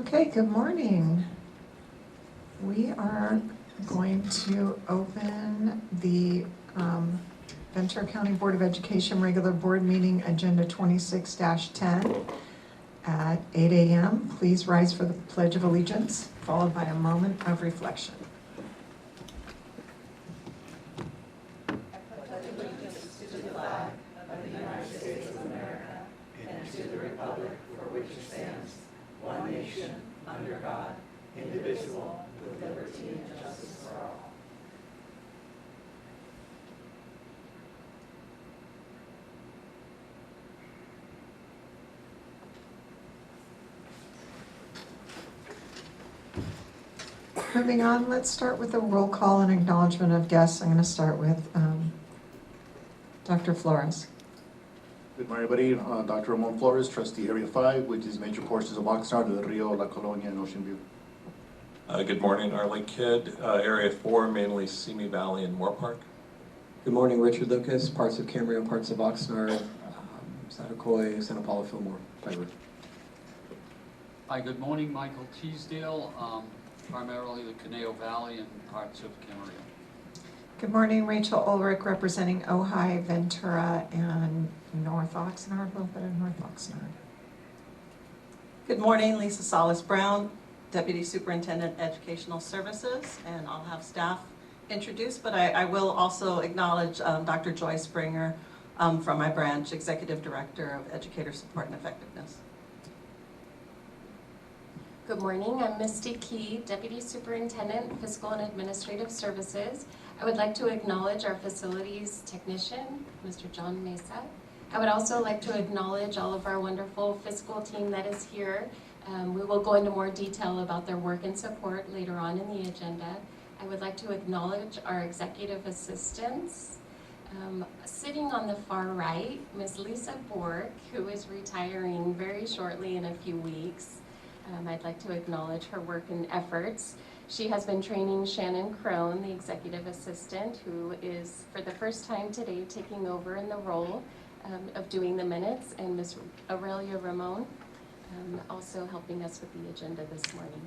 Okay, good morning. We are going to open the Ventura County Board of Education regular board meeting, agenda 26-10 at 8 a.m. Please rise for the Pledge of Allegiance, followed by a moment of reflection. One nation, under God, indivisible, with liberty and justice for all. Moving on, let's start with a roll call and acknowledgement of guests. I'm going to start with Dr. Flores. Good morning, everybody. Dr. Ramon Flores, trustee Area 5, which is major portions of Oxnard, Del Rio, La Colonia, and Ocean View. Good morning, Arlene Kidd, Area 4, mainly Simi Valley and Moore Park. Good morning, Richard Lucas, parts of Camarillo, parts of Oxnard, Santa Coy, Santa Paula, Fillmore, Piper. Hi, good morning, Michael Teasdale, primarily the Conejo Valley and parts of Camarillo. Good morning, Rachel Ulrich, representing Ojai, Ventura, and North Oxnard, a little bit of North Oxnard. Good morning, Lisa Salas-Brown, Deputy Superintendent Educational Services, and I'll have staff introduced, but I will also acknowledge Dr. Joy Springer from my branch, Executive Director of Educator Support and Effectiveness. Good morning, I'm Misty Key, Deputy Superintendent, Fiscal and Administrative Services. I would like to acknowledge our facilities technician, Mr. John Mesa. I would also like to acknowledge all of our wonderful fiscal team that is here. We will go into more detail about their work and support later on in the agenda. I would like to acknowledge our executive assistants. Sitting on the far right, Ms. Lisa Bork, who is retiring very shortly in a few weeks. I'd like to acknowledge her work and efforts. She has been training Shannon Crone, the executive assistant, who is for the first time today taking over in the role of doing the minutes, and Ms. Aurelia Ramon also helping us with the agenda this morning.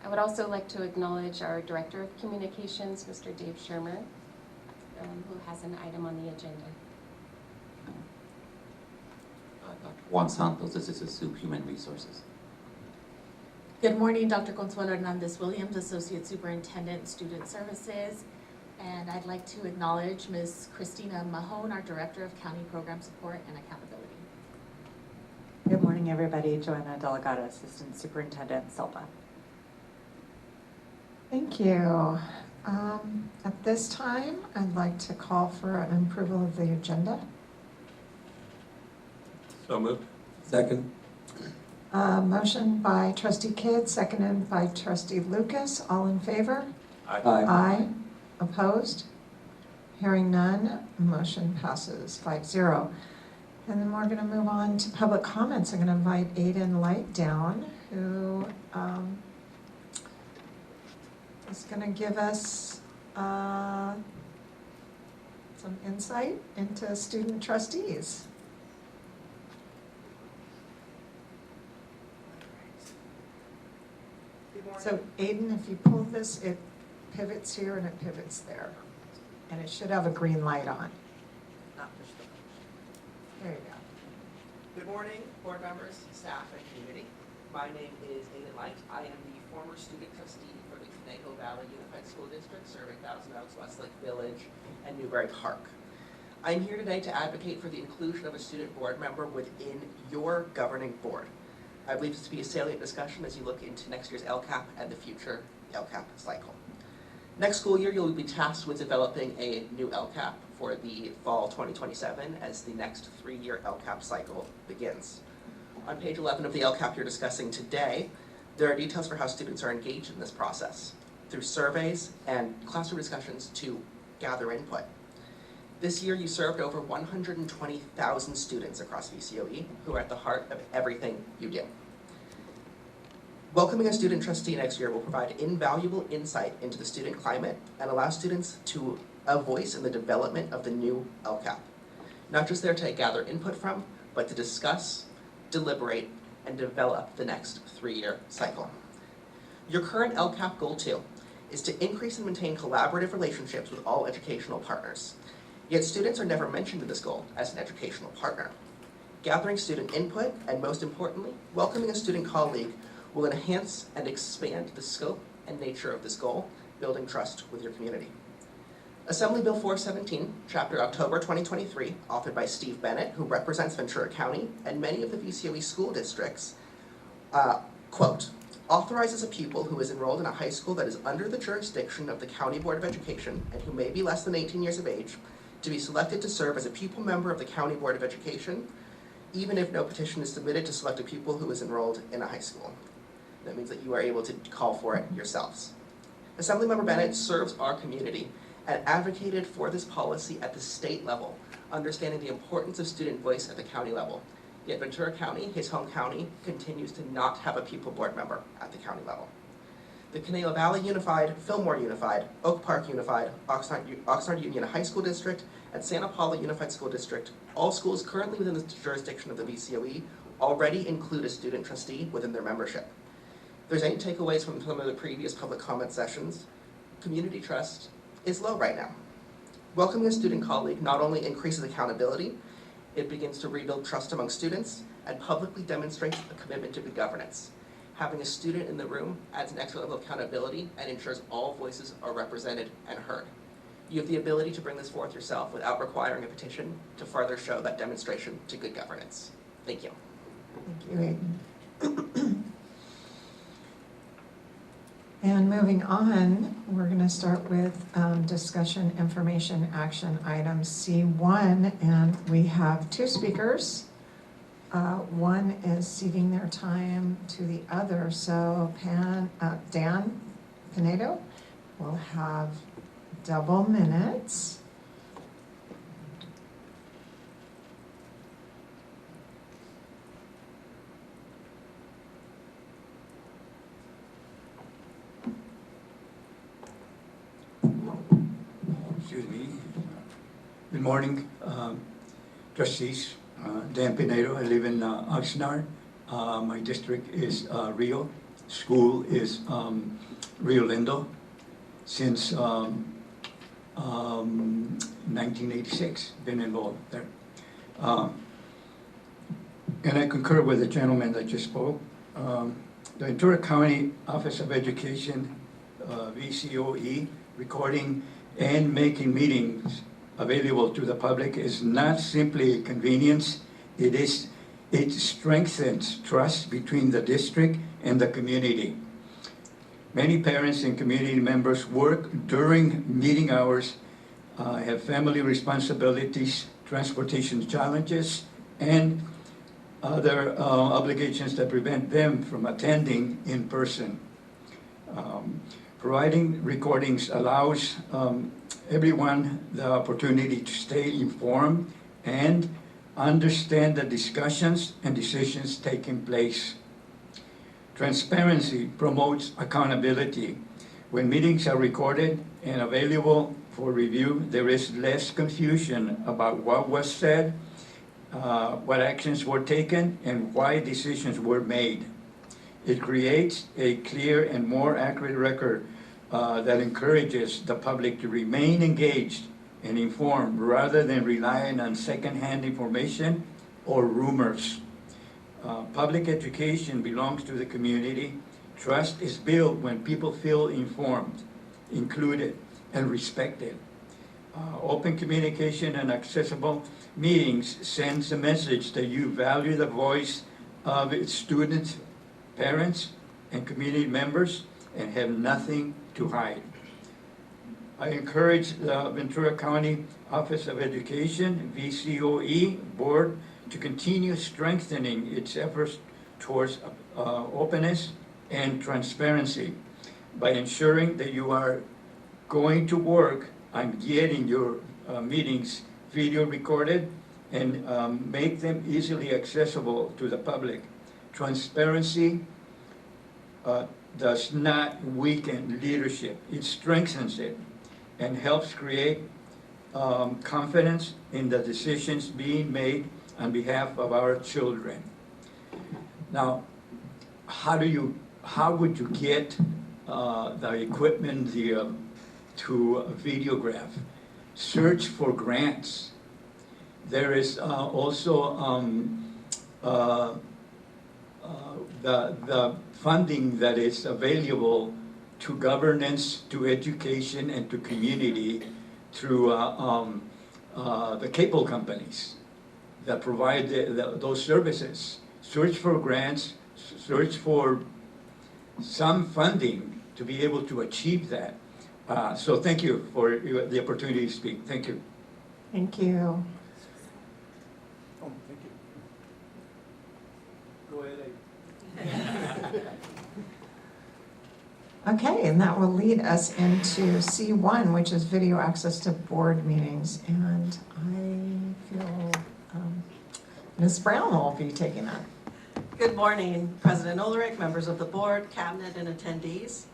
I would also like to acknowledge our Director of Communications, Mr. Dave Shermer, who has an item on the agenda. Dr. Juan Santos, Assistant Sup Human Resources. Good morning, Dr. Consuelo Hernandez-Williams, Associate Superintendent, Student Services. And I'd like to acknowledge Ms. Christina Mahone, our Director of County Program Support and Accountability. Good morning, everybody. Joanna Delegado, Assistant Superintendent, SELPA. Thank you. At this time, I'd like to call for an approval of the agenda. So moved. Second. Motion by Trustee Kidd, seconded by Trustee Lucas. All in favor? Aye. Aye. Opposed? Hearing none, motion passes 5-0. And then we're going to move on to public comments. I'm going to invite Aiden Lightdown, who is going to give us some insight into student trustees. So Aiden, if you pull this, it pivots here and it pivots there. And it should have a green light on. Not push the button. There you go. Good morning, board members, staff, and community. My name is Aiden Light. I am the former student trustee for the Conejo Valley Unified School District, serving Thousand Oaks, Westlake Village, and Newberry Park. I'm here today to advocate for the inclusion of a student board member within your governing board. I believe this to be a salient discussion as you look into next year's LCAP and the future LCAP cycle. Next school year, you'll be tasked with developing a new LCAP for the fall 2027 as the next 3-year LCAP cycle begins. On page 11 of the LCAP you're discussing today, there are details for how students are engaged in this process through surveys and classroom discussions to gather input. This year, you served over 120,000 students across VCOE who are at the heart of everything you do. Welcoming a student trustee next year will provide invaluable insight into the student climate and allow students to a voice in the development of the new LCAP. Not just there to gather input from, but to discuss, deliberate, and develop the next 3-year cycle. Your current LCAP Goal 2 is to increase and maintain collaborative relationships with all educational partners. Yet students are never mentioned in this goal as an educational partner. Gathering student input, and most importantly, welcoming a student colleague will enhance and expand the scope and nature of this goal, building trust with your community. Assembly Bill 417, Chapter October 2023, authored by Steve Bennett, who represents Ventura County and many of the VCOE school districts, quote, authorizes a pupil who is enrolled in a high school that is under the jurisdiction of the County Board of Education and who may be less than 18 years of age to be selected to serve as a pupil member of the County Board of Education, even if no petition is submitted to select a pupil who is enrolled in a high school. That means that you are able to call for it yourselves. Assemblymember Bennett serves our community and advocated for this policy at the state level, understanding the importance of student voice at the county level. Yet Ventura County, his home county, continues to not have a pupil board member at the county level. The Conejo Valley Unified, Fillmore Unified, Oak Park Unified, Oxnard Union High School District, and Santa Paula Unified School District, all schools currently within the jurisdiction of the VCOE, already include a student trustee within their membership. If there's any takeaways from some of the previous public comment sessions, community trust is low right now. Welcoming a student colleague not only increases accountability, it begins to rebuild trust among students and publicly demonstrates a commitment to good governance. Having a student in the room adds an extra level of accountability and ensures all voices are represented and heard. You have the ability to bring this forth yourself without requiring a petition to further show that demonstration to good governance. Thank you. Thank you, Aiden. And moving on, we're going to start with discussion, information, action item C1, and we have 2 speakers. One is ceding their time to the other, so Dan Pinedo will have double minutes. Excuse me. Good morning, trustees. Dan Pinedo. I live in Oxnard. My district is Rio. School is Rio Lindo since 1986. Been involved there. And I concur with the gentleman that just spoke. The Ventura County Office of Education, VCOE, recording and making meetings available to the public is not simply a convenience. It strengthens trust between the district and the community. Many parents and community members work during meeting hours, have family responsibilities, transportation challenges, and other obligations that prevent them from attending in person. Providing recordings allows everyone the opportunity to stay informed and understand the discussions and decisions taking place. Transparency promotes accountability. When meetings are recorded and available for review, there is less confusion about what was said, what actions were taken, and why decisions were made. It creates a clear and more accurate record that encourages the public to remain engaged and informed rather than relying on secondhand information or rumors. Public education belongs to the community. Trust is built when people feel informed, included, and respected. Open communication and accessible meetings sends a message that you value the voice of its students, parents, and community members and have nothing to hide. I encourage the Ventura County Office of Education, VCOE Board, to continue strengthening its efforts towards openness and transparency by ensuring that you are going to work on getting your meetings video recorded and make them easily accessible to the public. Transparency does not weaken leadership. It strengthens it and helps create confidence in the decisions being made on behalf of our children. Now, how would you get the equipment to videograph? Search for grants. There is also the funding that is available to governance, to education, and to community through the cable companies that provide those services. Search for grants, search for some funding to be able to achieve that. So thank you for the opportunity to speak. Thank you. Thank you. Oh, thank you. Go ahead. Okay, and that will lead us into C1, which is video access to board meetings. And I feel Ms. Brown will be taking that. Good morning, President Ulrich, members of the board, cabinet, and attendees.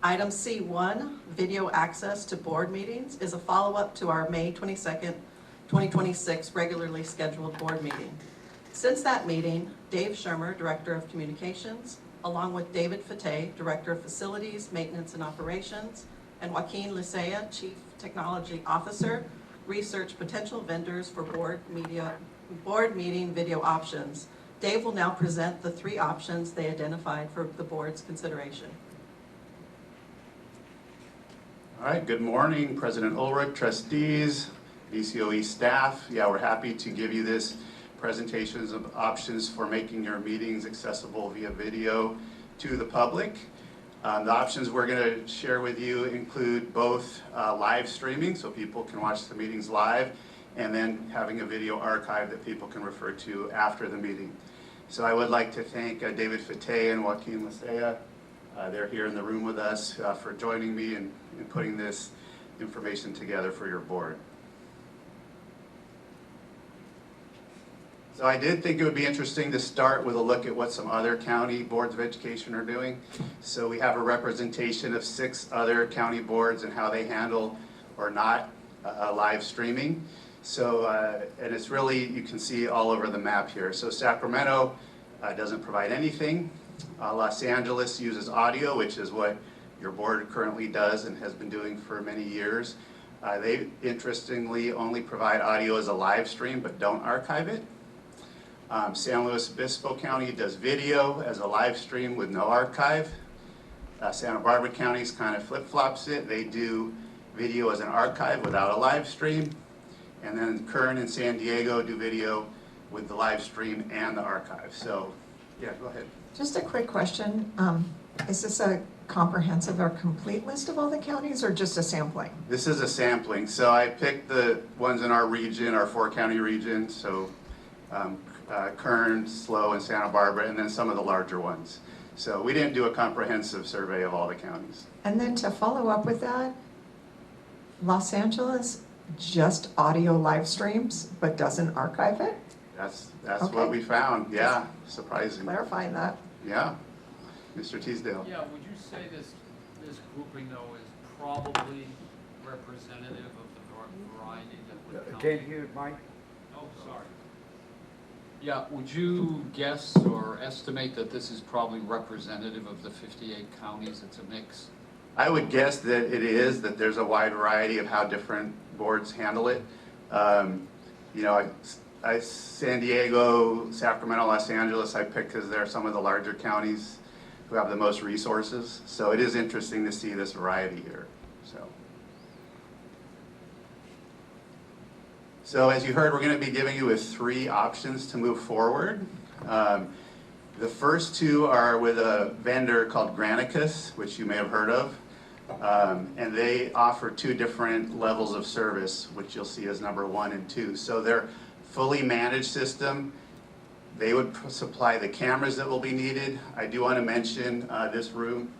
Item C1, video access to board meetings, is a follow-up to our May 22nd, 2026 regularly scheduled board meeting. Since that meeting, Dave Shermer, Director of Communications, along with David Fateh, Director of Facilities, Maintenance, and Operations, and Joaquin Lisea, Chief Technology Officer, research potential vendors for board meeting video options. Dave will now present the 3 options they identified for the board's consideration. All right, good morning, President Ulrich, trustees, VCOE staff. Yeah, we're happy to give you this presentations of options for making your meetings accessible via video to the public. The options we're going to share with you include both live streaming, so people can watch the meetings live, and then having a video archive that people can refer to after the meeting. So I would like to thank David Fateh and Joaquin Lisea. They're here in the room with us for joining me in putting this information together for your board. So I did think it would be interesting to start with a look at what some other county boards of education are doing. So we have a representation of 6 other county boards and how they handle or not live streaming. So, and it's really, you can see all over the map here. So Sacramento doesn't provide anything. Los Angeles uses audio, which is what your board currently does and has been doing for many years. They interestingly only provide audio as a live stream, but don't archive it. San Luis Obispo County does video as a live stream with no archive. Santa Barbara County's kind of flip-flops it. They do video as an archive without a live stream. And then Kern and San Diego do video with the live stream and the archive. So, yeah, go ahead. Just a quick question. Is this a comprehensive or complete list of all the counties or just a sampling? This is a sampling. So I picked the ones in our region, our 4-county region. So Kern, SLO, and Santa Barbara, and then some of the larger ones. So we didn't do a comprehensive survey of all the counties. And then to follow up with that, Los Angeles just audio live streams but doesn't archive it? That's Okay. what we found. Yeah, surprising. Clarifying that. Yeah, Mr. Teasdale. Yeah, would you say this grouping though is probably representative of the variety that would come? Can't hear it, Mike? Oh, sorry. Yeah, would you guess or estimate that this is probably representative of the 58 counties? It's a mix. I would guess that it is, that there's a wide variety of how different boards handle it. You know, San Diego, Sacramento, Los Angeles, I picked because they're some of the larger counties who have the most resources. So it is interesting to see this variety here. So as you heard, we're going to be giving you with 3 options to move forward. The first 2 are with a vendor called Granicus, which you may have heard of. And they offer 2 different levels of service, which you'll see as number 1 and 2. So they're fully managed system. They would supply the cameras that will be needed. I do want to mention this room,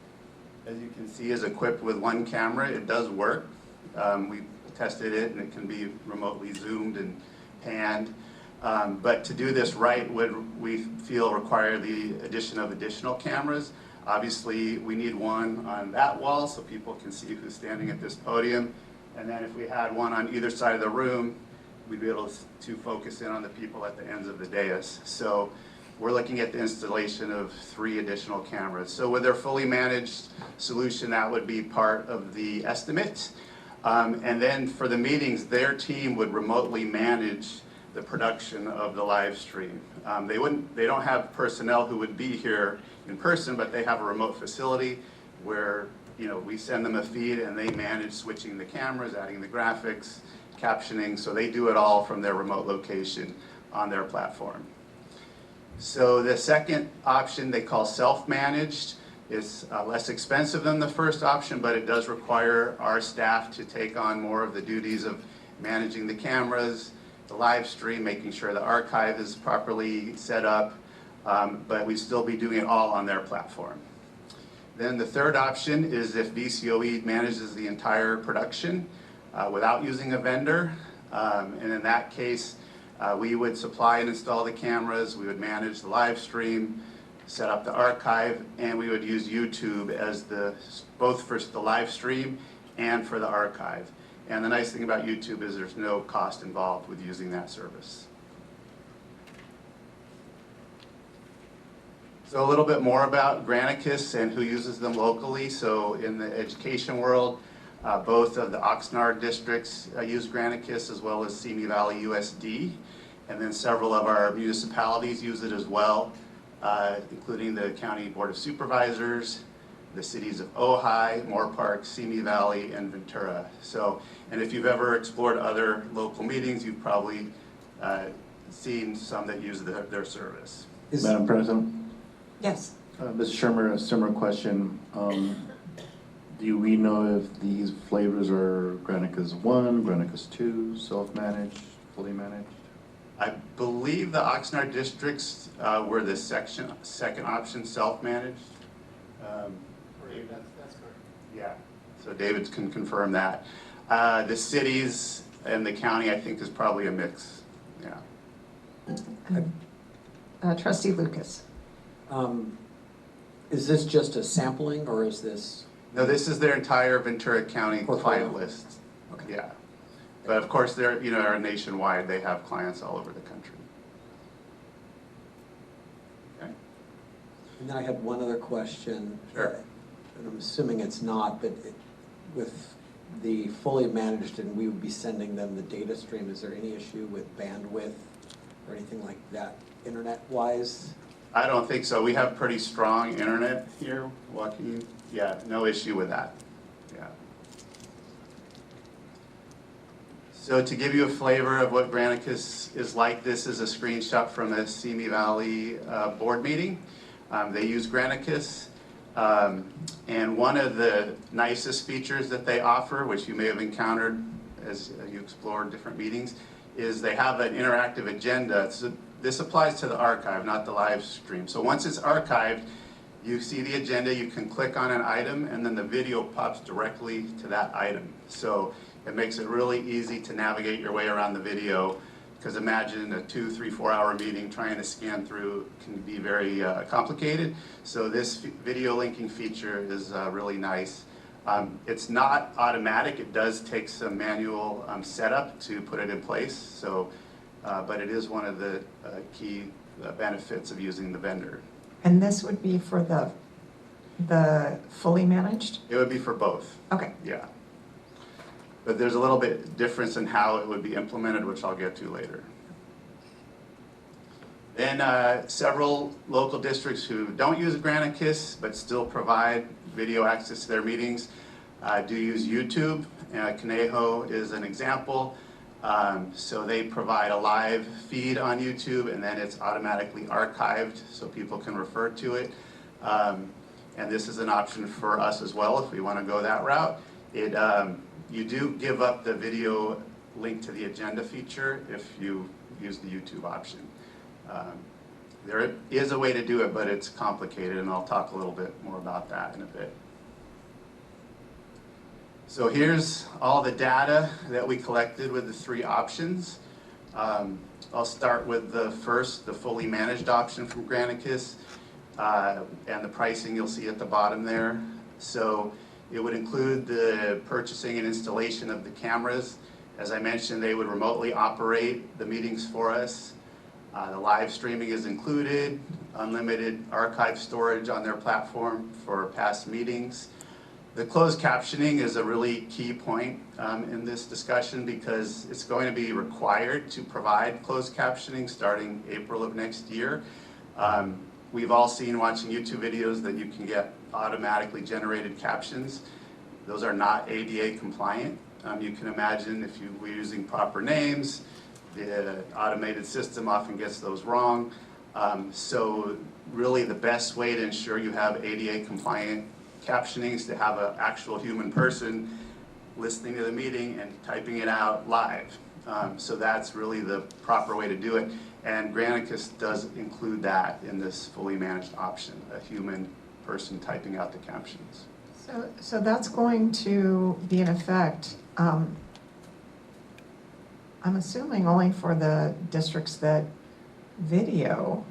as you can see, is equipped with 1 camera. It does work. We tested it and it can be remotely zoomed and panned. But to do this right would, we feel, require the addition of additional cameras. Obviously, we need 1 on that wall so people can see who's standing at this podium. And then if we had 1 on either side of the room, we'd be able to focus in on the people at the ends of the dais. So we're looking at the installation of 3 additional cameras. So with their fully managed solution, that would be part of the estimate. And then for the meetings, their team would remotely manage the production of the live stream. They don't have personnel who would be here in person, but they have a remote facility where, you know, we send them a feed and they manage switching the cameras, adding the graphics, captioning, so they do it all from their remote location on their platform. So the second option they call self-managed. It's less expensive than the first option, but it does require our staff to take on more of the duties of managing the cameras, the live stream, making sure the archive is properly set up, but we'd still be doing it all on their platform. Then the third option is if VCOE manages the entire production without using a vendor, and in that case, we would supply and install the cameras, we would manage the live stream, set up the archive, and we would use YouTube as both for the live stream and for the archive. And the nice thing about YouTube is there's no cost involved with using that service. So a little bit more about Granicus and who uses them locally. So in the education world, both of the Oxnard districts use Granicus, as well as Simi Valley USD. And then several of our municipalities use it as well, including the County Board of Supervisors, the cities of Ojai, Moorpark, Simi Valley, and Ventura. So, and if you've ever explored other local meetings, you've probably seen some that use their service. Madam President? Yes. Ms. Shermer, a similar question. Do we know if these flavors are Granicus 1, Granicus 2, self-managed, fully managed? I believe the Oxnard districts were the second option, self-managed. That's correct. Yeah, so David can confirm that. The cities and the county, I think, is probably a mix, yeah. Trustee Lucas. Is this just a sampling, or is this? No, this is their entire Ventura County client list. Okay. Yeah, but of course they're are nationwide. They have clients all over the country. Okay. And then I had one other question. Sure. And I'm assuming it's not, but with the fully managed, and we would be sending them the data stream, is there any issue with bandwidth or anything like that, internet-wise? I don't think so. We have pretty strong internet here, Joaquin. Yeah, no issue with that. Yeah. So to give you a flavor of what Granicus is like, this is a screenshot from a Simi Valley board meeting. They use Granicus. And one of the nicest features that they offer, which you may have encountered as you explore different meetings, is they have an interactive agenda. So this applies to the archive, not the live stream. So once it's archived, you see the agenda, you can click on an item, and then the video pops directly to that item. So it makes it really easy to navigate your way around the video, because imagine a 2, 3, 4 hour meeting trying to scan through can be very complicated. So this video linking feature is really nice. It's not automatic. It does take some manual setup to put it in place. So, but it is one of the key benefits of using the vendor. And this would be for the fully managed? It would be for both. Okay. Yeah. But there's a little bit difference in how it would be implemented, which I'll get to later. Then several local districts who don't use Granicus but still provide video access to their meetings do use YouTube. Conejo is an example. So they provide a live feed on YouTube, and then it's automatically archived so people can refer to it. And this is an option for us as well if we want to go that route. You do give up the video link to the agenda feature if you use the YouTube option. There is a way to do it, but it's complicated, and I'll talk a little bit more about that in a bit. So here's all the data that we collected with the 3 options. I'll start with the first, the fully managed option from Granicus, and the pricing you'll see at the bottom there. So it would include the purchasing and installation of the cameras. As I mentioned, they would remotely operate the meetings for us. The live streaming is included, unlimited archive storage on their platform for past meetings. The closed captioning is a really key point in this discussion because it's going to be required to provide closed captioning starting April of next year. We've all seen watching YouTube videos that you can get automatically generated captions. Those are not ADA compliant. You can imagine if you were using proper names, the automated system often gets those wrong. So really the best way to ensure you have ADA compliant captioning is to have an actual human person listening to the meeting and typing it out live. So that's really the proper way to do it. And Granicus does include that in this fully managed option, a human person typing out the captions. So that's going to be in effect, I'm assuming only for the districts that video.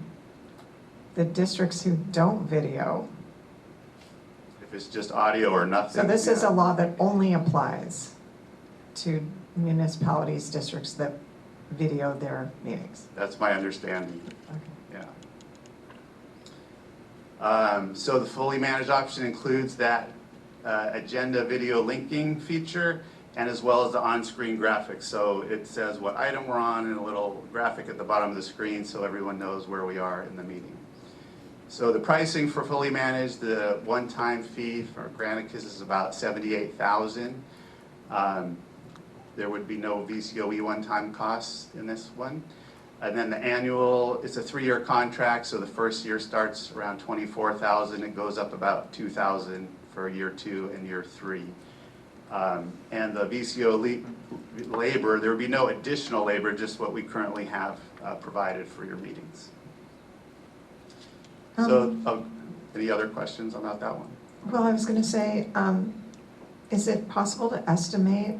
The districts who don't video. If it's just audio or nothing. So this is yeah. a law that only applies to municipalities, districts that video their meetings. That's my understanding. Okay. Yeah. So the fully managed option includes that agenda video linking feature and as well as the on-screen graphics. So it says what item we're on and a little graphic at the bottom of the screen so everyone knows where we are in the meeting. So the pricing for fully managed, the one-time fee for Granicus is about $78,000. There would be no VCOE one-time costs in this one. And then the annual, it's a 3-year contract, so the first year starts around $24,000. It goes up about $2,000 for year 2 and year 3. And the VCO labor, there would be no additional labor, just what we currently have provided for your meetings. So, any other questions about that one? Well, I was going to say, is it possible to estimate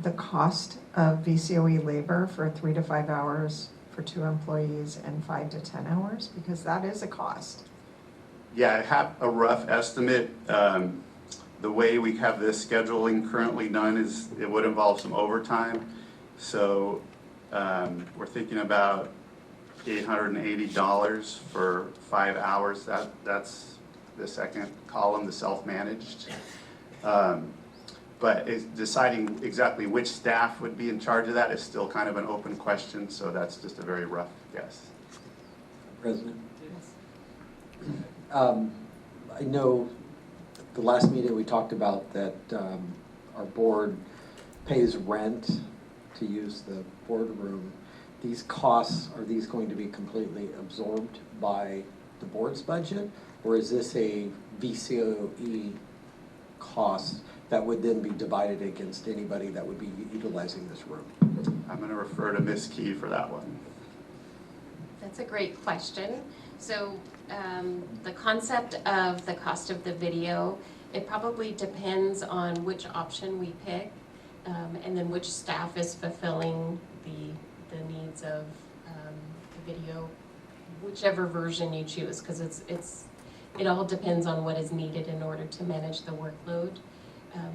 the cost of VCOE labor for 3 to 5 hours for 2 employees and 5 to 10 hours? Because that is a cost. Yeah, I have a rough estimate. The way we have this scheduling currently done is it would involve some overtime. So we're thinking about $880 for 5 hours. That's the second column, the self-managed. But deciding exactly which staff would be in charge of that is still kind of an open question, so that's just a very rough guess. President? I know the last meeting we talked about that our board pays rent to use the boardroom. These costs, are these going to be completely absorbed by the board's budget? Or is this a VCOE cost that would then be divided against anybody that would be utilizing this room? I'm going to refer to Ms. Key for that one. That's a great question. So the concept of the cost of the video, it probably depends on which option we pick and then which staff is fulfilling the needs of the video, whichever version you choose, because it all depends on what is needed in order to manage the workload.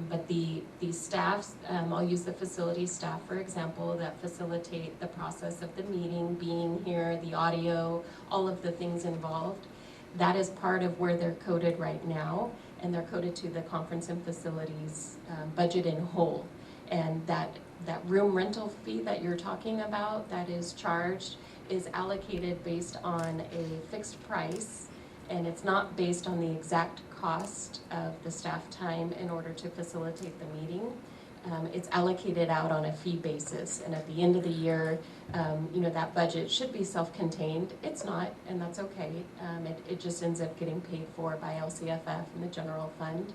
But the staffs, I'll use the facility staff for example, that facilitate the process of the meeting, being here, the audio, all of the things involved. That is part of where they're coded right now, and they're coded to the conference and facilities budget in whole. And that room rental fee that you're talking about that is charged is allocated based on a fixed price, and it's not based on the exact cost of the staff time in order to facilitate the meeting. It's allocated out on a fee basis, and at the end of the year, that budget should be self-contained. It's not, and that's okay. It just ends up getting paid for by LCFF and the general fund.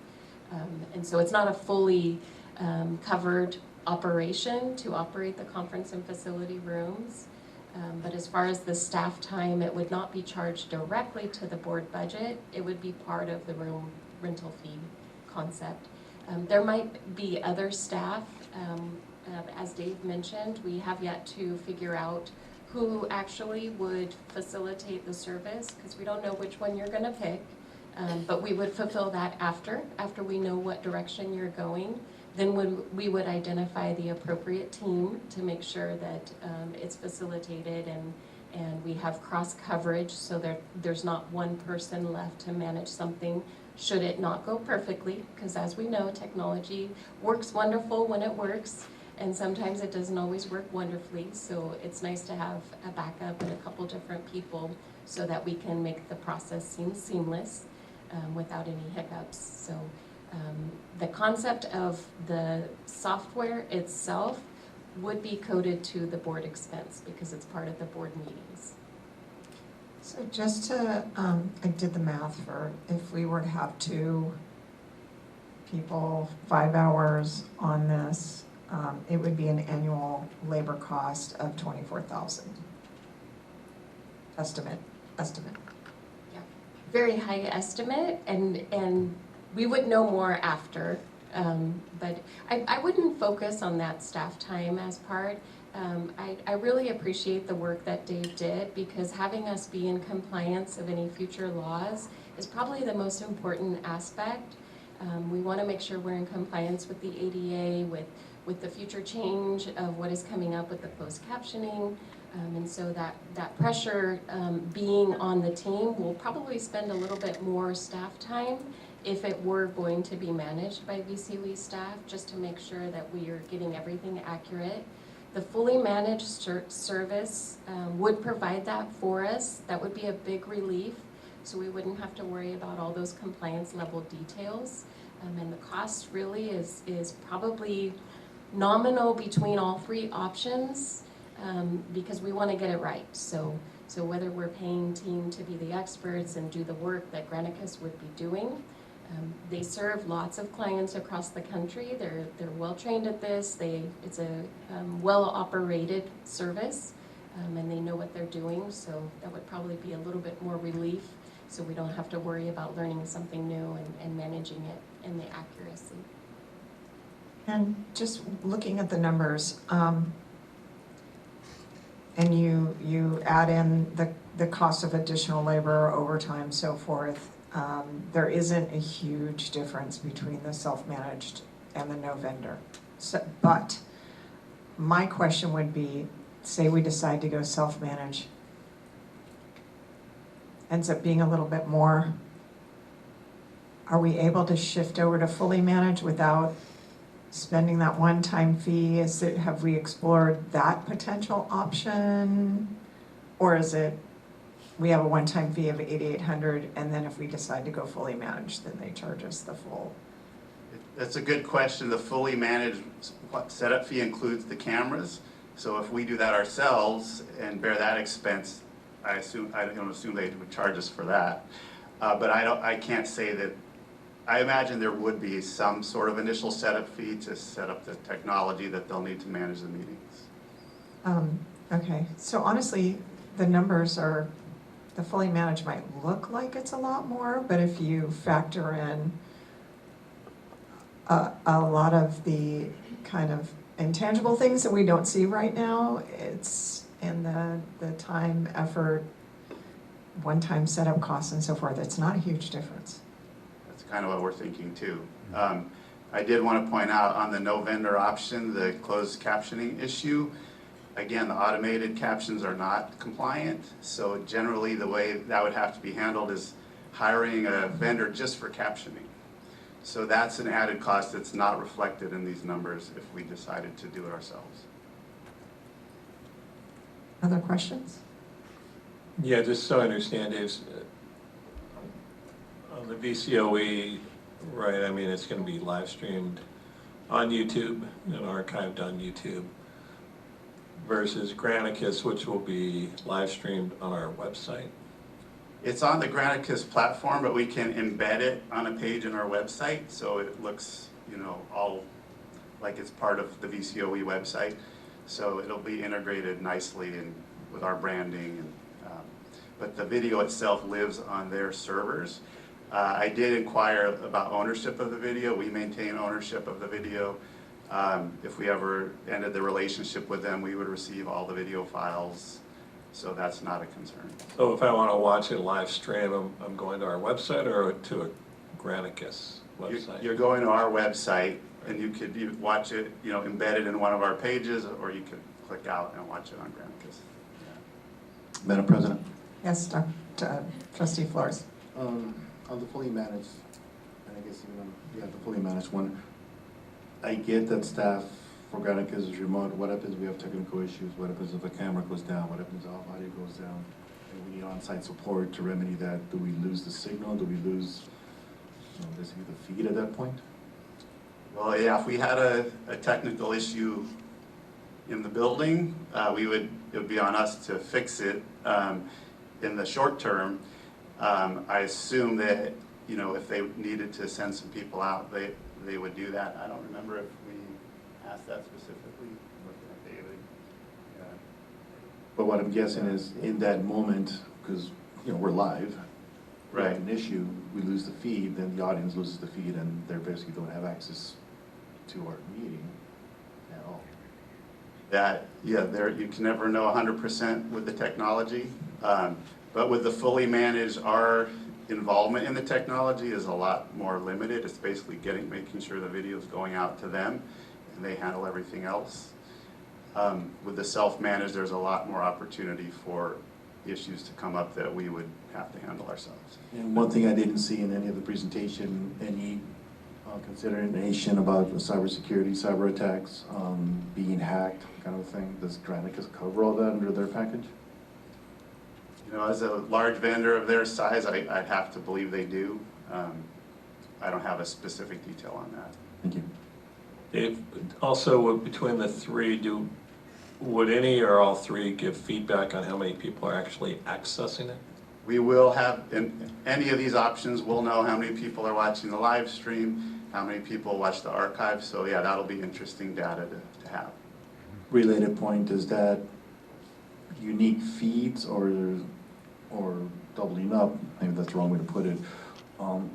And so it's not a fully covered operation to operate the conference and facility rooms. But as far as the staff time, it would not be charged directly to the board budget. It would be part of the room rental fee concept. There might be other staff, as Dave mentioned, we have yet to figure out who actually would facilitate the service, because we don't know which one you're gonna pick, but we would fulfill that after we know what direction you're going. Then we would identify the appropriate team to make sure that it's facilitated and we have cross coverage, so there's not one person left to manage something should it not go perfectly, because as we know, technology works wonderful when it works, and sometimes it doesn't always work wonderfully, so it's nice to have a backup and a couple different people so that we can make the process seem seamless without any hiccups. So the concept of the software itself would be coded to the board expense because it's part of the board meetings. So just to, I did the math for, if we were to have 2 people, 5 hours on this, it would be an annual labor cost of 24,000. Estimate. Yeah, very high estimate, and we would know more after. But I wouldn't focus on that staff time as part. I really appreciate the work that Dave did, because having us be in compliance of any future laws is probably the most important aspect. We want to make sure we're in compliance with the ADA, with the future change of what is coming up with the closed captioning. And so that pressure being on the team, will probably spend a little bit more staff time if it were going to be managed by VCOE staff, just to make sure that we are getting everything accurate. The fully managed service would provide that for us. That would be a big relief, so we wouldn't have to worry about all those compliance level details. And the cost really is probably nominal between all 3 options, because we want to get it right. So whether we're paying team to be the experts and do the work that Granicus would be doing, they serve lots of clients across the country. They're well trained at this. It's a well operated service, and they know what they're doing. So that would probably be a little bit more relief, so we don't have to worry about learning something new and managing it and the accuracy. And just looking at the numbers, and you add in the cost of additional labor, overtime, so forth, there isn't a huge difference between the self-managed and the no vendor. So, but my question would be, say we decide to go self-manage, ends up being a little bit more, are we able to shift over to fully managed without spending that one-time fee? Have we explored that potential option? Or is it, we have a one-time fee of $8,800, and then if we decide to go fully managed, then they charge us the full? That's a good question. The fully managed setup fee includes the cameras. So if we do that ourselves and bear that expense, I don't assume they would charge us for that. But I can't say that. I imagine there would be some sort of initial setup fee to set up the technology that they'll need to manage the meetings. Okay, so honestly, the numbers are, the fully managed might look like it's a lot more, but if you factor in a lot of the kind of intangible things that we don't see right now, it's in the time, effort, one-time setup costs and so forth, it's not a huge difference. That's kind of what we're thinking too. I did want to point out on the no vendor option, the closed captioning issue, again, the automated captions are not compliant, so generally the way that would have to be handled is hiring a vendor just for captioning. So that's an added cost that's not reflected in these numbers if we decided to do it ourselves. Other questions? Yeah, just so I understand, Dave's, on the VCOE, right, I mean, it's going to be live streamed on YouTube and archived on YouTube, versus Granicus, which will be live streamed on our website. It's on the Granicus platform, but we can embed it on a page in our website, so it looks, all like it's part of the VCOE website. So it'll be integrated nicely with our branding. But the video itself lives on their servers. I did inquire about ownership of the video. We maintain ownership of the video. If we ever ended the relationship with them, we would receive all the video files. So that's not a concern. So if I want to watch it live stream, I'm going to our website or to a Granicus website? You're going to our website, and you could watch it, embedded in one of our pages, or you could click out and watch it on Granicus. Madam President, Yes, Trustee Flores. on the fully managed, and I guess even on, yeah, the fully managed one, I get that staff for Granicus is remote. What happens if we have technical issues? What happens if a camera goes down? What happens if audio goes down? And we need on-site support to remedy that. Do we lose the signal? Do we lose, basically the feed at that point? Well, yeah, if we had a technical issue in the building, it would be on us to fix it. In the short term, I assume that, if they needed to send some people out, they would do that. I don't remember if we asked that specifically. Looking at David. Yeah. But what I'm guessing is in that moment, because, we're live. We have Right. an issue, we lose the feed, then the audience loses the feed and they basically don't have access to our meeting at all. You can never know 100% with the technology, but with the fully managed, our involvement in the technology is a lot more limited. It's basically making sure the video is going out to them, and they handle everything else. With the self-managed, there's a lot more opportunity for issues to come up that we would have to handle ourselves. And one thing I didn't see in any of the presentation, any consideration about cybersecurity, cyber attacks, being hacked, kind of thing. Does Granicus cover all that under their package? As a large vendor of their size, I'd have to believe they do. I don't have a specific detail on that. Thank you. Dave, also between the three, would any or all three give feedback on how many people are actually accessing it? We will have, in any of these options, we'll know how many people are watching the live stream, how many people watch the archive, so yeah, that'll be interesting data to have. Related point, is that unique feeds or doubling up, maybe that's the wrong way to put it,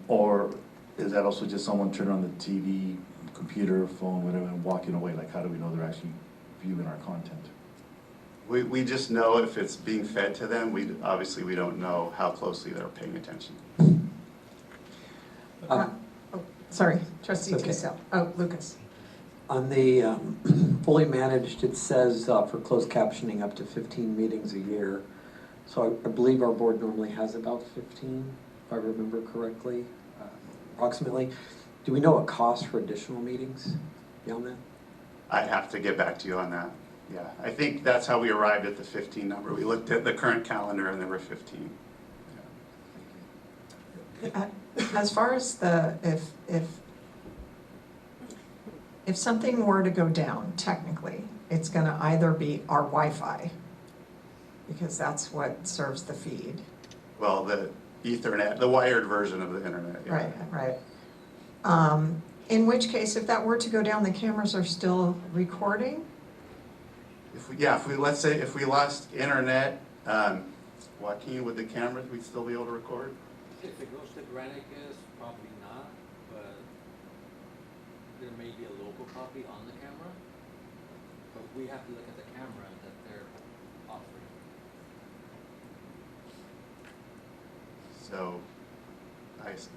or is that also just someone turning on the TV, computer, phone, whatever, and walking away? Like, how do we know they're actually viewing our content? We just know if it's being fed to them. Obviously we don't know how closely they're paying attention. Sorry, Trustee Okay. Giselle. Oh, Lucas. On the fully managed, it says for closed captioning up to 15 meetings a year. So I believe our board normally has about 15, if I remember correctly, approximately. Do we know a cost for additional meetings beyond that? I'd have to get back to you on that. Yeah, I think that's how we arrived at the 15 number. We looked at the current calendar and there were 15. As far as if something were to go down, technically, it's gonna either be our Wi-Fi, because that's what serves the feed. Well, the Ethernet, the wired version of the internet. Yeah. Right. In which case, if that were to go down, the cameras are still recording? Let's say if we lost internet, Joaquin, with the cameras, we'd still be able to record? If it goes to Granicus, probably not, but there may be a local copy on the camera. But we have to look at the camera that they're offering. So,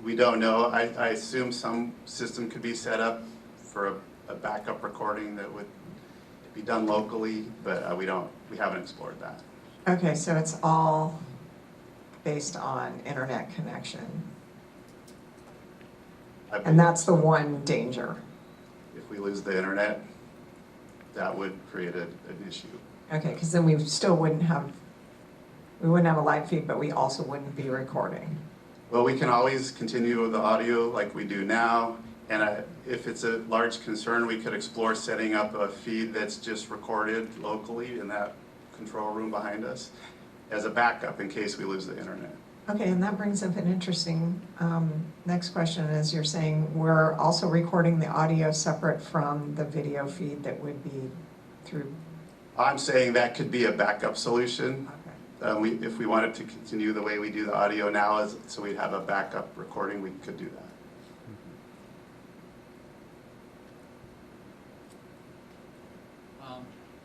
we don't know. I assume some system could be set up for a backup recording that would be done locally, but we haven't explored that. Okay, so it's all based on internet connection. And that's the one danger. If we lose the internet, that would create an issue. Okay, because then we still wouldn't have a live feed, but we also wouldn't be recording. Well, we can always continue with the audio like we do now, and if it's a large concern, we could explore setting up a feed that's just recorded locally in that control room behind us as a backup in case we lose the internet. Okay, and that brings up an interesting next question. As you're saying, we're also recording the audio separate from the video feed that would be through. I'm saying that could be a backup solution. Okay. If we wanted to continue the way we do the audio now, so we'd have a backup recording, we could do that.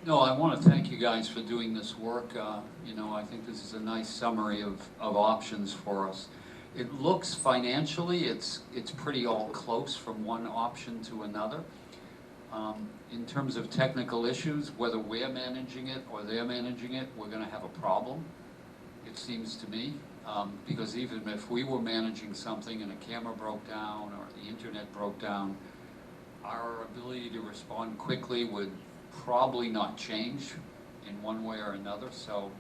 No, I want to thank you guys for doing this work. I think this is a nice summary of options for us. It looks financially, it's pretty all close from one option to another. In terms of technical issues, whether we're managing it or they're managing it, we're going to have a problem. it seems to me, because even if we were managing something and a camera broke down or the internet broke down, our ability to respond quickly would probably not change in one way or another, so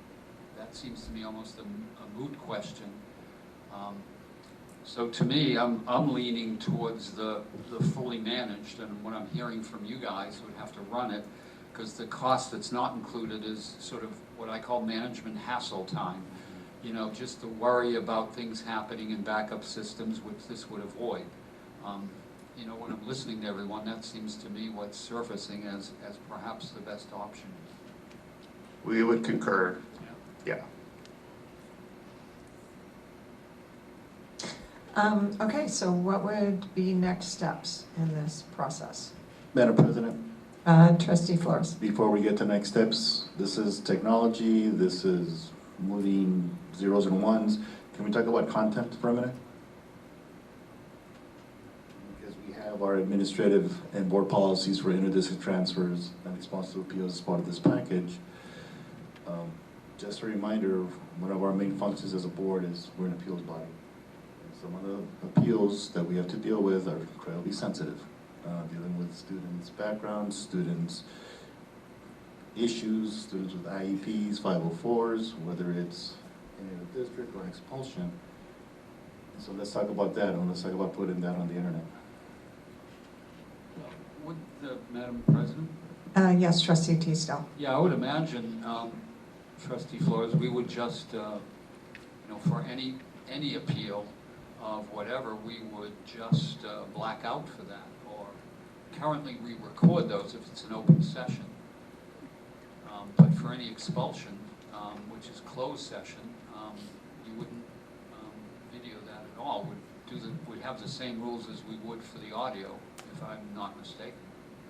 that seems to me almost a moot question. So to me, I'm leaning towards the fully managed, and what I'm hearing from you guys would have to run it, because the cost that's not included is sort of what I call management hassle time. You know, just the worry about things happening in backup systems, which this would avoid. You know, when I'm listening to everyone, that seems to me what's surfacing as perhaps the best option. We would concur, yeah. Okay, so what would be next steps in this process? Madam President, Trustee Flores. before we get to next steps, this is technology, this is moving zeros and ones. Can we talk about content for a minute? Because we have our administrative and board policies for interdistrict transfers and responsive appeals as part of this package. Just a reminder, one of our main functions as a board is we're an appeals body. Some of the appeals that we have to deal with are incredibly sensitive, dealing with students' backgrounds, students' issues, students with IEPs, 504s, whether it's in the district or expulsion. So let's talk about that, and let's talk about putting that on the internet. Madam President? Yes, Trustee Teasdale. Yeah, I would imagine, Trustee Flores, we would just, you know, for any appeal of whatever, we would just black out for that. Or currently we record those if it's an open session. But for any expulsion, which is closed session, you wouldn't video that at all. We'd have the same rules as we would for the audio, if I'm not mistaken.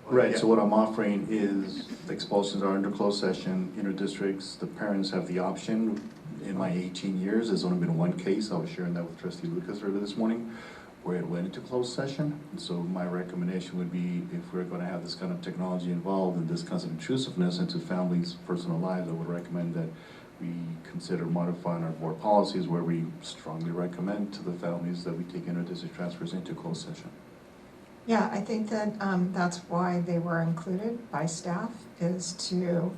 Right, so what I'm offering is the expulsions are under closed session, interdistricts, the parents have the option. In my 18 years, there's only been one case, I was sharing that with Trustee Lucas earlier this morning, where it went into closed session. And so my recommendation would be, if we're gonna have this kind of technology involved and this kind of intrusiveness into families' personal lives, I would recommend that we consider modifying our board policies where we strongly recommend to the families that we take interdistrict transfers into closed session. Yeah, I think that that's why they were included by staff, is to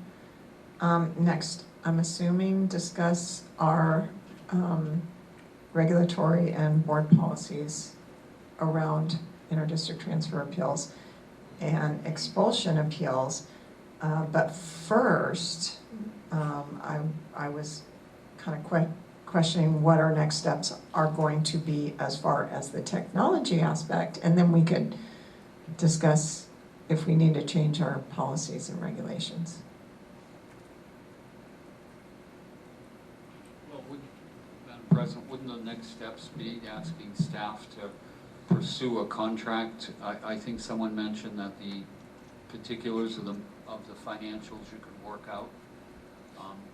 next, I'm assuming, discuss our regulatory and board policies around interdistrict transfer appeals and expulsion appeals. But first, I was kind of questioning what our next steps are going to be as far as the technology aspect, and then we could discuss if we need to change our policies and regulations. Well, Madam President, wouldn't the next steps be asking staff to pursue a contract? I think someone mentioned that the particulars of the financials you could work out,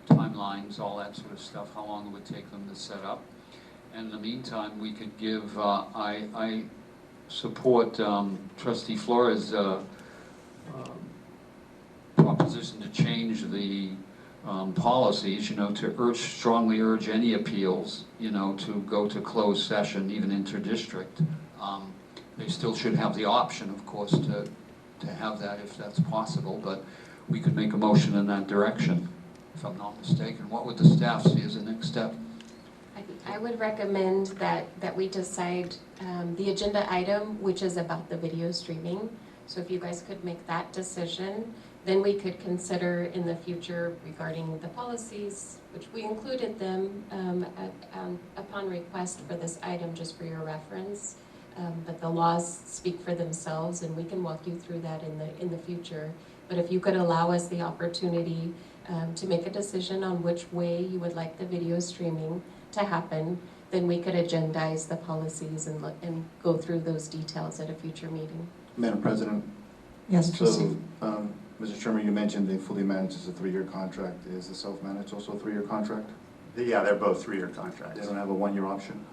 timelines, all that sort of stuff, how long it would take them to set up. And in the meantime, we could give, I support Trustee Flores' proposition to change the policies, you know, to strongly urge any appeals, you know, to go to closed session, even interdistrict. They still should have the option, of course, to have that if that's possible, but we could make a motion in that direction, if I'm not mistaken. What would the staff see as the next step? I would recommend that we decide the agenda item, which is about the video streaming. So if you guys could make that decision, then we could consider in the future regarding the policies, which we included them upon request for this item, just for your reference. But the laws speak for themselves, and we can walk you through that in the future. But if you could allow us the opportunity to make a decision on which way you would like the video streaming to happen, then we could agendize the policies and go through those details at a future meeting. Madam President? Yes, Trustee. So, Mr. Chairman, you mentioned they fully managed as a 3-year contract. Is the self-managed also a 3-year contract? Yeah, they're both 3-year contracts. They don't have a 1-year option?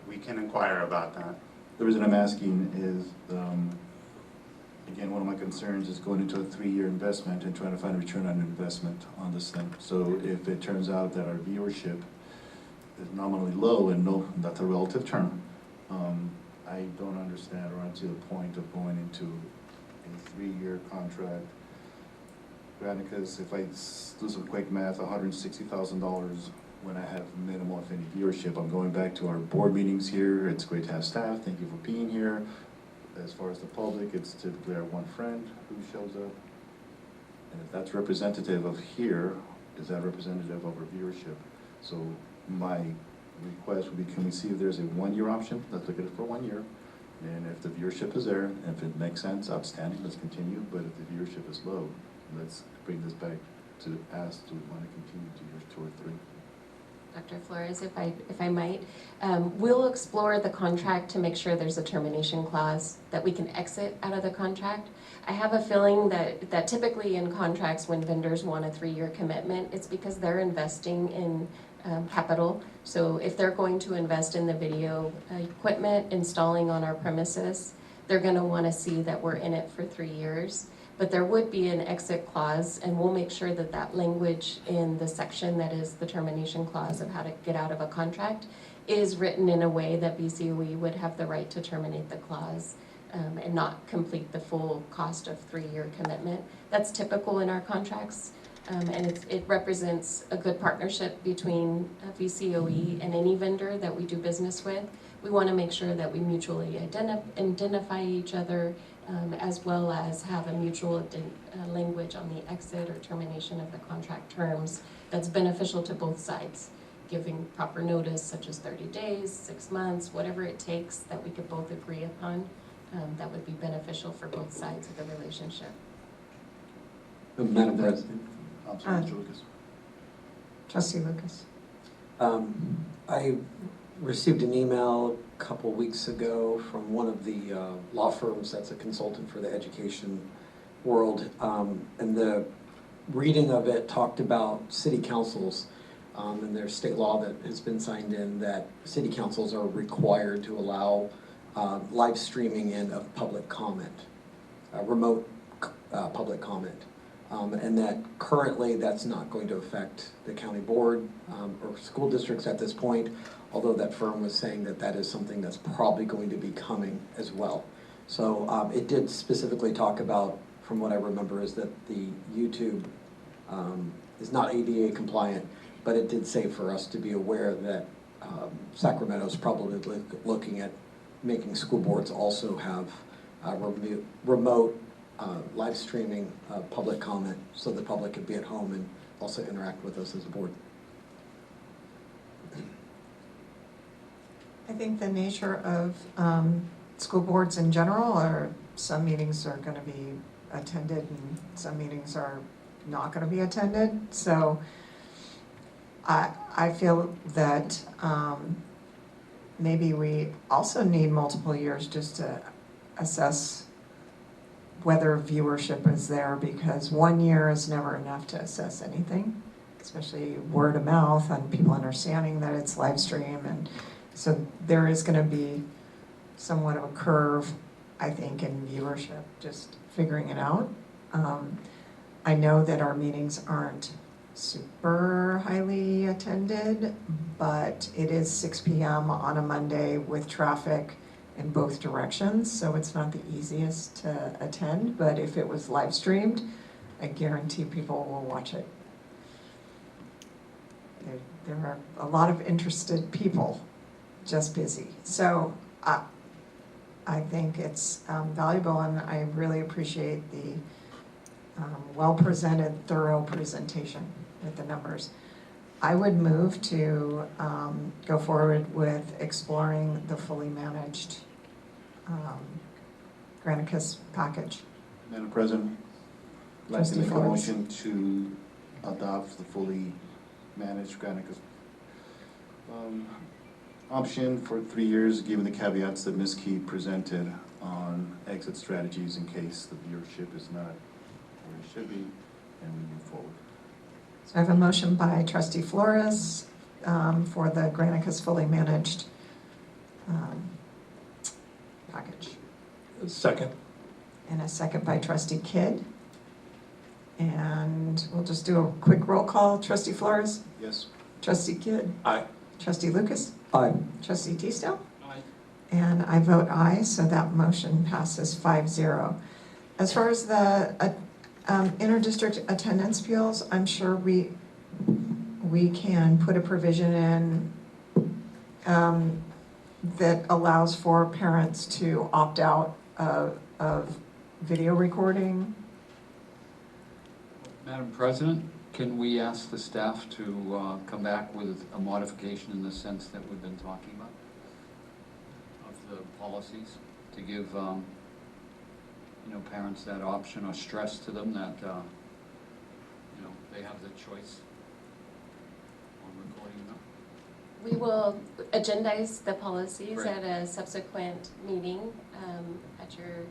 We can inquire about that. The reason I'm asking is again, one of my concerns is going into a 3-year investment and trying to find a return on investment on this thing. So if it turns out that our viewership is nominally low, and no, that's a relative term, I don't understand or see the point of going into a 3-year contract. Because if I do some quick math, $160,000 when I have minimal, if any, viewership. I'm going back to our board meetings here. It's great to have staff. Thank you for being here. As far as the public, it's typically our one friend who shows up. And if that's representative of here, is that representative of our viewership? So my request would be, can we see if there's a 1-year option? Let's look at it for 1 year. And if the viewership is there, and if it makes sense, outstanding, let's continue. But if the viewership is low, let's bring this back to ask, do we want to continue to years 2 or 3? Dr. Flores, if I might, we'll explore the contract to make sure there's a termination clause that we can exit out of the contract. I have a feeling that typically in contracts when vendors want a 3-year commitment, it's because they're investing in capital. So if they're going to invest in the video equipment installing on our premises, they're going to want to see that we're in it for 3 years. But there would be an exit clause, and we'll make sure that that language in the section that is the termination clause of how to get out of a contract is written in a way that VCOE would have the right to terminate the clause and not complete the full cost of 3-year commitment. That's typical in our contracts, and it represents a good partnership between VCOE and any vendor that we do business with. We want to make sure that we mutually identify each other, as well as have a mutual language on the exit or termination of the contract terms that's beneficial to both sides, giving proper notice such as 30 days, 6 months, whatever it takes that we could both agree upon, that would be beneficial for both sides of the relationship. Madam President. I'm sorry, Mr. Lucas. Trustee Lucas. I received an email a couple weeks ago from one of the law firms that's a consultant for the education world, and the reading of it talked about city councils and there's state law that has been signed in that city councils are required to allow live streaming in of public comment, remote public comment. And that currently that's not going to affect the county board or school districts at this point, although that firm was saying that that is something that's probably going to be coming as well. So it did specifically talk about, from what I remember, is that the YouTube is not ADA compliant, but it did say for us to be aware that Sacramento's probably looking at making school boards also have remote live streaming public comment so the public can be at home and also interact with us as a board. I think the nature of school boards in general are some meetings are going to be attended and some meetings are not going to be attended. So I feel that maybe we also need multiple years just to assess whether viewership is there, because 1 year is never enough to assess anything, especially word of mouth and people understanding that it's live stream. And so there is going to be somewhat of a curve, I think, in viewership, just figuring it out. I know that our meetings aren't super highly attended, but it is 6 p.m. on a Monday with traffic in both directions, so it's not the easiest to attend, but if it was live streamed, I guarantee people will watch it. There are a lot of interested people, just busy. So I think it's valuable, and I really appreciate the well-presented, thorough presentation with the numbers. I would move to go forward with exploring the fully managed Granicus package. Madam President, I'd like to make a motion to adopt the fully managed Granicus option for 3 years, given the caveats that Ms. Key presented on exit strategies in case the viewership is not where it should be, and we move forward. So I have a motion by Trustee Flores for the Granicus fully managed package. Second. and a second by trustee Kidd. And we'll just do a quick roll call. Trustee Flores? Yes. Trustee Kidd? Aye. Trustee Lucas? Aye. Trustee Teasdale? Aye. And I vote aye, so that motion passes 5-0. As far as the inter-district attendance appeals, I'm sure we can put a provision in that allows for parents to opt out of video recording. Madam President, can we ask the staff to come back with a modification in the sense that we've been talking about of the policies to give, parents that option, or stress to them that, they have the choice on recording them? We will agendize the policies Great. at a subsequent meeting at your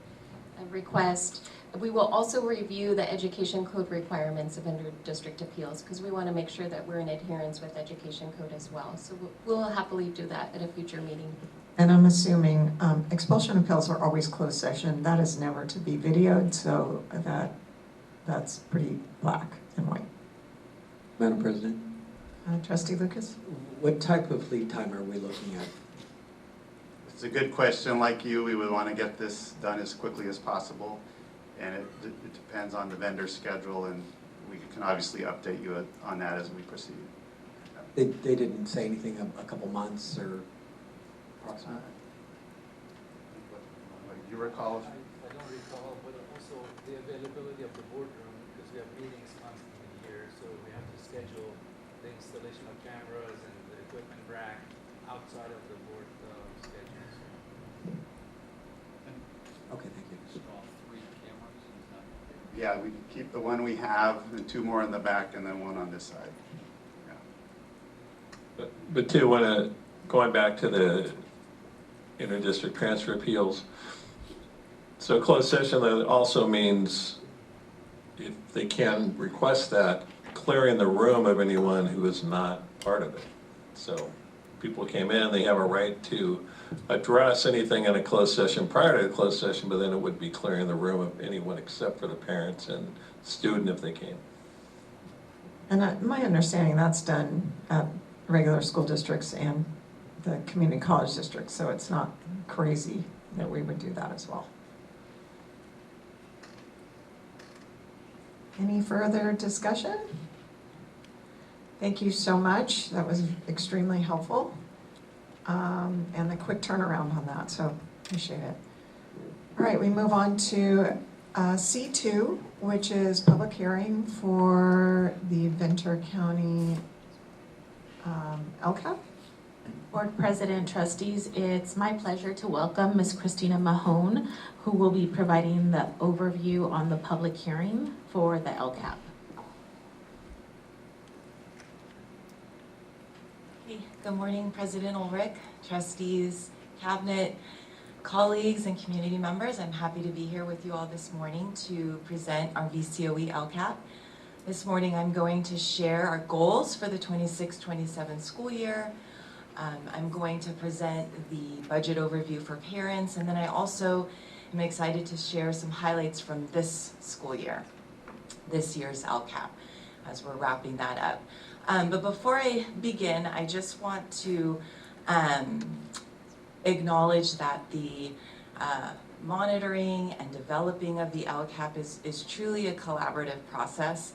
request. We will also review the education code requirements of inter-district appeals because we want to make sure that we're in adherence with education code as well. So we'll happily do that at a future meeting. And I'm assuming expulsion appeals are always closed session. That is never to be videoed, so that's pretty black and white. Madam President, Trustee Lucas? what type of lead time are we looking at? It's a good question. Like you, we would want to get this done as quickly as possible. And it depends on the vendor schedule, and we can obviously update you on that as we proceed. They didn't say anything a couple months or approximately? What do you recall? I don't recall, but also the availability of the boardroom, because we have meetings constantly here, so we have to schedule the installation of cameras and the equipment rack outside of the board schedules. Okay, thank you. Install 3 cameras, is that? Yeah, we keep the one we have, and 2 more in the back, and then 1 on this side. Yeah. But too, going back to the inter-district transfer appeals, so closed session that also means if they can request that, clearing the room of anyone who is not part of it. So people came in, they have a right to address anything in a closed session prior to the closed session, but then it would be clearing the room of anyone except for the parents and student if they came. And my understanding, that's done at regular school districts and the community college districts, so it's not crazy that we would do that as well. Any further discussion? Thank you so much. That was extremely helpful. And the quick turnaround on that, so appreciate it. All right, we move on to C2, which is public hearing for the Ventura County LCAP. Board President, trustees, it's my pleasure to welcome Ms. Christina Mahone, who will be providing the overview on the public hearing for the LCAP. Hey, good morning, President Ulrich, trustees, cabinet, colleagues, and community members. I'm happy to be here with you all this morning to present our VCOE LCAP. This morning I'm going to share our goals for the 26-27 school year. I'm going to present the budget overview for parents, and then I also am excited to share some highlights from this school year, this year's LCAP, as we're wrapping that up. But before I begin, I just want to acknowledge that the monitoring and developing of the LCAP is truly a collaborative process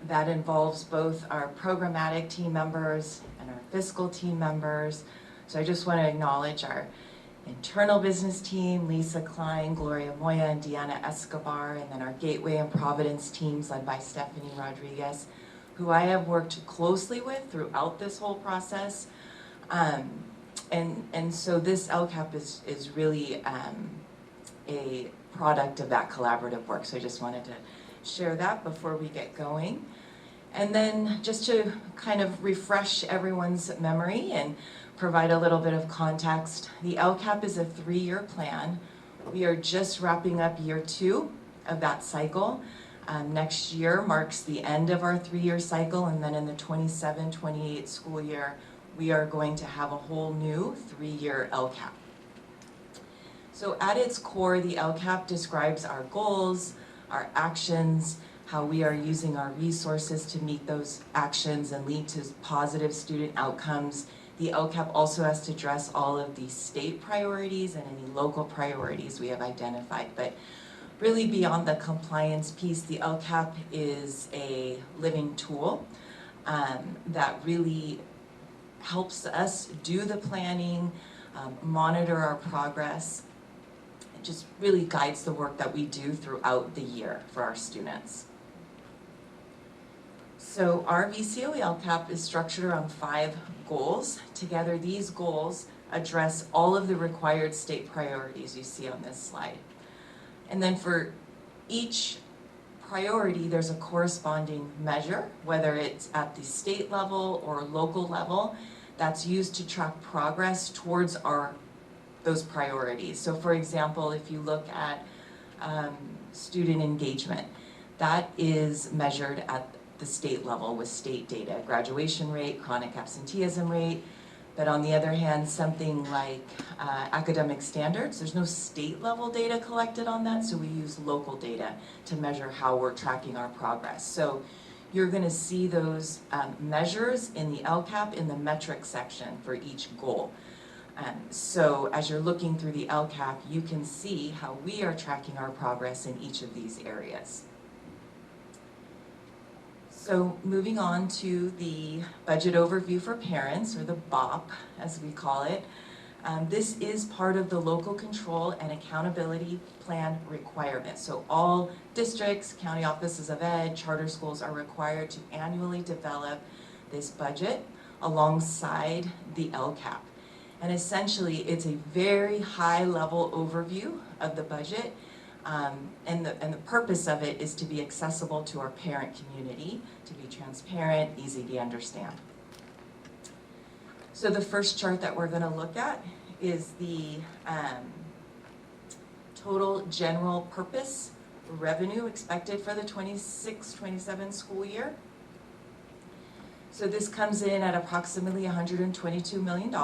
that involves both our programmatic team members and our fiscal team members. So I just want to acknowledge our internal business team, Lisa Klein, Gloria Moya, and Deanna Escobar, and then our Gateway and Providence teams led by Stephanie Rodriguez, who I have worked closely with throughout this whole process. And so this LCAP is really a product of that collaborative work. So I just wanted to share that before we get going. And then just to kind of refresh everyone's memory and provide a little bit of context, the LCAP is a 3-year plan. We are just wrapping up year 2 of that cycle. Next year marks the end of our 3-year cycle, and then in the 27-28 school year, we are going to have a whole new 3-year LCAP. So at its core, the LCAP describes our goals, our actions, how we are using our resources to meet those actions and lead to positive student outcomes. The LCAP also has to address all of the state priorities and any local priorities we have identified. But really beyond the compliance piece, the LCAP is a living tool that really helps us do the planning, monitor our progress. It just really guides the work that we do throughout the year for our students. So our VCOE LCAP is structured around 5 goals. Together, these goals address all of the required state priorities you see on this slide. And then for each priority, there's a corresponding measure, whether it's at the state level or local level, that's used to track progress towards those priorities. So for example, if you look at student engagement, that is measured at the state level with state data, graduation rate, chronic absenteeism rate. But on the other hand, something like academic standards, there's no state level data collected on that, so we use local data to measure how we're tracking our progress. So you're gonna see those measures in the LCAP in the metrics section for each goal. So as you're looking through the LCAP, you can see how we are tracking our progress in each of these areas. So moving on to the budget overview for parents, or the BOP as we call it. This is part of the local control and accountability plan requirement. So all districts, county offices of ed, charter schools are required to annually develop this budget alongside the LCAP. And essentially it's a very high level overview of the budget. And the purpose of it is to be accessible to our parent community, to be transparent, easy to understand. So the first chart that we're gonna look at is the total general purpose revenue expected for the 26-27 school year. So this comes in at approximately $122 million.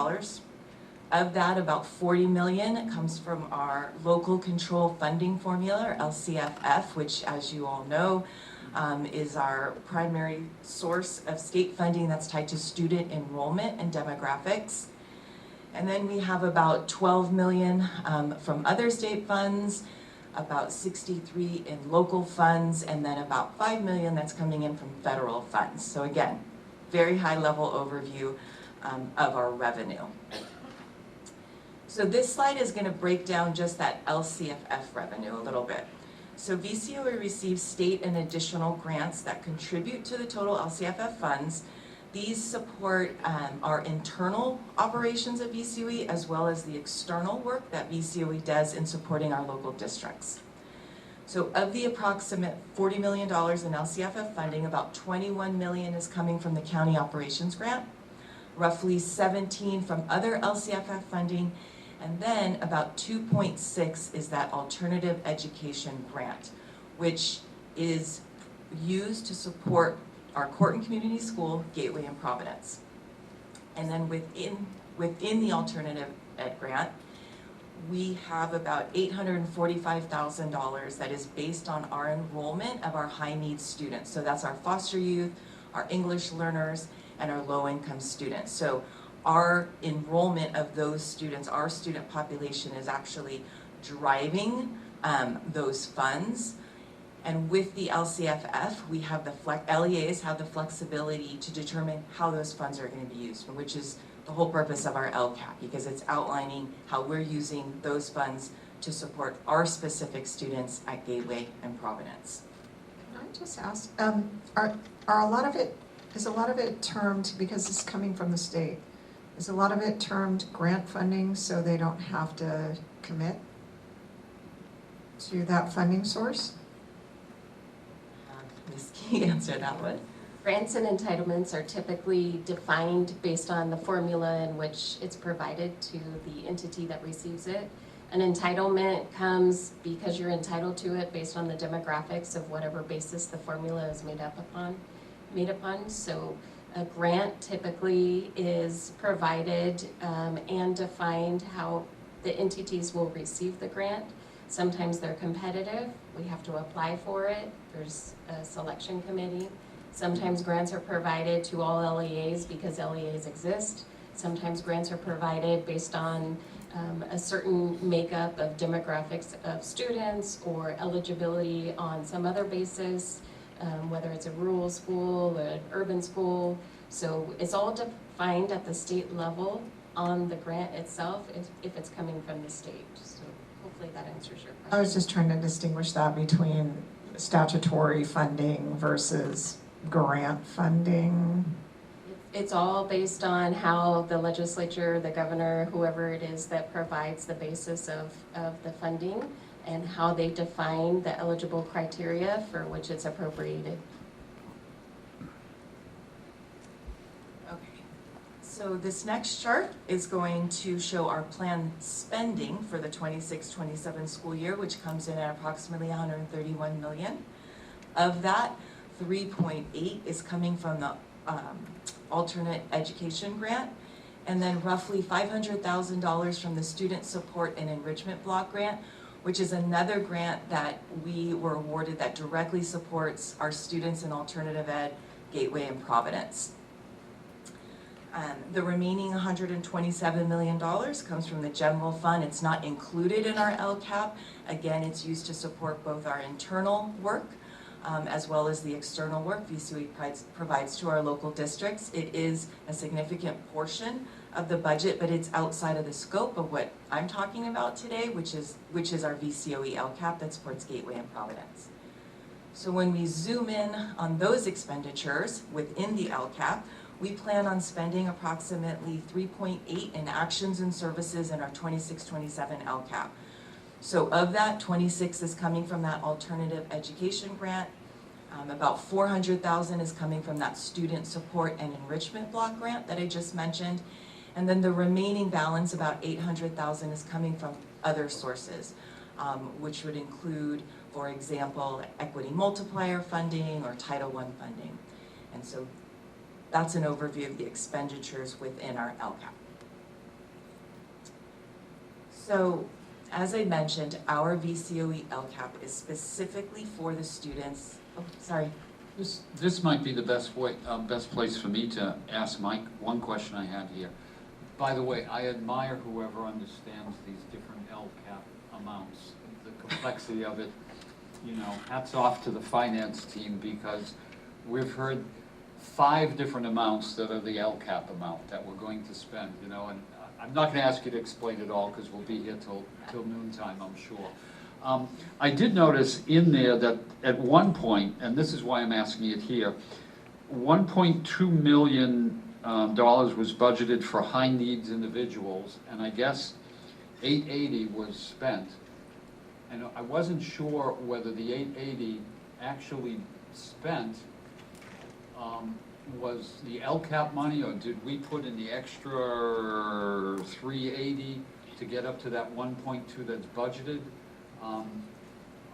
Of that, about $40 million comes from our local control funding formula, or LCFF, which, as you all know, is our primary source of state funding that's tied to student enrollment and demographics. And then we have about $12 million from other state funds, about 63 in local funds, and then about $5 million that's coming in from federal funds. So again, very high level overview of our revenue. So this slide is going to break down just that LCFF revenue a little bit. So VCOE receives state and additional grants that contribute to the total LCFF funds. These support our internal operations at VCOE as well as the external work that VCOE does in supporting our local districts. So of the approximate $40 million in LCFF funding, about $21 million is coming from the county operations grant, roughly 17 from other LCFF funding, and then about 2.6 is that alternative education grant, which is used to support our Corton Community School, Gateway, and Providence. And then within the alternative ed grant, we have about $845,000 that is based on our enrollment of our high needs students. So that's our foster youth, our English learners, and our low income students. So our enrollment of those students, our student population is actually driving those funds. And with the LCFF, we have LEAs have the flexibility to determine how those funds are going to be used, which is the whole purpose of our LCAP, because it's outlining how we're using those funds to support our specific students at Gateway and Providence. Can I just ask, is a lot of it termed, because it's coming from the state, is a lot of it termed grant funding so they don't have to commit to that funding source? Ms. Key, answer that one. Grants and entitlements are typically defined based on the formula in which it's provided to the entity that receives it. An entitlement comes because you're entitled to it based on the demographics of whatever basis the formula is made upon. So a grant typically is provided and defined how the entities will receive the grant. Sometimes they're competitive, we have to apply for it, there's a selection committee. Sometimes grants are provided to all LEAs because LEAs exist. Sometimes grants are provided based on a certain makeup of demographics of students or eligibility on some other basis, whether it's a rural school, an urban school. So it's all defined at the state level on the grant itself if it's coming from the state. So hopefully that answers your question. I was just trying to distinguish that between statutory funding versus grant funding. It's all based on how the legislature, the governor, whoever it is that provides the basis of the funding and how they define the eligible criteria for which it's appropriated. Okay, so this next chart is going to show our planned spending for the 26-27 school year, which comes in at approximately $131 million. Of that, 3.8 is coming from the alternate education grant, and then roughly $500,000 from the student support and enrichment block grant, which is another grant that we were awarded that directly supports our students in alternative ed, Gateway, and Providence. The remaining $127 million comes from the general fund. It's not included in our LCAP. Again, it's used to support both our internal work as well as the external work VCOE provides to our local districts. It is a significant portion of the budget, but it's outside of the scope of what I'm talking about today, which is our VCOE LCAP that supports Gateway and Providence. So when we zoom in on those expenditures within the LCAP, we plan on spending approximately 3.8 in actions and services in our 26-27 LCAP. So of that, 26 is coming from that alternative education grant. About 400,000 is coming from that student support and enrichment block grant that I just mentioned. And then the remaining balance, about 800,000, is coming from other sources, which would include, for example, equity multiplier funding or Title I funding. And so that's an overview of the expenditures within our LCAP. So, as I mentioned, our VCOE LCAP is specifically for the students. Oh, sorry. This might be the best place for me to ask Mike one question I had here. By the way, I admire whoever understands these different LCAP amounts, the complexity of it. You know, hats off to the finance team because we've heard 5 different amounts that are the LCAP amount that we're going to spend, you know, and I'm not going to ask you to explain it all because we'll be here till noontime, I'm sure. I did notice in there that at one point, and this is why I'm asking it here, $1.2 million was budgeted for high needs individuals, and I guess $880 was spent. And I wasn't sure whether the $880 actually spent was the LCAP money, or did we put in the extra $380 to get up to that 1.2 that's budgeted?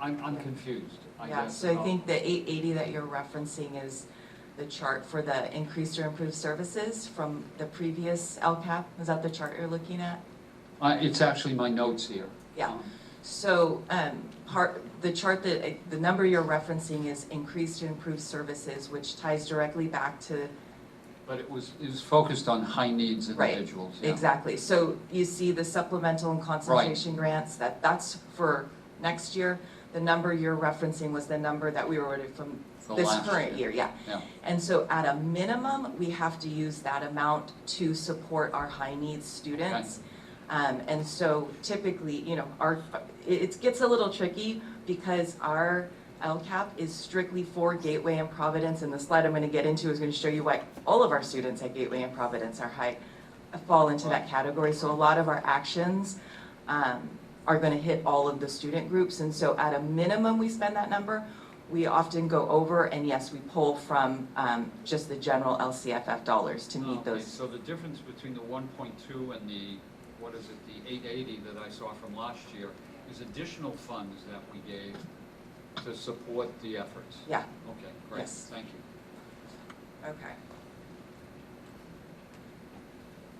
I'm confused. I guess. So I think the 880 that you're referencing is the chart for the increased or improved services from the previous LCAP. Is that the chart you're looking at? It's actually my notes here. Yeah. So the chart that the number you're referencing is increased or improved services, which ties directly back to. But it was focused on high needs individuals. Right. Yeah. Exactly. So you see the supplemental and concentration grants that's for next year. The number you're referencing was the number that we were ordered from this current year. Yeah. And so at a minimum, we have to use that amount to support our high needs students. Okay. And so typically, you know, it gets a little tricky because our LCAP is strictly for Gateway and Providence, and the slide I'm going to get into is going to show you why all of our students at Gateway and Providence fall into that category. So a lot of our actions are going to hit all of the student groups, and so at a minimum we spend that number. We often go over, and yes, we pull from just the general LCFF dollars to meet those. So the difference between the 1.2 and the, what is it, the 880 that I saw from last year is additional funds that we gave to support the efforts. Yeah. Okay, great. Yes. Thank you. Okay.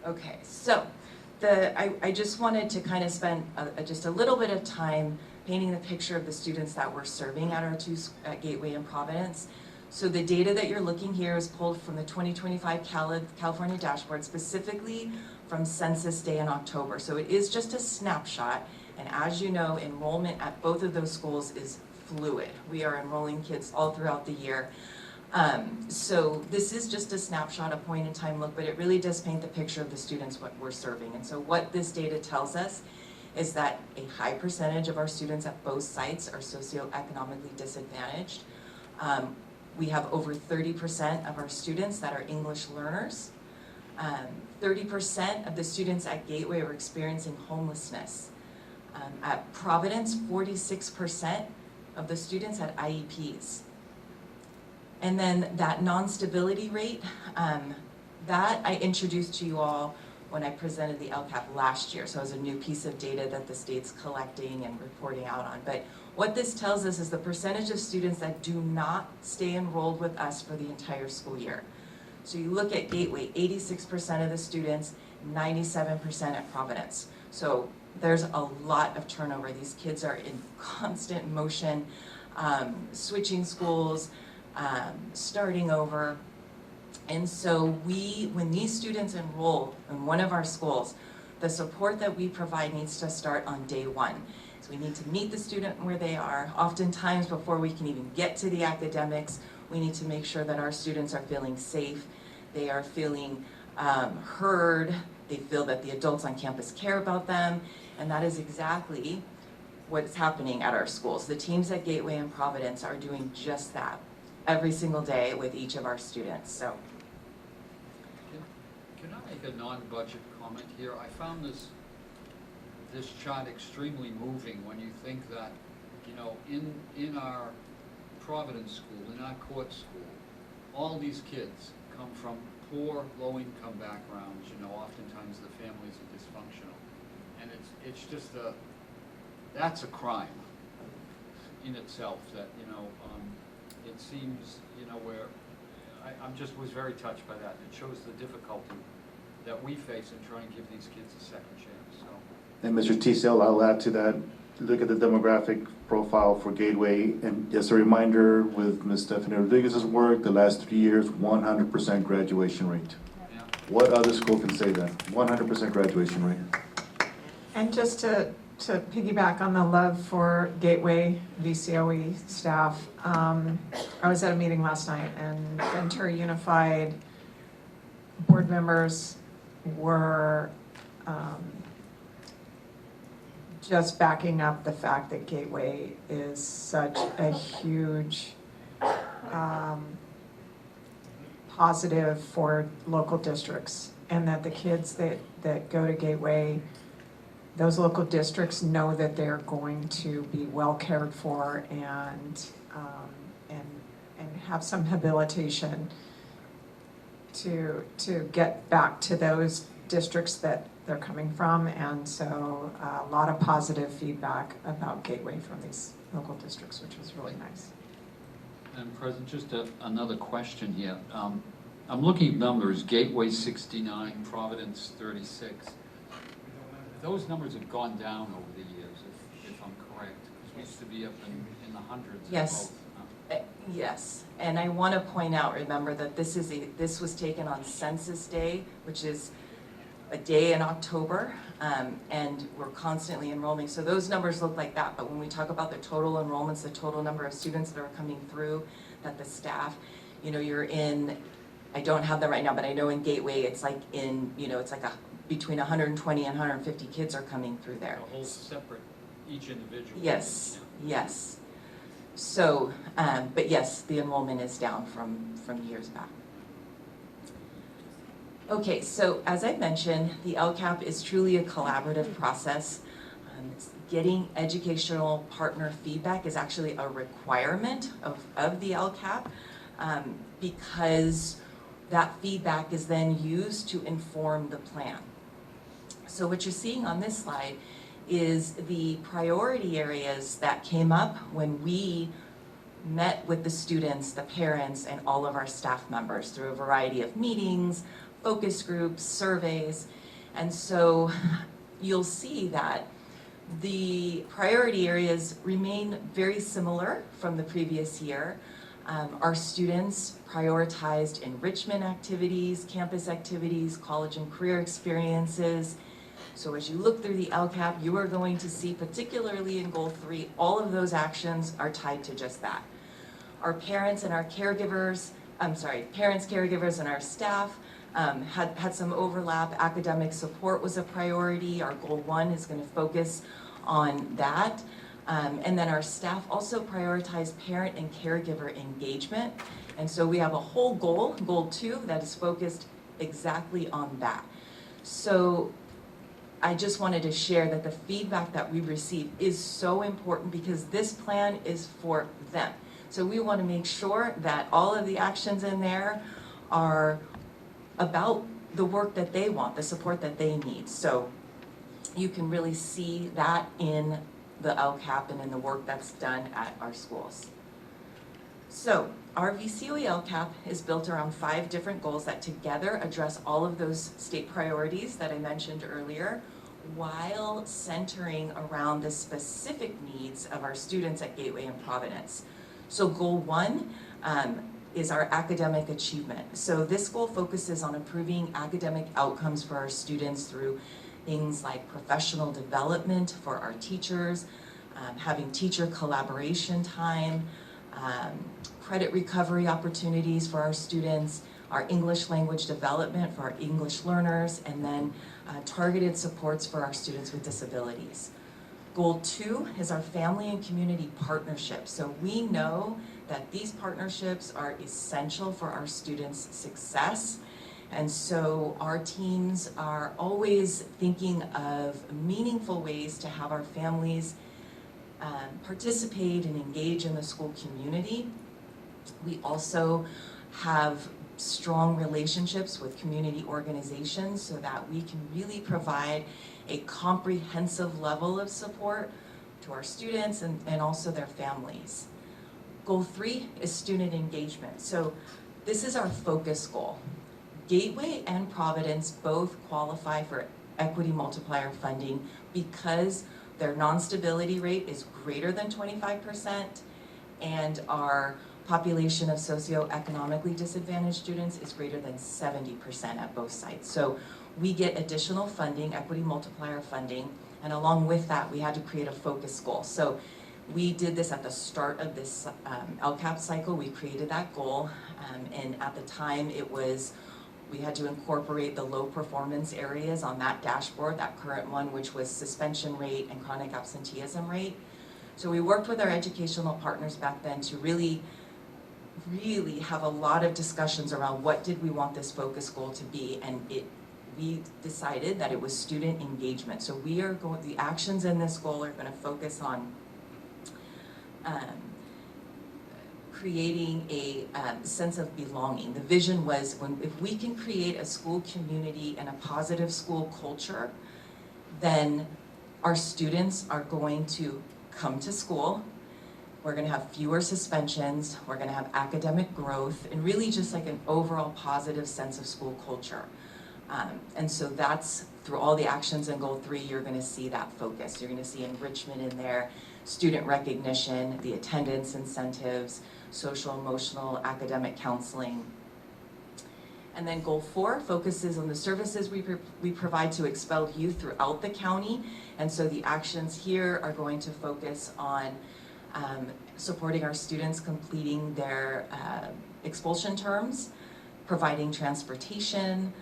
Okay, so I just wanted to kind of spend just a little bit of time painting the picture of the students that we're serving at our at Gateway and Providence. So the data that you're looking here is pulled from the 2025 California dashboard, specifically from Census Day in October. So it is just a snapshot, and as you know, enrollment at both of those schools is fluid. We are enrolling kids all throughout the year. So this is just a snapshot, a point in time look, but it really does paint the picture of the students what we're serving. And so what this data tells us is that a high percentage of our students at both sites are socioeconomically disadvantaged. We have over 30% of our students that are English learners. 30% of the students at Gateway are experiencing homelessness. At Providence, 46% of the students had IEPs. And then that non-stability rate, that I introduced to you all when I presented the LCAP last year. So it was a new piece of data that the state's collecting and reporting out on. But what this tells us is the percentage of students that do not stay enrolled with us for the entire school year. So you look at Gateway, 86% of the students, 97% at Providence. So there's a lot of turnover. These kids are in constant motion, switching schools, starting over. And so when these students enroll in one of our schools, the support that we provide needs to start on day one. So we need to meet the student where they are. Oftentimes, before we can even get to the academics, we need to make sure that our students are feeling safe, they are feeling heard, they feel that the adults on campus care about them, and that is exactly what's happening at our schools. The teams at Gateway and Providence are doing just that every single day with each of our students. So, Can I make a non-budget comment here? I found this chart extremely moving when you think that, you know, in our Providence school, in our court school, all these kids come from poor, low-income backgrounds. You know, oftentimes the families are dysfunctional, and it's just that's a crime in itself. That, you know, it seems, you know, where I was very touched by that. It shows the difficulty that we face in trying to give these kids a second chance. So. And Mr. Teasdale, I'll add to that. Look at the demographic profile for Gateway, and just a reminder with Ms. Stephanie Rodriguez's work, the last 3 years, 100% graduation rate. Yeah. What other school can say that? 100% graduation rate. And just to piggyback on the love for Gateway VCOE staff, I was at a meeting last night, and Ventura Unified board members were just backing up the fact that Gateway is such a huge positive for local districts, and that the kids that go to Gateway, those local districts know that they're going to be well cared for and have some habilitation to get back to those districts that they're coming from. And so a lot of positive feedback about Gateway from these local districts, which was really nice. And President, just another question here. I'm looking at numbers, Gateway 69, Providence 36. Those numbers have gone down over the years, if I'm correct. We used to be up in the hundreds. Yes. Yes, and I want to point out, remember that this was taken on Census Day, which is a day in October, and we're constantly enrolling. So those numbers look like that, but when we talk about the total enrollments, the total number of students that are coming through, that the staff, you know, you're in, I don't have them right now, but I know in Gateway, it's like in, you know, it's like between 120 and 150 kids are coming through there. A whole separate, each individual. Yes, yes. So, but yes, the enrollment is down from years back. Okay, so as I mentioned, the LCAP is truly a collaborative process. Getting educational partner feedback is actually a requirement of the LCAP because that feedback is then used to inform the plan. So what you're seeing on this slide is the priority areas that came up when we met with the students, the parents, and all of our staff members through a variety of meetings, focus groups, surveys, And so you'll see that the priority areas remain very similar from the previous year. Our students prioritized enrichment activities, campus activities, college and career experiences. So as you look through the LCAP, you are going to see, particularly in Goal 3, all of those actions are tied to just that. Our parents and our caregivers, parents, caregivers, and our staff had some overlap. Academic support was a priority. Our Goal 1 is going to focus on that. And then our staff also prioritized parent and caregiver engagement. And so we have a whole goal, Goal 2, that is focused exactly on that. So I just wanted to share that the feedback that we receive is so important because this plan is for them. So we want to make sure that all of the actions in there are about the work that they want, the support that they need. So you can really see that in the LCAP and in the work that's done at our schools. So our VCOE LCAP is built around 5 different goals that together address all of those state priorities that I mentioned earlier, while centering around the specific needs of our students at Gateway and Providence. So Goal 1 is our academic achievement. So this goal focuses on improving academic outcomes for our students through things like professional development for our teachers, having teacher collaboration time, credit recovery opportunities for our students, our English language development for our English learners, and then targeted supports for our students with disabilities. Goal 2 is our family and community partnerships. So we know that these partnerships are essential for our students' success. And so our teams are always thinking of meaningful ways to have our families participate and engage in the school community. We also have strong relationships with community organizations so that we can really provide a comprehensive level of support to our students and also their families. Goal 3 is student engagement. So this is our focus goal. Gateway and Providence both qualify for equity multiplier funding because their non-stability rate is greater than 25% and our population of socioeconomically disadvantaged students is greater than 70% at both sites. So we get additional funding, equity multiplier funding, and along with that, we had to create a focus goal. So we did this at the start of this LCAP cycle. We created that goal, and at the time we had to incorporate the low performance areas on that dashboard, that current one, which was suspension rate and chronic absenteeism rate. So we worked with our educational partners back then to really have a lot of discussions around what did we want this focus goal to be, and we decided that it was student engagement. So the actions in this goal are going to focus on creating a sense of belonging. The vision was if we can create a school community and a positive school culture, then our students are going to come to school. We're going to have fewer suspensions. We're going to have academic growth and really just like an overall positive sense of school culture. And so that's through all the actions in Goal 3, you're going to see that focus. You're going to see enrichment in there, student recognition, the attendance incentives, social, emotional, academic counseling. And then Goal 4 focuses on the services we provide to expelled youth throughout the county. And so the actions here are going to focus on supporting our students completing their expulsion terms, providing transportation,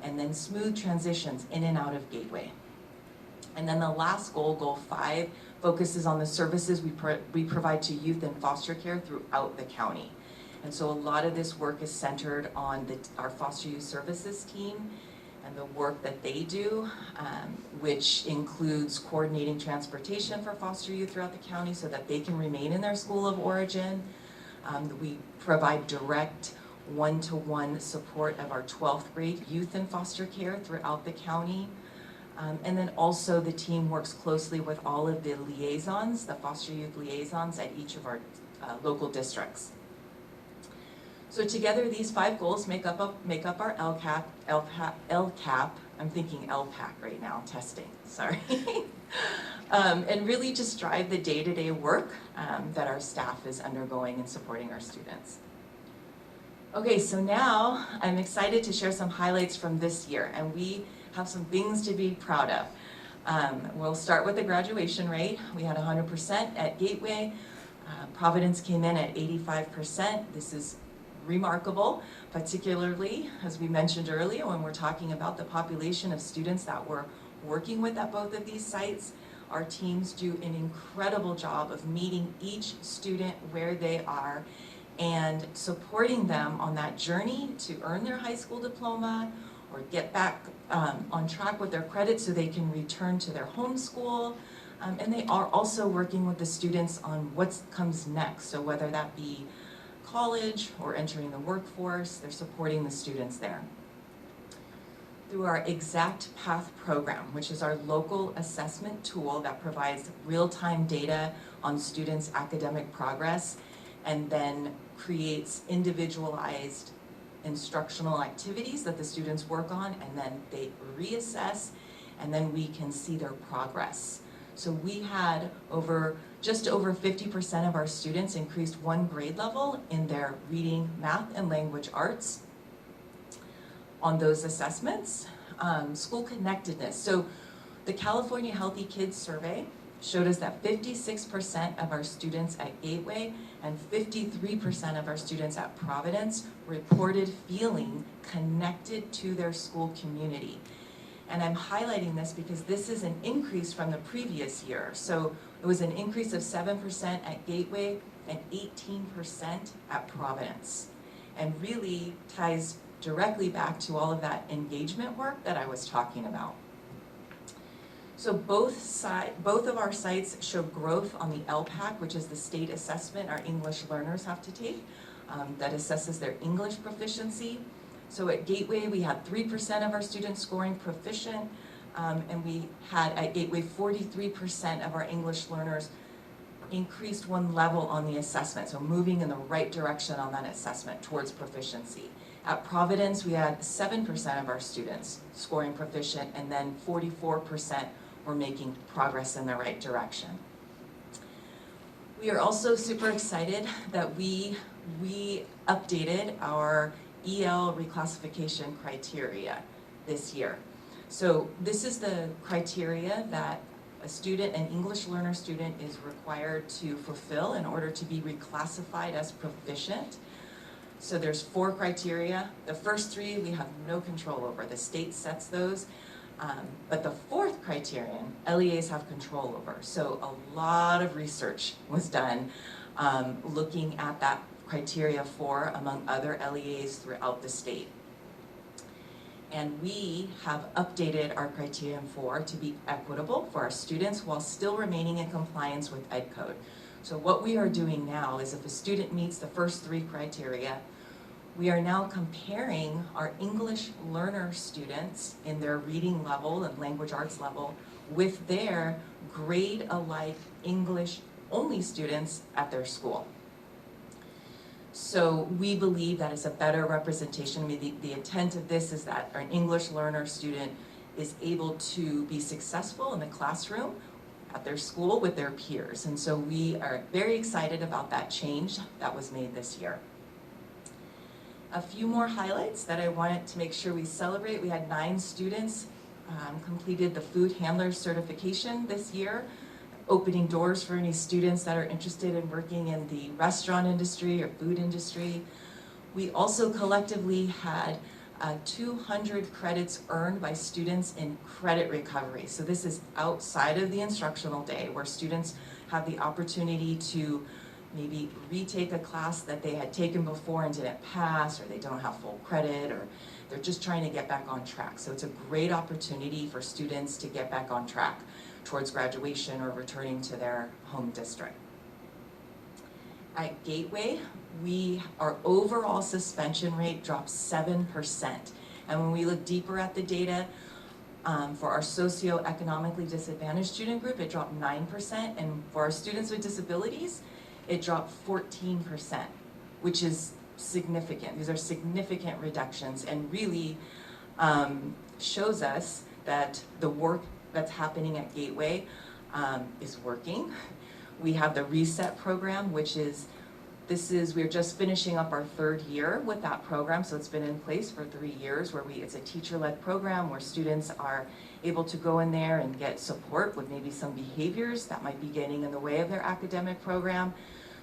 and then smooth transitions in and out of Gateway. And then the last goal, Goal 5, focuses on the services we provide to youth in foster care throughout the county. And so a lot of this work is centered on our foster youth services team and the work that they do, which includes coordinating transportation for foster youth throughout the county so that they can remain in their school of origin. We provide direct one-to-one support of our 12th grade youth in foster care throughout the county. And then also the team works closely with all of the liaisons, the foster youth liaisons at each of our local districts. So together these 5 goals make up our LCAP I'm thinking LPAC right now, testing, sorry. And really just drive the day-to-day work that our staff is undergoing and supporting our students. Okay, so now I'm excited to share some highlights from this year, and we have some things to be proud of. We'll start with the graduation rate. We had 100% at Gateway. Providence came in at 85%. This is remarkable, particularly, as we mentioned earlier, when we're talking about the population of students that we're working with at both of these sites. Our teams do an incredible job of meeting each student where they are and supporting them on that journey to earn their high school diploma or get back on track with their credits so they can return to their home school. And they are also working with the students on what comes next. So whether that be college or entering the workforce, they're supporting the students there. Through our Exact Path program, which is our local assessment tool that provides real-time data on students' academic progress and then creates individualized instructional activities that the students work on, and then they reassess, and then we can see their progress. So we had just over 50% of our students increased one grade level in their reading, math, and language arts on those assessments. School connectedness. So the California Healthy Kids Survey showed us that 56% of our students at Gateway and 53% of our students at Providence reported feeling connected to their school community. And I'm highlighting this because this is an increase from the previous year. So it was an increase of 7% at Gateway and 18% at Providence. And really ties directly back to all of that engagement work that I was talking about. So both of our sites show growth on the LPAC, which is the state assessment our English learners have to take, that assesses their English proficiency. So at Gateway, we had 3% of our students scoring proficient, and we had at Gateway 43% of our English learners increased one level on the assessment, so moving in the right direction on that assessment towards proficiency. At Providence, we had 7% of our students scoring proficient, and then 44% were making progress in the right direction. We are also super excited that we updated our EL reclassification criteria this year. So this is the criteria that a student, an English learner student, is required to fulfill in order to be reclassified as proficient. So there's 4 criteria. The first 3 we have no control over. The state sets those. But the 4th criterion, LEAs have control over. So a lot of research was done looking at that criteria 4 among other LEAs throughout the state. And we have updated our criterion 4 to be equitable for our students while still remaining in compliance with Ed Code. So what we are doing now is if a student meets the first 3 criteria, we are now comparing our English learner students in their reading level and language arts level with their grade-alike English-only students at their school. So we believe that is a better representation. I mean, the intent of this is that an English learner student is able to be successful in the classroom at their school with their peers. And so we are very excited about that change that was made this year. A few more highlights that I wanted to make sure we celebrate. We had 9 students completed the food handler certification this year, opening doors for any students that are interested in working in the restaurant industry or food industry. We also collectively had 200 credits earned by students in credit recovery. So this is outside of the instructional day where students have the opportunity to maybe retake a class that they had taken before and didn't pass, or they don't have full credit, or they're just trying to get back on track. So it's a great opportunity for students to get back on track towards graduation or returning to their home district. At Gateway, our overall suspension rate dropped 7%. And when we look deeper at the data, for our socioeconomically disadvantaged student group, it dropped 9%, and for our students with disabilities, it dropped 14%, which is significant. These are significant reductions, and really shows us that the work that's happening at Gateway is working. We have the Reset program, which is, we're just finishing up our 3rd year with that program, so it's been in place for 3 years, where it's a teacher-led program where students are able to go in there and get support with maybe some behaviors that might be getting in the way of their academic program.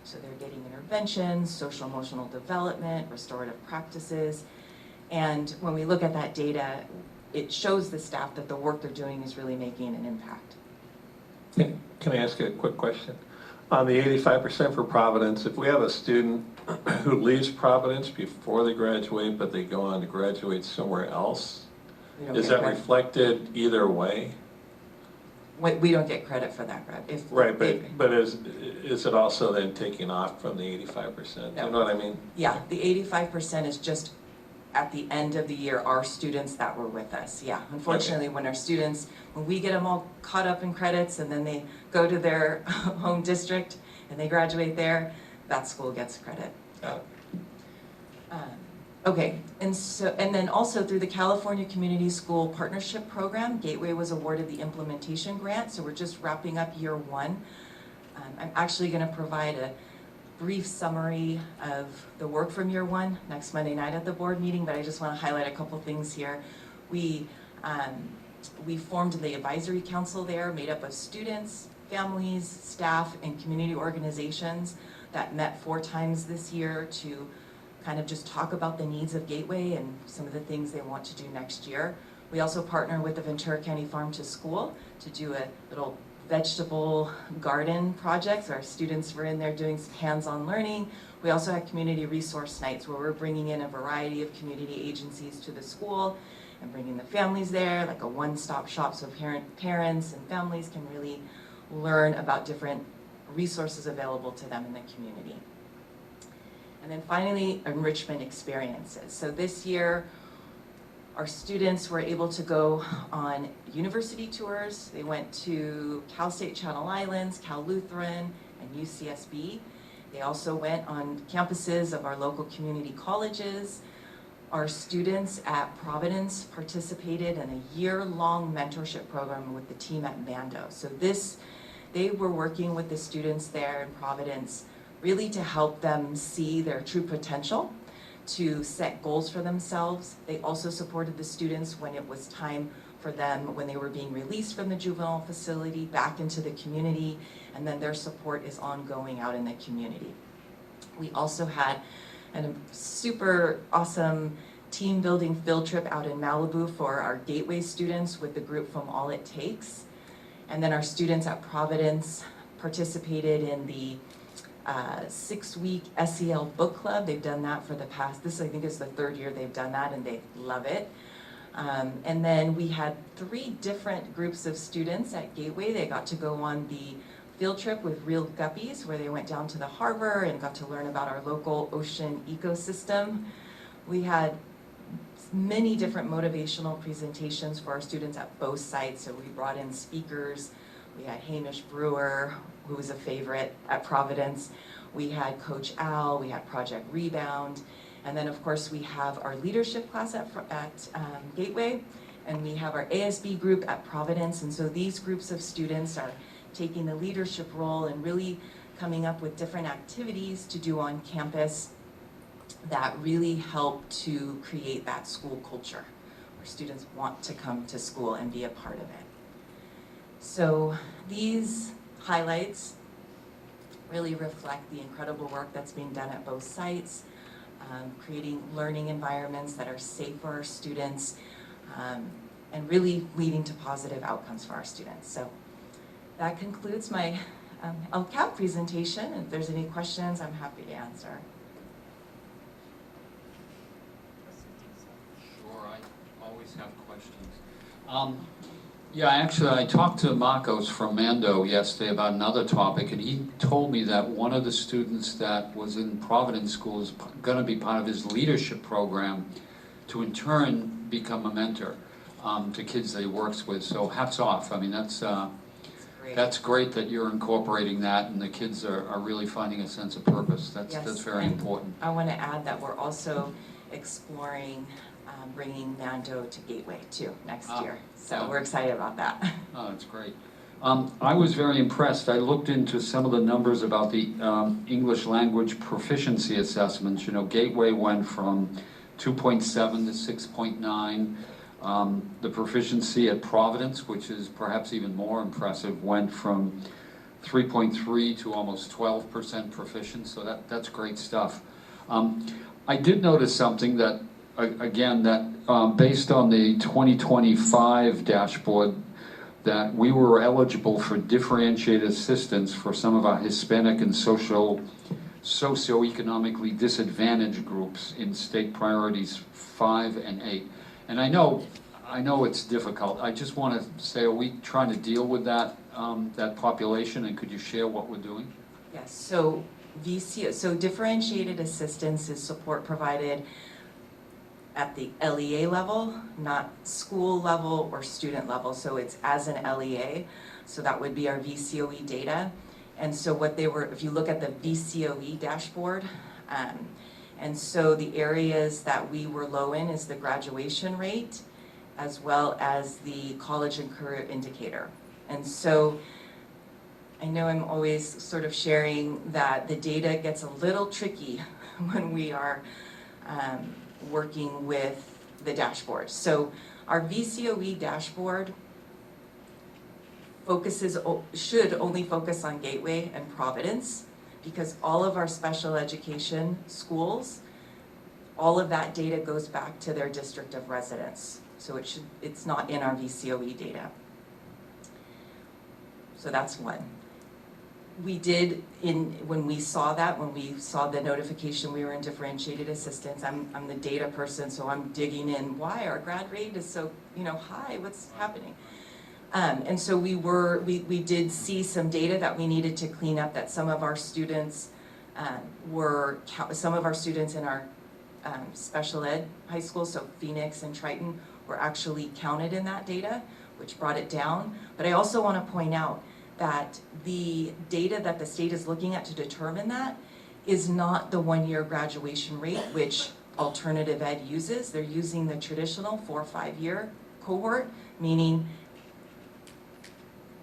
So they're getting interventions, social emotional development, restorative practices. And when we look at that data, it shows the staff that the work they're doing is really making an impact. Can I ask you a quick question? On the 85% for Providence, if we have a student who leaves Providence before they graduate, but they go on to graduate somewhere else, is that reflected either way? We don't get credit for that, right? But is it also then taking off from the 85%? No. You know what I mean? Yeah, the 85% is just at the end of the year, our students that were with us. Yeah, unfortunately, when we get them all caught up in credits and then they go to their home district and they graduate there, that school gets credit. Got it. Okay, and then also through the California Community School Partnership Program, Gateway was awarded the implementation grant, so we're just wrapping up year 1. I'm actually going to provide a brief summary of the work from year 1 next Monday night at the board meeting, but I just want to highlight a couple things here. We formed the advisory council there, made up of students, families, staff, and community organizations that met 4 times this year to kind of just talk about the needs of Gateway and some of the things they want to do next year. We also partner with the Ventura County Farm to School to do a little vegetable garden project. So our students were in there doing some hands-on learning. We also had community resource nights where we're bringing in a variety of community agencies to the school and bringing the families there, like a one-stop shop so parents and families can really learn about different resources available to them in the community. And then finally, enrichment experiences. So this year, our students were able to go on university tours. They went to Cal State Channel Islands, Cal Lutheran, and UCSB. They also went on campuses of our local community colleges. Our students at Providence participated in a year-long mentorship program with the team at Mando. So they were working with the students there in Providence really to help them see their true potential, to set goals for themselves. They also supported the students when it was time for them, when they were being released from the juvenile facility back into the community, and then their support is ongoing out in the community. We also had a super awesome team building field trip out in Malibu for our Gateway students with the group from All It Takes. And then our students at Providence participated in the 6-week SEL book club. They've done that for the past, this I think is the 3rd year they've done that and they love it. And then we had 3 different groups of students at Gateway. They got to go on the field trip with Real Guppies where they went down to the harbor and got to learn about our local ocean ecosystem. We had many different motivational presentations for our students at both sites. So we brought in speakers. We had Hamish Brewer, who was a favorite at Providence. We had Coach Al, we had Project Rebound. And then of course we have our leadership class at Gateway, and we have our ASB group at Providence. And so these groups of students are taking the leadership role and really coming up with different activities to do on campus that really help to create that school culture where students want to come to school and be a part of it. So these highlights really reflect the incredible work that's being done at both sites, creating learning environments that are safe for our students, and really leading to positive outcomes for our students. So that concludes my LCAP presentation. If there's any questions, I'm happy to answer. Sure, I always have questions. Yeah, actually, I talked to Marcos from Mando yesterday about another topic, and he told me that one of the students that was in Providence School is going to be part of his leadership program to in turn become a mentor to kids that he works with. So hats off. I mean, that's great that you're incorporating that, and the kids are really finding a sense of purpose. That's very important. I want to add that we're also exploring bringing Mando to Gateway too next Ah, year. So yeah. we're excited about that. Oh, that's great. I was very impressed. I looked into some of the numbers about the English language proficiency assessments. You know, Gateway went from 2.7 to 6.9. The proficiency at Providence, which is perhaps even more impressive, went from 3.3 to almost 12% proficient, so that's great stuff. I did notice something that, again, that based on the 2025 dashboard, that we were eligible for differentiated assistance for some of our Hispanic and socioeconomically disadvantaged groups in state priorities 5 and 8. And I know it's difficult. I just want to say, are we trying to deal with that that population, and could you share what we're doing? Yes, so so differentiated assistance is support provided at the LEA level, not school level or student level. So it's as an LEA, so that would be our VCOE data. And so what they were, if you look at the VCOE dashboard, and so the areas that we were low in is the graduation rate, as well as the college and career indicator. And so I know I'm always sort of sharing that the data gets a little tricky when we are working with the dashboard. So our VCOE dashboard should only focus on Gateway and Providence, because all of our special education schools, all of that data goes back to their district of residence. So it's not in our VCOE data. So that's one. We did, when we saw the notification we were in differentiated assistance, I'm the data person, so I'm digging in, why our grad rate is so, high, what's happening? And so we did see some data that we needed to clean up, that some of our students in our special ed high schools, so Phoenix and Triton, were actually counted in that data, which brought it down. But I also want to point out that the data that the state is looking at to determine that is not the one-year graduation rate, which alternative ed uses. They're using the traditional 4 or 5 year cohort, meaning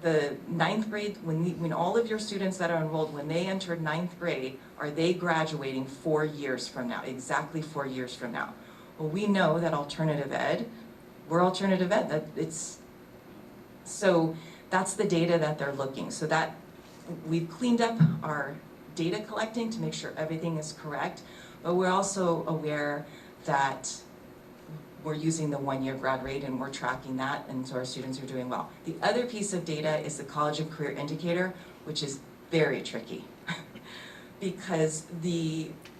the 9th grade, when all of your students that are enrolled, when they entered 9th grade, are they graduating 4 years from now, exactly 4 years from now? Well, we know that alternative ed, we're alternative ed, so that's the data that they're looking. So that we've cleaned up our data collecting to make sure everything is correct, but we're also aware that we're using the 1 year grad rate and we're tracking that, and so our students are doing well. The other piece of data is the college and career indicator, which is very tricky because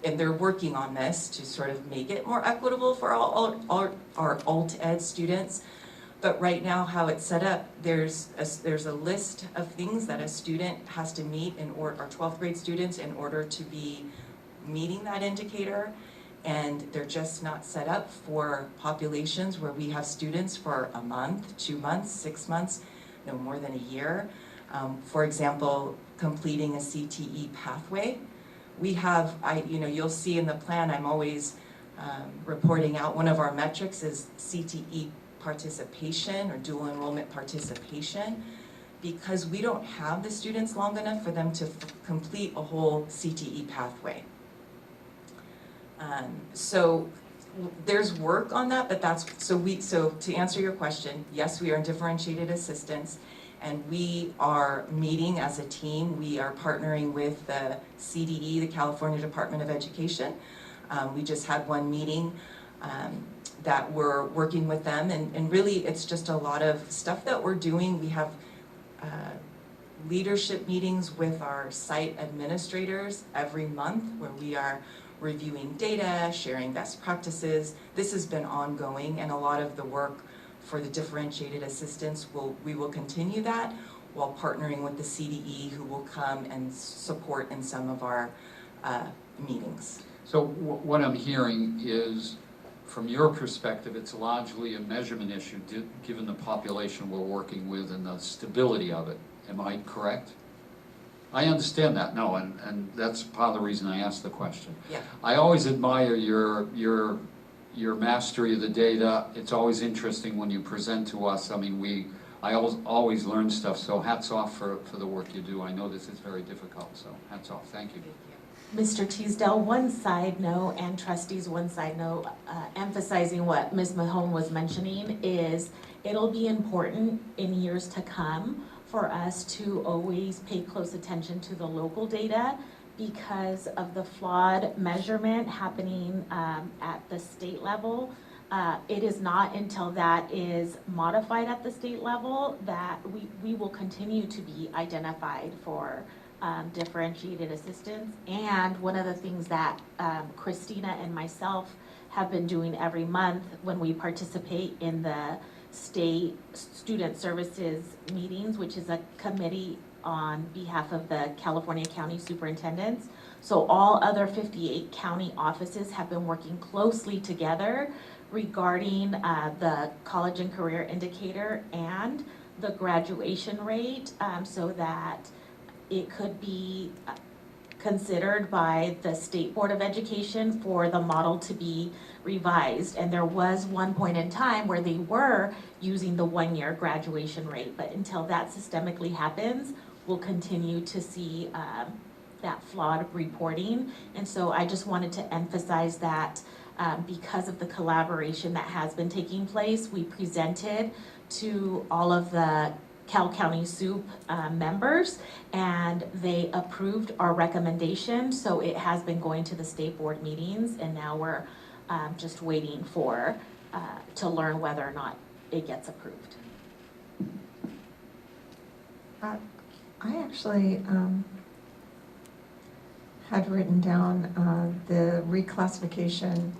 and they're working on this to sort of make it more equitable for all our alt ed students. But right now, how it's set up, there's a list of things that a student has to meet our 12th grade students in order to be meeting that indicator. And they're just not set up for populations where we have students for a month, 2 months, 6 months, no more than a year. For example, completing a CTE pathway. We have, you'll see in the plan, I'm always reporting out, one of our metrics is CTE participation or dual enrollment participation, because we don't have the students long enough for them to complete a whole CTE pathway. So there's work on that, but so to answer your question, yes, we are in differentiated assistance, and we are meeting as a team. We are partnering with the CDE, the California Department of Education. We just had one meeting that we're working with them, and really it's just a lot of stuff that we're doing. We have leadership meetings with our site administrators every month where we are reviewing data, sharing best practices. This has been ongoing, and a lot of the work for the differentiated assistance, we will continue that while partnering with the CDE, who will come and support in some of our meetings. So what I'm hearing is, from your perspective, it's largely a measurement issue given the population we're working with and the stability of it. Am I correct? I understand that, no, and that's part of the reason I asked the question. Yeah. I always admire your your mastery of the data. It's always interesting when you present to us. I mean, I always learn stuff, so hats off for the work you do. I know this is very difficult, so hats off. Thank you. Mr. Teasdale, one side note, and trustees, one side note, emphasizing what Ms. Mahone was mentioning is it'll be important in years to come for us to always pay close attention to the local data because of the flawed measurement happening at the state level. It is not until that is modified at the state level that we will continue to be identified for differentiated assistance. And one of the things that Christina and myself have been doing every month when we participate in the state student services meetings, which is a committee on behalf of the California County Superintendents. So all other 58 county offices have been working closely together regarding the college and career indicator and the graduation rate so that it could be considered by the State Board of Education for the model to be revised. And there was one point in time where they were using the 1-year graduation rate, but until that systemically happens, we'll continue to see that flawed reporting. And so I just wanted to emphasize that because of the collaboration that has been taking place, we presented to all of the Cal County SUP members, and they approved our recommendation. So it has been going to the state board meetings, and now we're just waiting for to learn whether or not it gets approved. I actually had written down the reclassification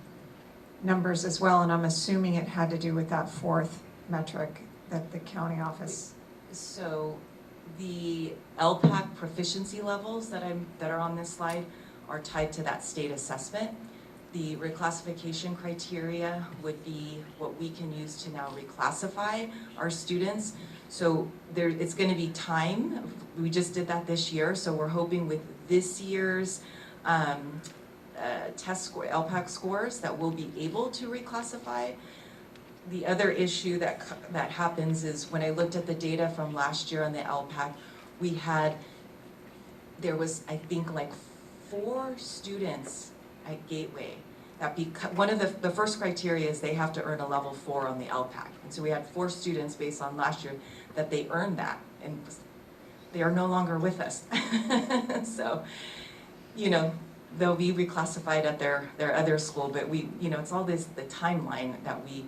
numbers as well, and I'm assuming it had to do with that fourth metric that the county office. So the LPAC proficiency levels that are on this slide are tied to that state assessment. The reclassification criteria would be what we can use to now reclassify our students. So it's going to be time. We just did that this year, so we're hoping with this year's test score, LPAC scores, that we'll be able to reclassify. The other issue that happens is when I looked at the data from last year on the LPAC, there was I think like 4 students at Gateway that one of the first criteria is they have to earn a level 4 on the LPAC. And so we had 4 students based on last year that they earned that, and they are no longer with us. So, they'll be reclassified at their other school, but it's all the timeline that we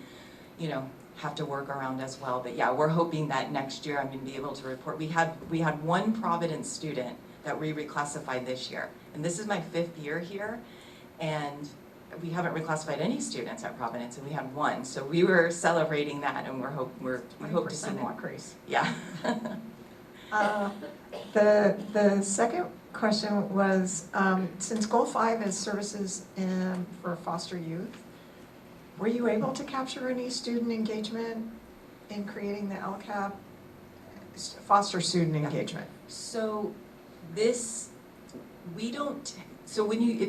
have to work around as well. But yeah, we're hoping that next year I'm going to be able to report. We had one Providence student that we reclassified this year, and this is my 5th year here, and we haven't reclassified any students at Providence, and we had one. So we were celebrating that, and we hope to see more. Increase. Yeah. The second question was, since Goal 5 is services for foster youth, were you able to capture any student engagement in creating the LCAP, foster student engagement? So if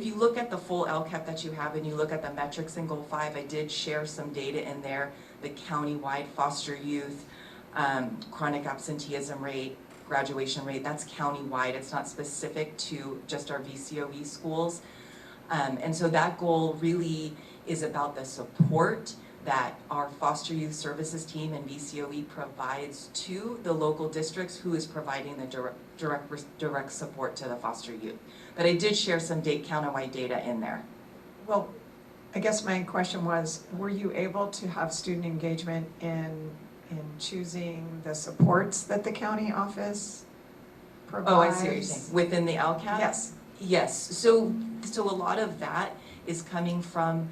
you look at the full LCAP that you have and you look at the metrics in Goal 5, I did share some data in there, the county-wide foster youth, chronic absenteeism rate, graduation rate, that's county-wide, it's not specific to just our VCOE schools. And so that goal really is about the support that our foster youth services team and VCOE provides to the local districts who is providing the direct support to the foster youth. But I did share some county-wide data in there. Well, I guess my question was, were you able to have student engagement in choosing the supports that the county office provides? Oh, I see what you're saying. Within the LCAP? Yes. Yes. So a lot of that is coming from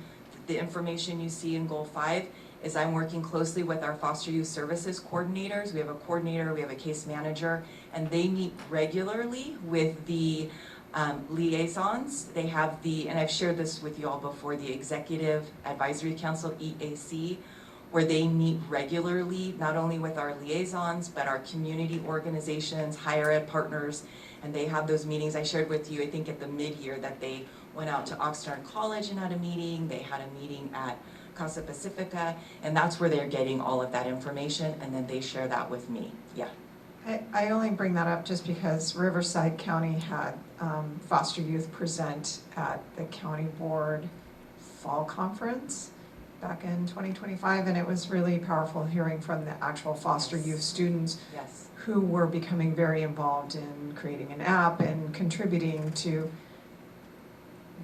the information you see in Goal 5 is I'm working closely with our foster youth services coordinators. We have a coordinator, we have a case manager, and they meet regularly with the liaisons. They have and I've shared this with you all before, the Executive Advisory Council, EAC, where they meet regularly, not only with our liaisons, but our community organizations, higher ed partners, and they have those meetings. I shared with you, I think at the mid-year, that they went out to Oxnard College and had a meeting. They had a meeting at Casa Pacifica, and that's where they're getting all of that information, and then they share that with me, yeah. I only bring that up just because Riverside County had foster youth present at the county board fall conference back in 2025, and it was really powerful hearing from the actual foster youth students Yes. who were becoming very involved in creating an app and contributing to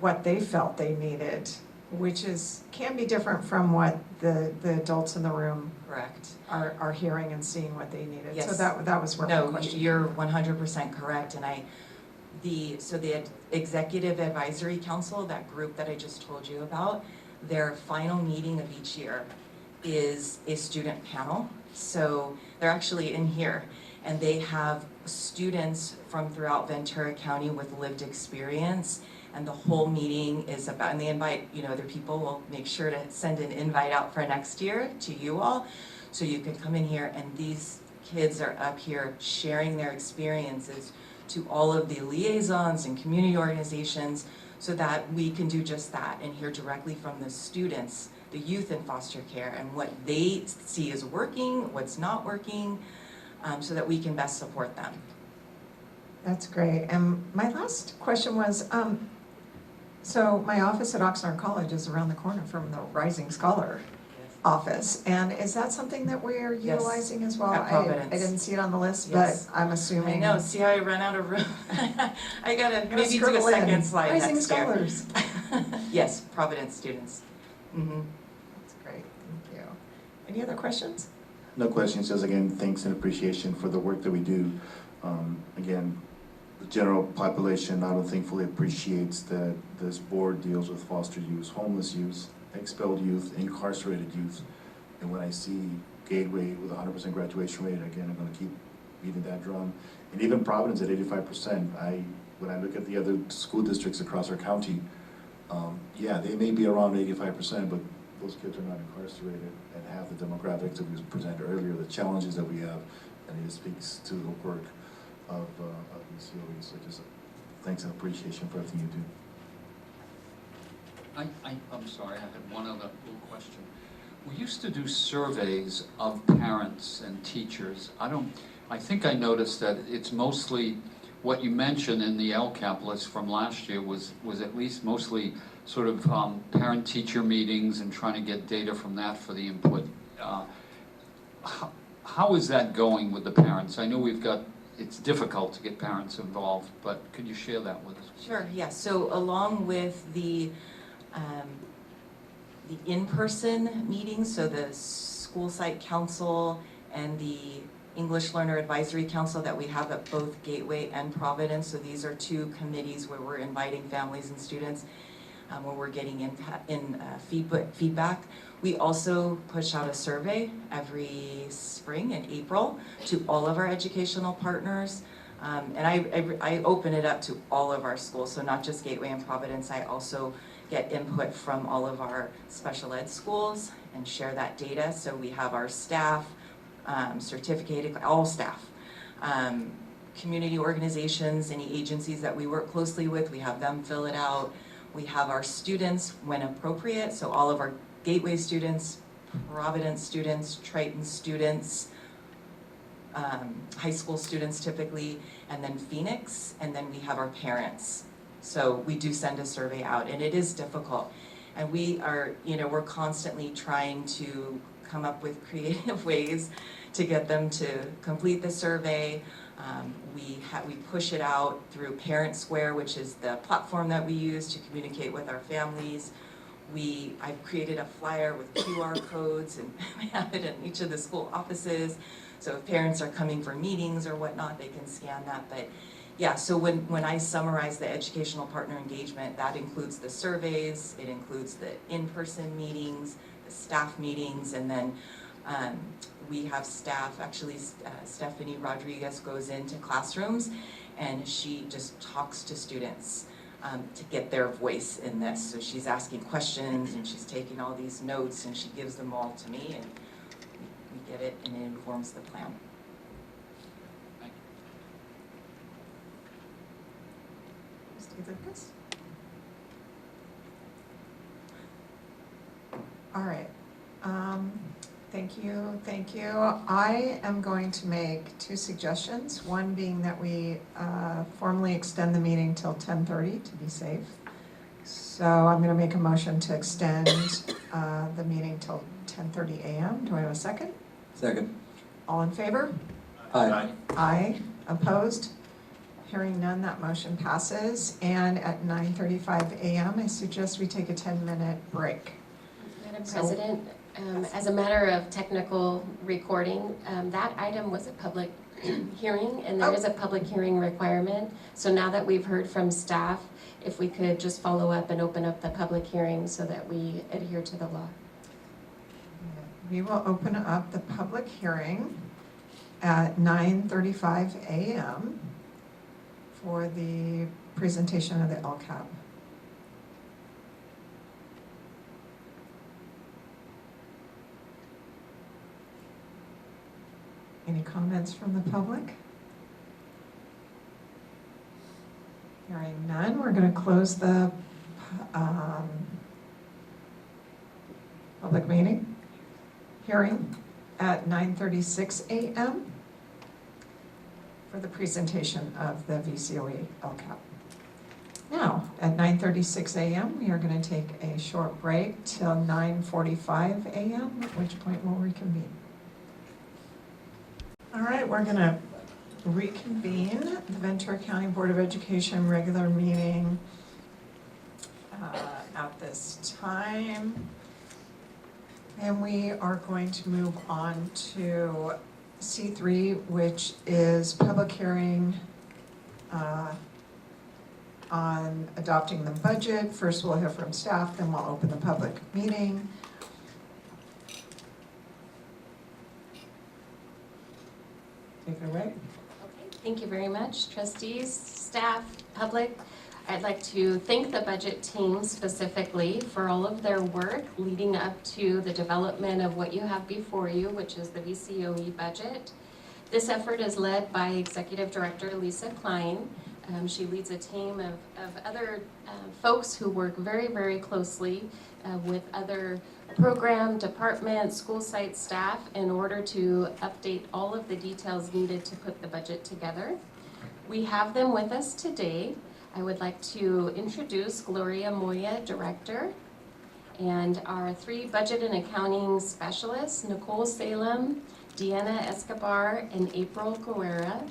what they felt they needed, which can be different from what the adults in the room Correct. are hearing and seeing what they needed. So Yes. that was where my No, question you're came. 100% correct, and the Executive Advisory Council, that group that I just told you about, their final meeting of each year is a student panel. So they're actually in here, and they have students from throughout Ventura County with lived experience, and the whole meeting is about, and they invite, other people. We'll make sure to send an invite out for next year to you all, so you can come in here, and these kids are up here sharing their experiences to all of the liaisons and community organizations, so that we can do just that and hear directly from the students, the youth in foster care, and what they see is working, what's not working, so that we can best support them. That's great. And my last question was, so my office at Oxnard College is around the corner from the Rising Scholar office, and is that something that we're Yes. utilizing as well? At Providence. I didn't see it on the list, Yes. but I'm assuming. I know, see how I ran out of room? I gotta Gotta maybe do a scribble in. second slide Rising next year. Scholars. Yes, Providence students. Mm-hmm. That's great, thank you. Any other questions? No questions, just again, thanks and appreciation for the work that we do. Again, the general population, I don't think fully appreciates that this board deals with foster youth, homeless youth, expelled youth, incarcerated youth. And when I see Gateway with 100% graduation rate, again, I'm gonna keep beating that drum. And even Providence at 85%, when I look at the other school districts across our county, yeah, they may be around 85%, but those kids are not incarcerated and have the demographics that we presented earlier, the challenges that we have, and it speaks to the work of VCOE. So just thanks and appreciation for everything you do. I'm sorry, I had one other little question. We used to do surveys of parents and teachers. I think I noticed that it's mostly, what you mentioned in the LCAP list from last year was at least mostly sort of parent-teacher meetings and trying to get data from that for the input. How is that going with the parents? I know it's difficult to get parents involved, but could you share that with us? Sure, yes. So along with the in-person meetings, so the school site council and the English Learner Advisory Council that we have at both Gateway and Providence, so these are two committees where we're inviting families and students, where we're getting feedback. We also push out a survey every spring in April to all of our educational partners. And I open it up to all of our schools, so not just Gateway and Providence. I also get input from all of our special ed schools and share that data. So we have our staff, certificated, all staff, community organizations, any agencies that we work closely with, we have them fill it out. We have our students when appropriate, so all of our Gateway students, Providence students, Triton students, high school students typically, and then Phoenix, and then we have our parents. So we do send a survey out, and it is difficult. And we are, we're constantly trying to come up with creative ways to get them to complete the survey. We push it out through Parent Square, which is the platform that we use to communicate with our families. I've created a flyer with QR codes, and we have it in each of the school offices. So if parents are coming for meetings or whatnot, they can scan that. But yeah, so when I summarize the educational partner engagement, that includes the surveys, it includes the in-person meetings, the staff meetings, and then we have staff, actually Stephanie Rodriguez goes into classrooms and she just talks to students to get their voice in this. So she's asking questions and she's taking all these notes and she gives them all to me, and we get it and it informs the plan. Mr. Lucas? All right, Thank you, thank you. I am going to make two suggestions. One being that we formally extend the meeting till 10:30 to be safe. So I'm going to make a motion to extend the meeting till 10:30 a.m. Do I have a second? Second. All in favor? Aye. Aye. Opposed? Hearing none, that motion passes. And at 9:35 a.m., I suggest we take a 10-minute break. Madam So- President, as a matter of technical recording, that item was a public hearing, and there is a public hearing requirement. So now that we've heard from staff, if we could just follow up and open up the public hearing so that we adhere to the law. We will open up the public hearing at 9:35 a.m. for the presentation of the LCAP. Any comments from the public? Hearing none, we're going to close the public hearing at 9:36 a.m. for the presentation of the VCOE LCAP. Now, at 9:36 a.m., we are going to take a short break till 9:45 a.m., at which point we'll reconvene. All right, we're going to reconvene the Ventura County Board of Education regular meeting at this time. And we are going to move on to C3, which is public hearing on adopting the budget. First, we'll hear from staff, then we'll open the public meeting. Take it away. Okay, thank you very much, trustees, staff, public. I'd like to thank the budget team specifically for all of their work leading up to the development of what you have before you, which is the VCOE budget. This effort is led by Executive Director Lisa Klein. She leads a team of other folks who work very, very closely with other program, department, school site staff in order to update all of the details needed to put the budget together. We have them with us today. I would like to introduce Gloria Moya, Director, and our three budget and accounting specialists, Nicole Salem, Deanna Escobar, and April Guerra.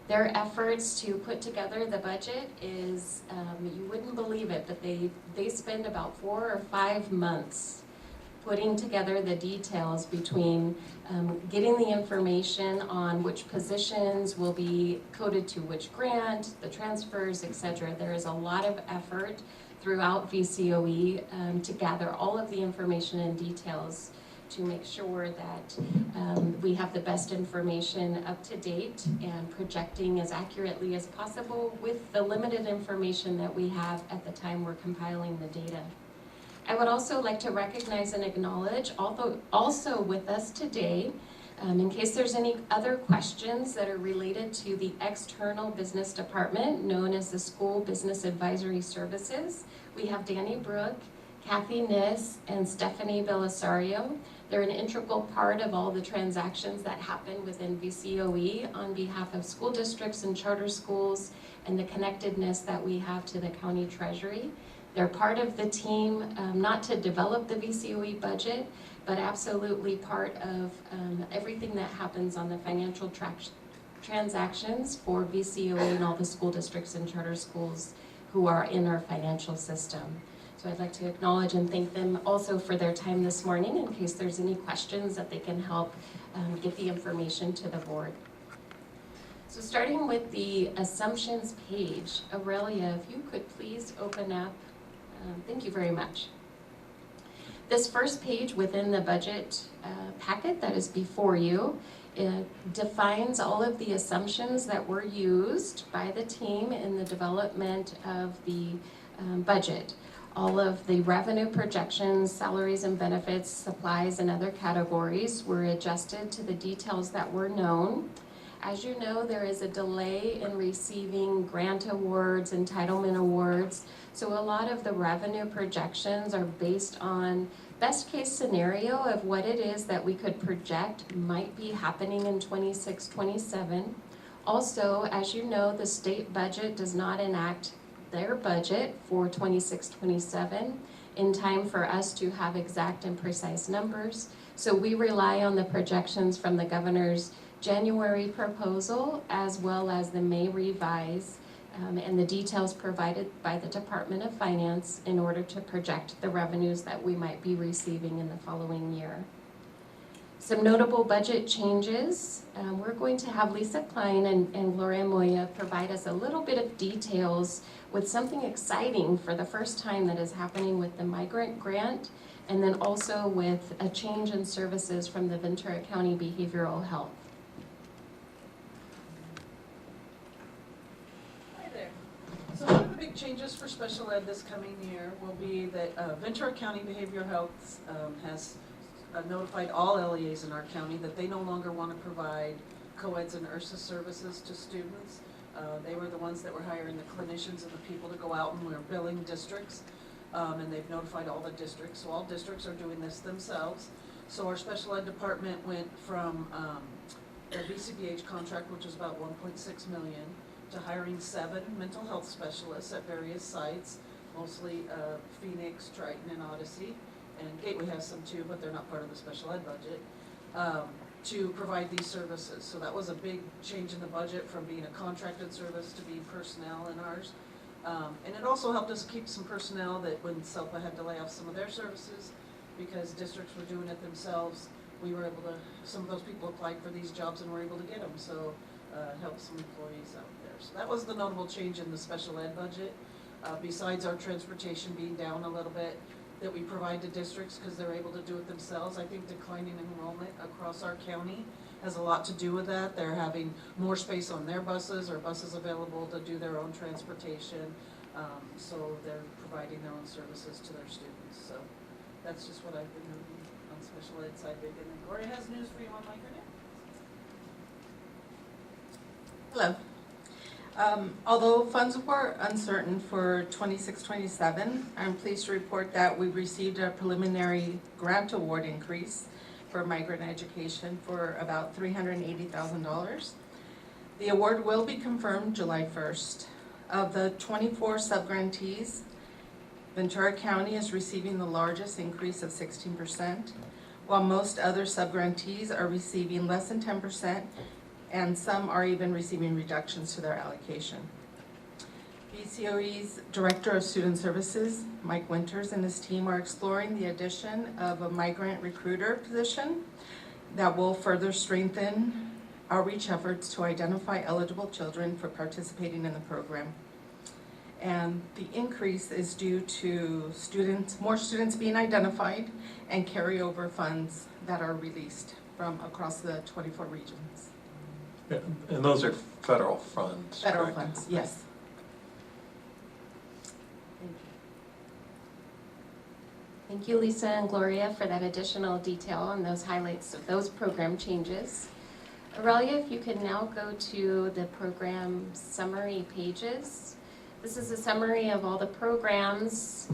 Their efforts to put together the budget is, you wouldn't believe it, but they spend about 4 or 5 months putting together the details between getting the information on which positions will be coded to which grant, the transfers, etc. There is a lot of effort throughout VCOE to gather all of the information and details to make sure that we have the best information up to date and projecting as accurately as possible with the limited information that we have at the time we're compiling the data. I would also like to recognize and acknowledge, also with us today, in case there's any other questions that are related to the external business department known as the School Business Advisory Services, we have Danny Brook, Kathy Niss, and Stephanie Belisario. They're an integral part of all the transactions that happen within VCOE on behalf of school districts and charter schools and the connectedness that we have to the county treasury. They're part of the team, not to develop the VCOE budget, but absolutely part of everything that happens on the financial transactions for VCOE and all the school districts and charter schools who are in our financial system. So I'd like to acknowledge and thank them also for their time this morning in case there's any questions that they can help get the information to the board. So starting with the assumptions page, Aurelia, if you could please open up. Thank you very much. This first page within the budget packet that is before you, it defines all of the assumptions that were used by the team in the development of the budget. All of the revenue projections, salaries and benefits, supplies, and other categories were adjusted to the details that were known. As you know, there is a delay in receiving grant awards, entitlement awards, so a lot of the revenue projections are based on best case scenario of what it is that we could project might be happening in 26, 27. Also, as you know, the state budget does not enact their budget for 26, 27 in time for us to have exact and precise numbers. So we rely on the projections from the governor's January proposal as well as the May revise and the details provided by the Department of Finance in order to project the revenues that we might be receiving in the following year. Some notable budget changes. We're going to have Lisa Klein and Gloria Moya provide us a little bit of details with something exciting for the first time that is happening with the migrant grant, and then also with a change in services from the Ventura County Behavioral Health. Hi there. So one of the big changes for special ed this coming year will be that Ventura County Behavioral Health has notified all LEAs in our county that they no longer want to provide co-eds and URSA services to students. They were the ones that were hiring the clinicians and the people to go out and were billing districts. And they've notified all the districts, so all districts are doing this themselves. So our special ed department went from the VCBH contract, which is about 1.6 million, to hiring 7 mental health specialists at various sites, mostly Phoenix, Triton, and Odyssey. And Gateway has some too, but they're not part of the special ed budget, to provide these services. So that was a big change in the budget from being a contracted service to being personnel in ours. And it also helped us keep some personnel that when SELPA had to lay off some of their services because districts were doing it themselves, we were able to, some of those people applied for these jobs and were able to get them. So it helped some employees out there. So that was the notable change in the special ed budget. Besides our transportation being down a little bit, that we provide to districts because they're able to do it themselves. I think declining enrollment across our county has a lot to do with that. They're having more space on their buses or buses available to do their own transportation. So they're providing their own services to their students. So that's just what I've been doing on special ed side big. And then Gloria has news for you on micronet. Hello. Although funds were uncertain for 26-27, I'm pleased to report that we received a preliminary grant award increase for migrant education for about $380,000. The award will be confirmed July 1st. Of the 24 subgrantees, Ventura County is receiving the largest increase of 16%, while most other subgrantees are receiving less than 10%, and some are even receiving reductions to their allocation. VCOE's Director of Student Services, Mike Winters, and his team are exploring the addition of a migrant recruiter position that will further strengthen outreach efforts to identify eligible children for participating in the program. And the increase is due to more students being identified and carryover funds that are released from across the 24 regions. Yeah, and those are federal funds, Federal correct? funds, yes. Thank you, Lisa and Gloria, for that additional detail on those highlights of those program changes. Aurelia, if you could now go to the program summary pages. This is a summary of all the programs,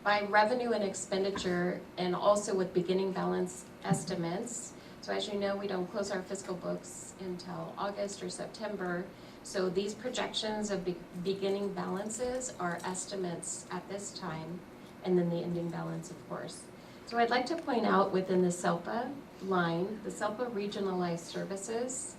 by revenue and expenditure, and also with beginning balance estimates. So as you know, we don't close our fiscal books until August or September. So these projections of beginning balances are estimates at this time, and then the ending balance, of course. So I'd like to point out within the SELPA line, the SELPA regionalized services,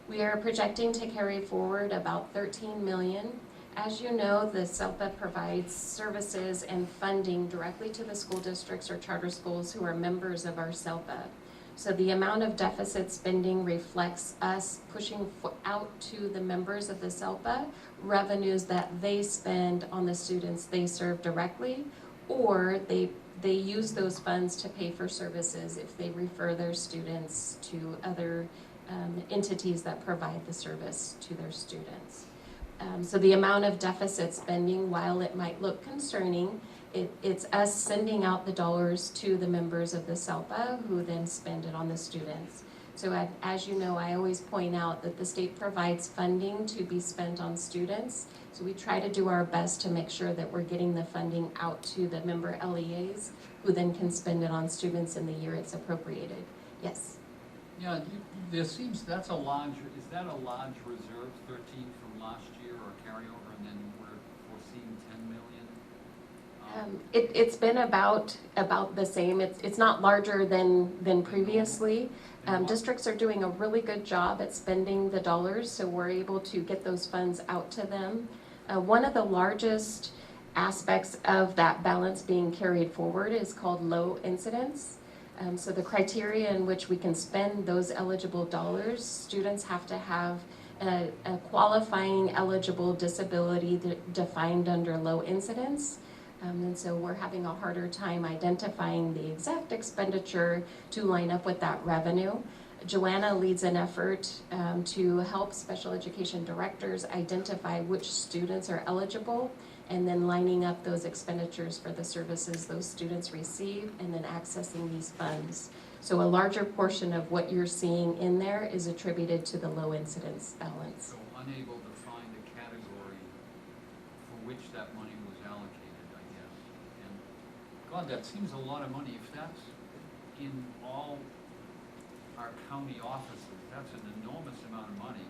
we are projecting to carry forward about 13 million. As you know, the SELPA provides services and funding directly to the school districts or charter schools who are members of our SELPA. So the amount of deficit spending reflects us pushing out to the members of the SELPA revenues that they spend on the students they serve directly, or they use those funds to pay for services if they refer their students to other entities that provide the service to their students. So the amount of deficit spending, while it might look concerning, it's us sending out the dollars to the members of the SELPA who then spend it on the students. So as you know, I always point out that the state provides funding to be spent on students. So we try to do our best to make sure that we're getting the funding out to the member LEAs, who then can spend it on students in the year it's appropriated. Yes? Yeah, there seems, that's a large, is that a large reserve, 13 from last year or carryover, and then we're foreseeing 10 million? It's been about the same. It's not larger than previously. Districts are doing a really good job at spending the dollars, so we're able to get those funds out to them. One of the largest aspects of that balance being carried forward is called low incidence. So the criteria in which we can spend those eligible dollars, students have to have a qualifying eligible disability defined under low incidence. And so we're having a harder time identifying the exact expenditure to line up with that revenue. Joanna leads an effort to help special education directors identify which students are eligible, and then lining up those expenditures for the services those students receive, and then accessing these funds. So a larger portion of what you're seeing in there is attributed to the low incidence balance. So unable to find a category for which that money was allocated, I guess. And God, that seems a lot of money. If that's in all our county offices, that's an enormous amount of money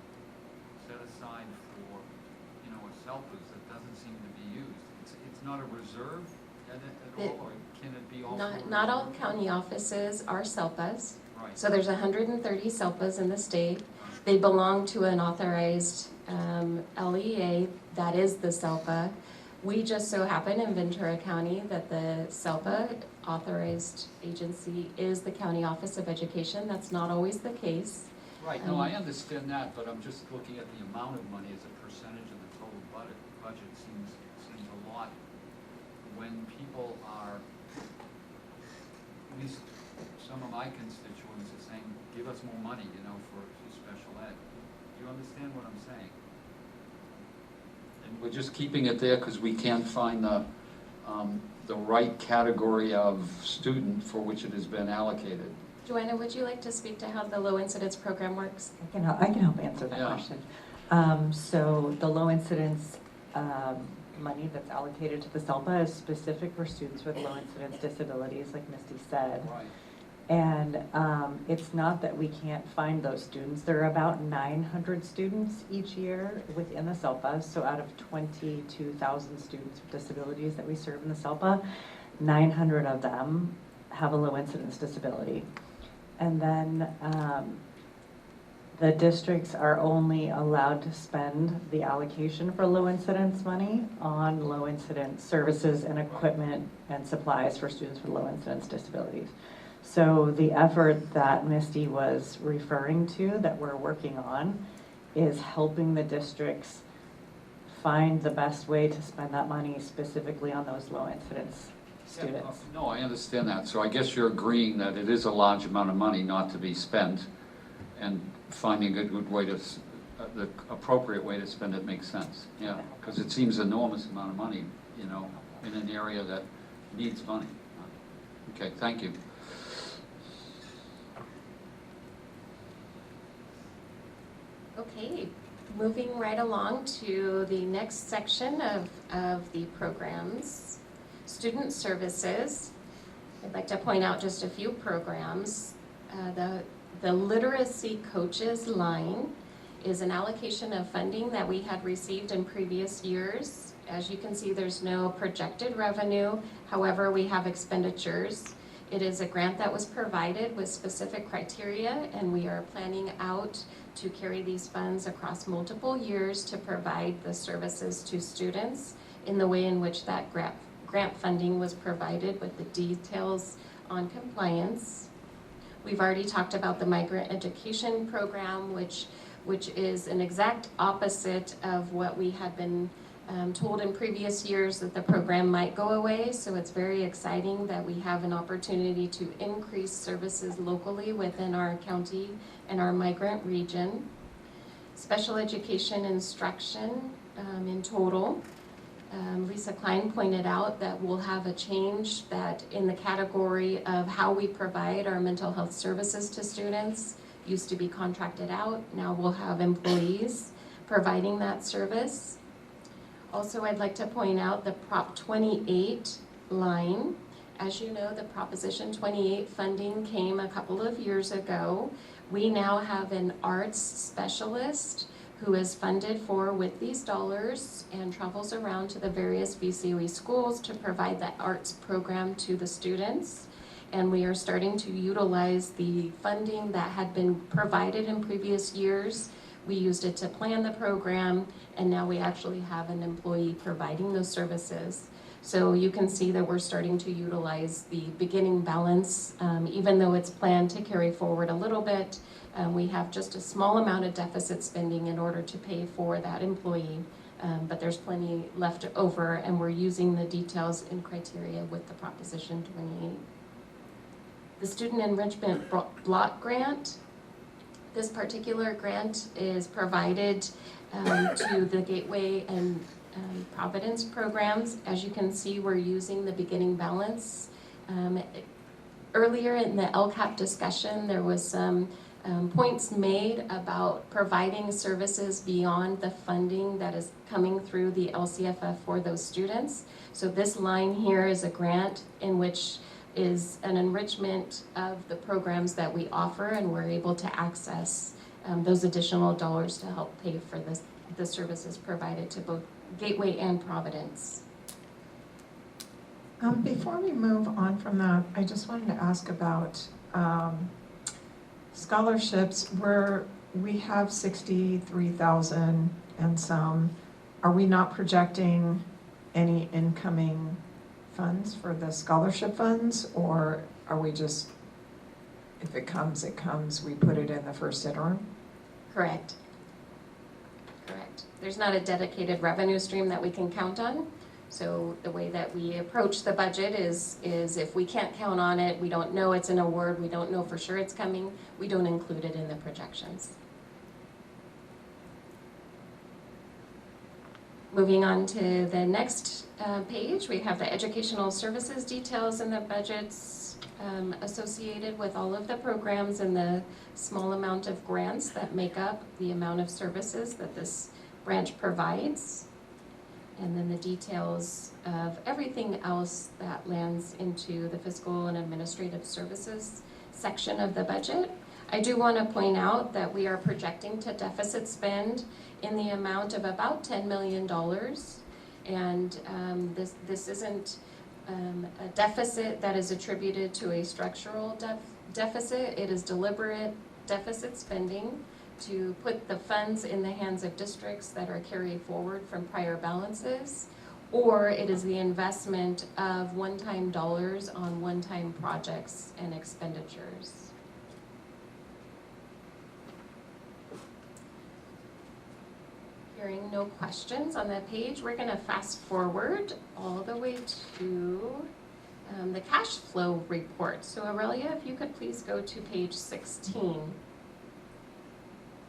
set aside for, you know, a CELPAs that doesn't seem to be used. It's not a reserve at all, or can it be also? Not all county offices are CELPAs. Right. So there's 130 CELPAs in the state. They belong to an authorized LEA that is the CELPA. We just so happen in Ventura County that the CELPA authorized agency is the County Office of Education. That's not always the case. Right, no, I understand that, but I'm just looking at the amount of money as a percentage of the total budget seems a lot. When people are, at least some of my constituents are saying, give us more money, you know, for special ed. Do you understand what I'm saying? And we're just keeping it there because we can't find the right category of student for which it has been allocated. Joanna, would you like to speak to how the low incidence program works? I can help answer that question. So the low incidence money that's allocated to the CELPA is specific for students with low incidence disabilities, like Misty said. Right. And it's not that we can't find those students. There are about 900 students each year within the CELPA. So out of 22,000 students with disabilities that we serve in the CELPA, 900 of them have a low incidence disability. And then the districts are only allowed to spend the allocation for low incidence money on low incidence services and equipment and supplies for students with low incidence disabilities. So the effort that Misty was referring to that we're working on is helping the districts find the best way to spend that money specifically on those low incidence students. No, I understand that. So I guess you're agreeing that it is a large amount of money not to be spent, and finding a good way to, the appropriate way to spend it makes sense. Yeah, because it seems an enormous amount of money, you know, in an area that needs money. Okay, thank you. Okay, moving right along to the next section of the programs. Student services. I'd like to point out just a few programs. The literacy coaches line is an allocation of funding that we had received in previous years. As you can see, there's no projected revenue. However, we have expenditures. It is a grant that was provided with specific criteria, and we are planning out to carry these funds across multiple years to provide the services to students in the way in which that grant funding was provided, with the details on compliance. We've already talked about the migrant education program, which is an exact opposite of what we had been told in previous years, that the program might go away. So it's very exciting that we have an opportunity to increase services locally within our county and our migrant region. Special education instruction in total. Lisa Klein pointed out that we'll have a change that in the category of how we provide our mental health services to students. used to be contracted out. Now we'll have employees providing that service. Also, I'd like to point out the Prop 28 line. As you know, the Proposition 28 funding came a couple of years ago. We now have an arts specialist who is funded for with these dollars and travels around to the various VCOE schools to provide the arts program to the students. And we are starting to utilize the funding that had been provided in previous years. We used it to plan the program, and now we actually have an employee providing those services. So you can see that we're starting to utilize the beginning balance, even though it's planned to carry forward a little bit. We have just a small amount of deficit spending in order to pay for that employee, but there's plenty left over, and we're using the details and criteria with the Proposition 28. The Student Enrichment Block Grant. This particular grant is provided to the Gateway and Providence programs. As you can see, we're using the beginning balance. Earlier in the LCAP discussion, there was some points made about providing services beyond the funding that is coming through the LCFF for those students. So this line here is a grant in which is an enrichment of the programs that we offer, and we're able to access those additional dollars to help pay for the services provided to both Gateway and Providence. Before we move on from that, I just wanted to ask about scholarships. Where we have 63,000 and some, are we not projecting any incoming funds for the scholarship funds, or are we just, if it comes, it comes, we put it in the first interim? Correct. Correct. There's not a dedicated revenue stream that we can count on. So the way that we approach the budget is if we can't count on it, we don't know it's an award, we don't know for sure it's coming, we don't include it in the projections. Moving on to the next page, we have the educational services details and the budgets associated with all of the programs and the small amount of grants that make up the amount of services that this branch provides. And then the details of everything else that lands into the fiscal and administrative services section of the budget. I do want to point out that we are projecting to deficit spend in the amount of about $10 million. And this isn't a deficit that is attributed to a structural deficit. It is deliberate deficit spending to put the funds in the hands of districts that are carried forward from prior balances, or it is the investment of one-time dollars on one-time projects and expenditures. Hearing no questions on that page, we're going to fast forward all the way to the cash flow report. So Aurelia, if you could please go to page 16.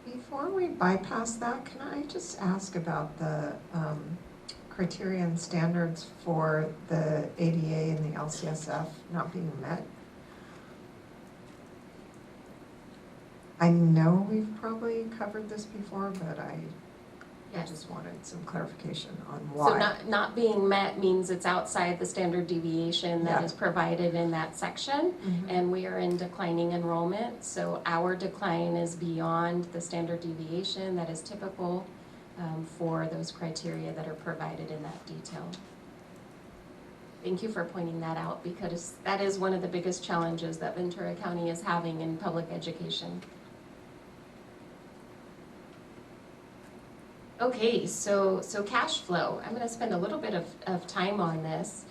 Before we bypass that, can I just ask about the criteria and standards for the ADA and the LCSF not being met? I know we've probably covered this before, but I just wanted some clarification on why. So not being met means it's outside the standard deviation that is provided in that section, and we are in declining enrollment, so our decline is beyond the standard deviation that is typical for those criteria that are provided in that detail. Thank you for pointing that out, because that is one of the biggest challenges that Ventura County is having in public education. Okay, so cash flow. I'm going to spend a little bit of time on this.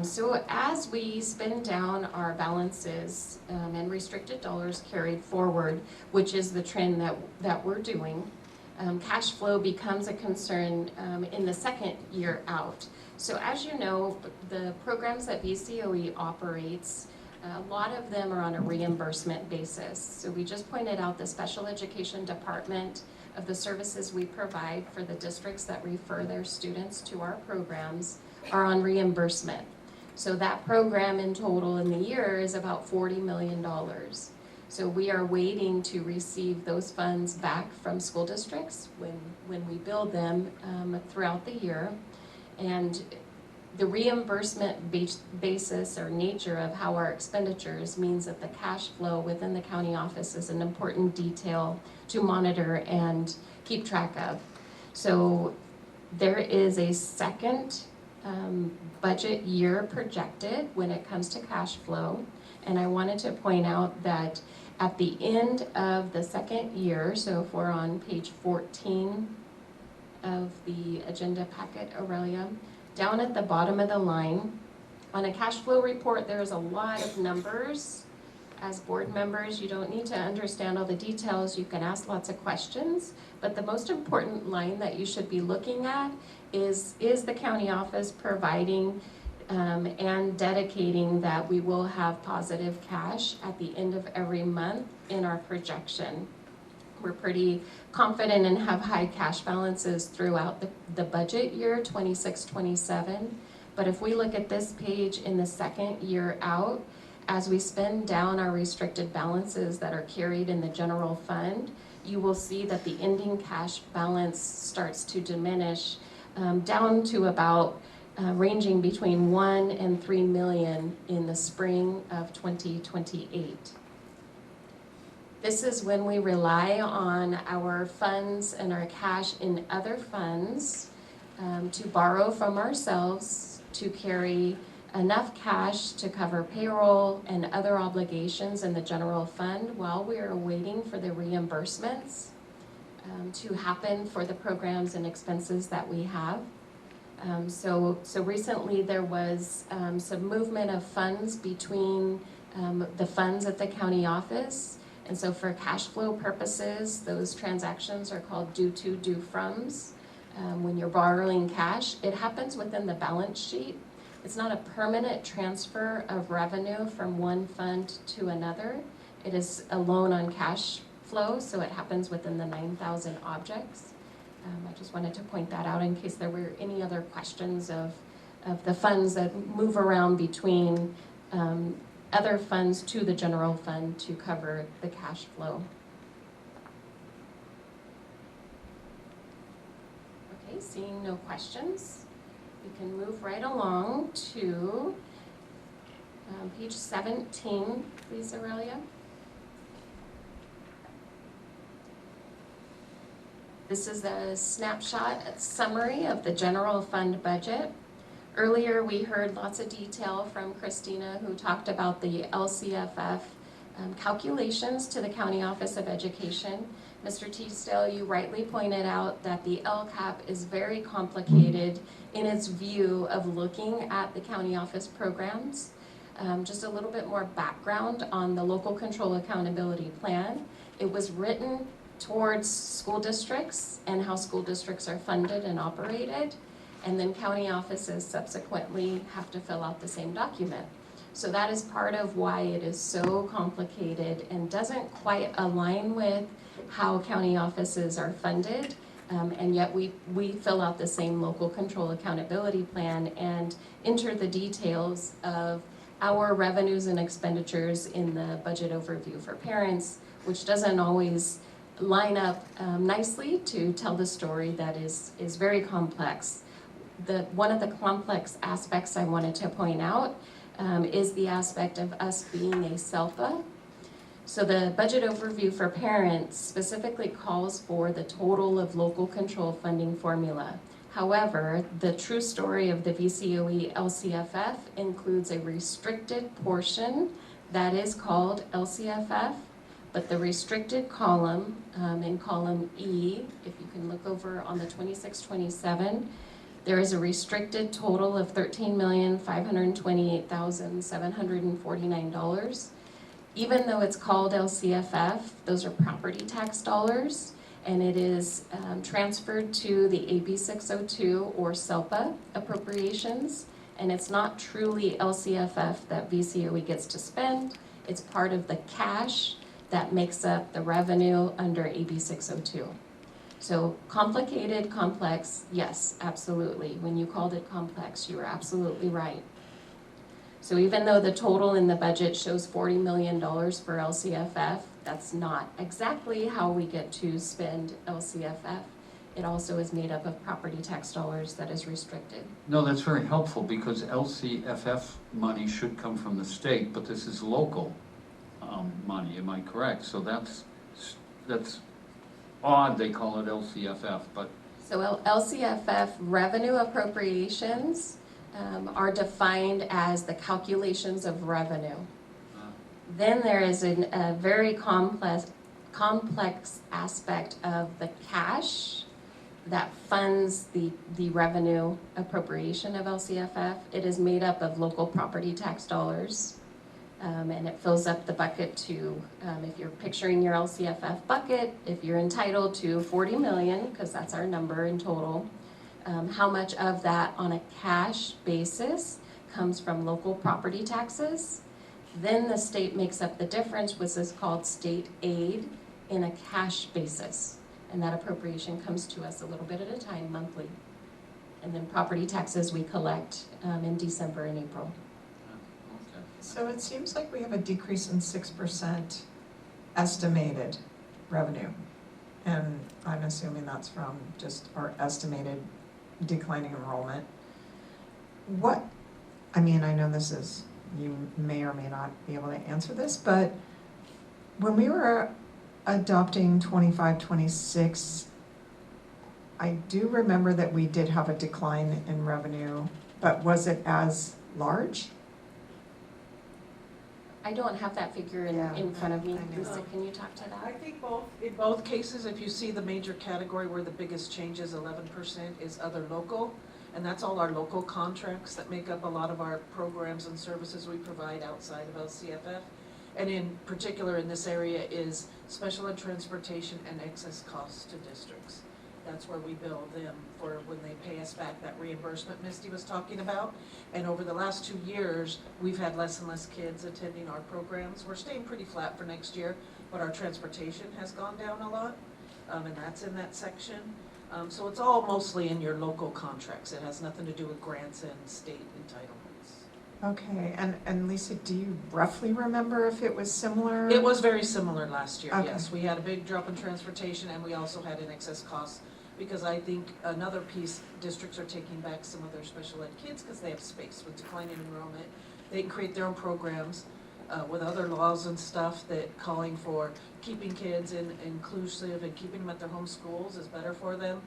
So as we spend down our balances and restricted dollars carried forward, which is the trend that we're doing, cash flow becomes a concern in the second year out. So as you know, the programs that VCOE operates, a lot of them are on a reimbursement basis. So we just pointed out the special education department of the services we provide for the districts that refer their students to our programs are on reimbursement. So that program in total in the year is about $40 million. So we are waiting to receive those funds back from school districts when we bill them throughout the year. And the reimbursement basis or nature of how our expenditures means that the cash flow within the county office is an important detail to monitor and keep track of. So there is a second budget year projected when it comes to cash flow. And I wanted to point out that at the end of the second year, so if we're on page 14 of the agenda packet, Aurelia, down at the bottom of the line, on a cash flow report, there's a lot of numbers. As board members, you don't need to understand all the details. You can ask lots of questions, but the most important line that you should be looking at is the county office providing and dedicating that we will have positive cash at the end of every month in our projection. We're pretty confident and have high cash balances throughout the budget year, 26-27. But if we look at this page in the second year out, as we spend down our restricted balances that are carried in the general fund, you will see that the ending cash balance starts to diminish down to about ranging between 1 and 3 million in the spring of 2028. This is when we rely on our funds and our cash in other funds to borrow from ourselves to carry enough cash to cover payroll and other obligations in the general fund while we are waiting for the reimbursements to happen for the programs and expenses that we have. So recently there was some movement of funds between the funds at the county office. And so for cash flow purposes, those transactions are called due to, due froms. When you're borrowing cash, it happens within the balance sheet. It's not a permanent transfer of revenue from one fund to another. It is a loan on cash flow, so it happens within the 9,000 objects. I just wanted to point that out in case there were any other questions of the funds that move around between other funds to the general fund to cover the cash flow. Okay, seeing no questions, we can move right along to page 17, please, Aurelia. This is a snapshot, a summary of the general fund budget. Earlier, we heard lots of detail from Christina, who talked about the LCFF calculations to the County Office of Education. Mr. Teasdale, you rightly pointed out that the LCAP is very complicated in its view of looking at the county office programs. Just a little bit more background on the Local Control Accountability Plan. It was written towards school districts and how school districts are funded and operated, and then county offices subsequently have to fill out the same document. So that is part of why it is so complicated and doesn't quite align with how county offices are funded, and yet we fill out the same local control accountability plan and enter the details of our revenues and expenditures in the budget overview for parents, which doesn't always line up nicely to tell the story that is very complex. One of the complex aspects I wanted to point out is the aspect of us being a SELPA. So the budget overview for parents specifically calls for the total of local control funding formula. However, the true story of the VCOE LCFF includes a restricted portion that is called LCFF, but the restricted column, in column E, if you can look over on the 26-27, there is a restricted total of $13,528,749. Even though it's called LCFF, those are property tax dollars, and it is transferred to the AB 602 or SELPA appropriations, and it's not truly LCFF that VCOE gets to spend. It's part of the cash that makes up the revenue under AB 602. So complicated, complex, yes, absolutely. When you called it complex, you were absolutely right. So even though the total in the budget shows $40 million for LCFF, that's not exactly how we get to spend LCFF. It also is made up of property tax dollars that is restricted. No, that's very helpful because LCFF money should come from the state, but this is local money, am I correct? So that's odd they call it LCFF, but. So LCFF revenue appropriations are defined as the calculations of revenue. Then there is a very complex aspect of the cash that funds the revenue appropriation of LCFF. It is made up of local property tax dollars, and it fills up the bucket to, if you're picturing your LCFF bucket, if you're entitled to 40 million, because that's our number in total, how much of that on a cash basis comes from local property taxes. Then the state makes up the difference, which is called state aid, in a cash basis. And that appropriation comes to us a little bit at a time, monthly. And then property taxes we collect in December and April. So it seems like we have a decrease in 6% estimated revenue. And I'm assuming that's from just our estimated declining enrollment. I know this is, you may or may not be able to answer this, but when we were adopting 25-26, I do remember that we did have a decline in revenue, but was it as large? I don't have that figure in front of me. Lisa, can you talk to that? I think in both cases, if you see the major category where the biggest change is 11% is other local, and that's all our local contracts that make up a lot of our programs and services we provide outside of LCFF. And in particular in this area is special ed transportation and excess costs to districts. That's where we bill them for when they pay us back that reimbursement Misty was talking about. And over the last 2 years, we've had less and less kids attending our programs. We're staying pretty flat for next year, but our transportation has gone down a lot, and that's in that section. So it's all mostly in your local contracts. It has nothing to do with grants and state entitlements. Okay, and Lisa, do you roughly remember if it was similar? It was very similar last year, Okay. yes. We had a big drop in transportation and we also had an excess cost because I think another piece, districts are taking back some of their special ed kids because they have space with declining enrollment. They can create their own programs with other laws and stuff that calling for keeping kids inclusive and keeping them at their home schools is better for them.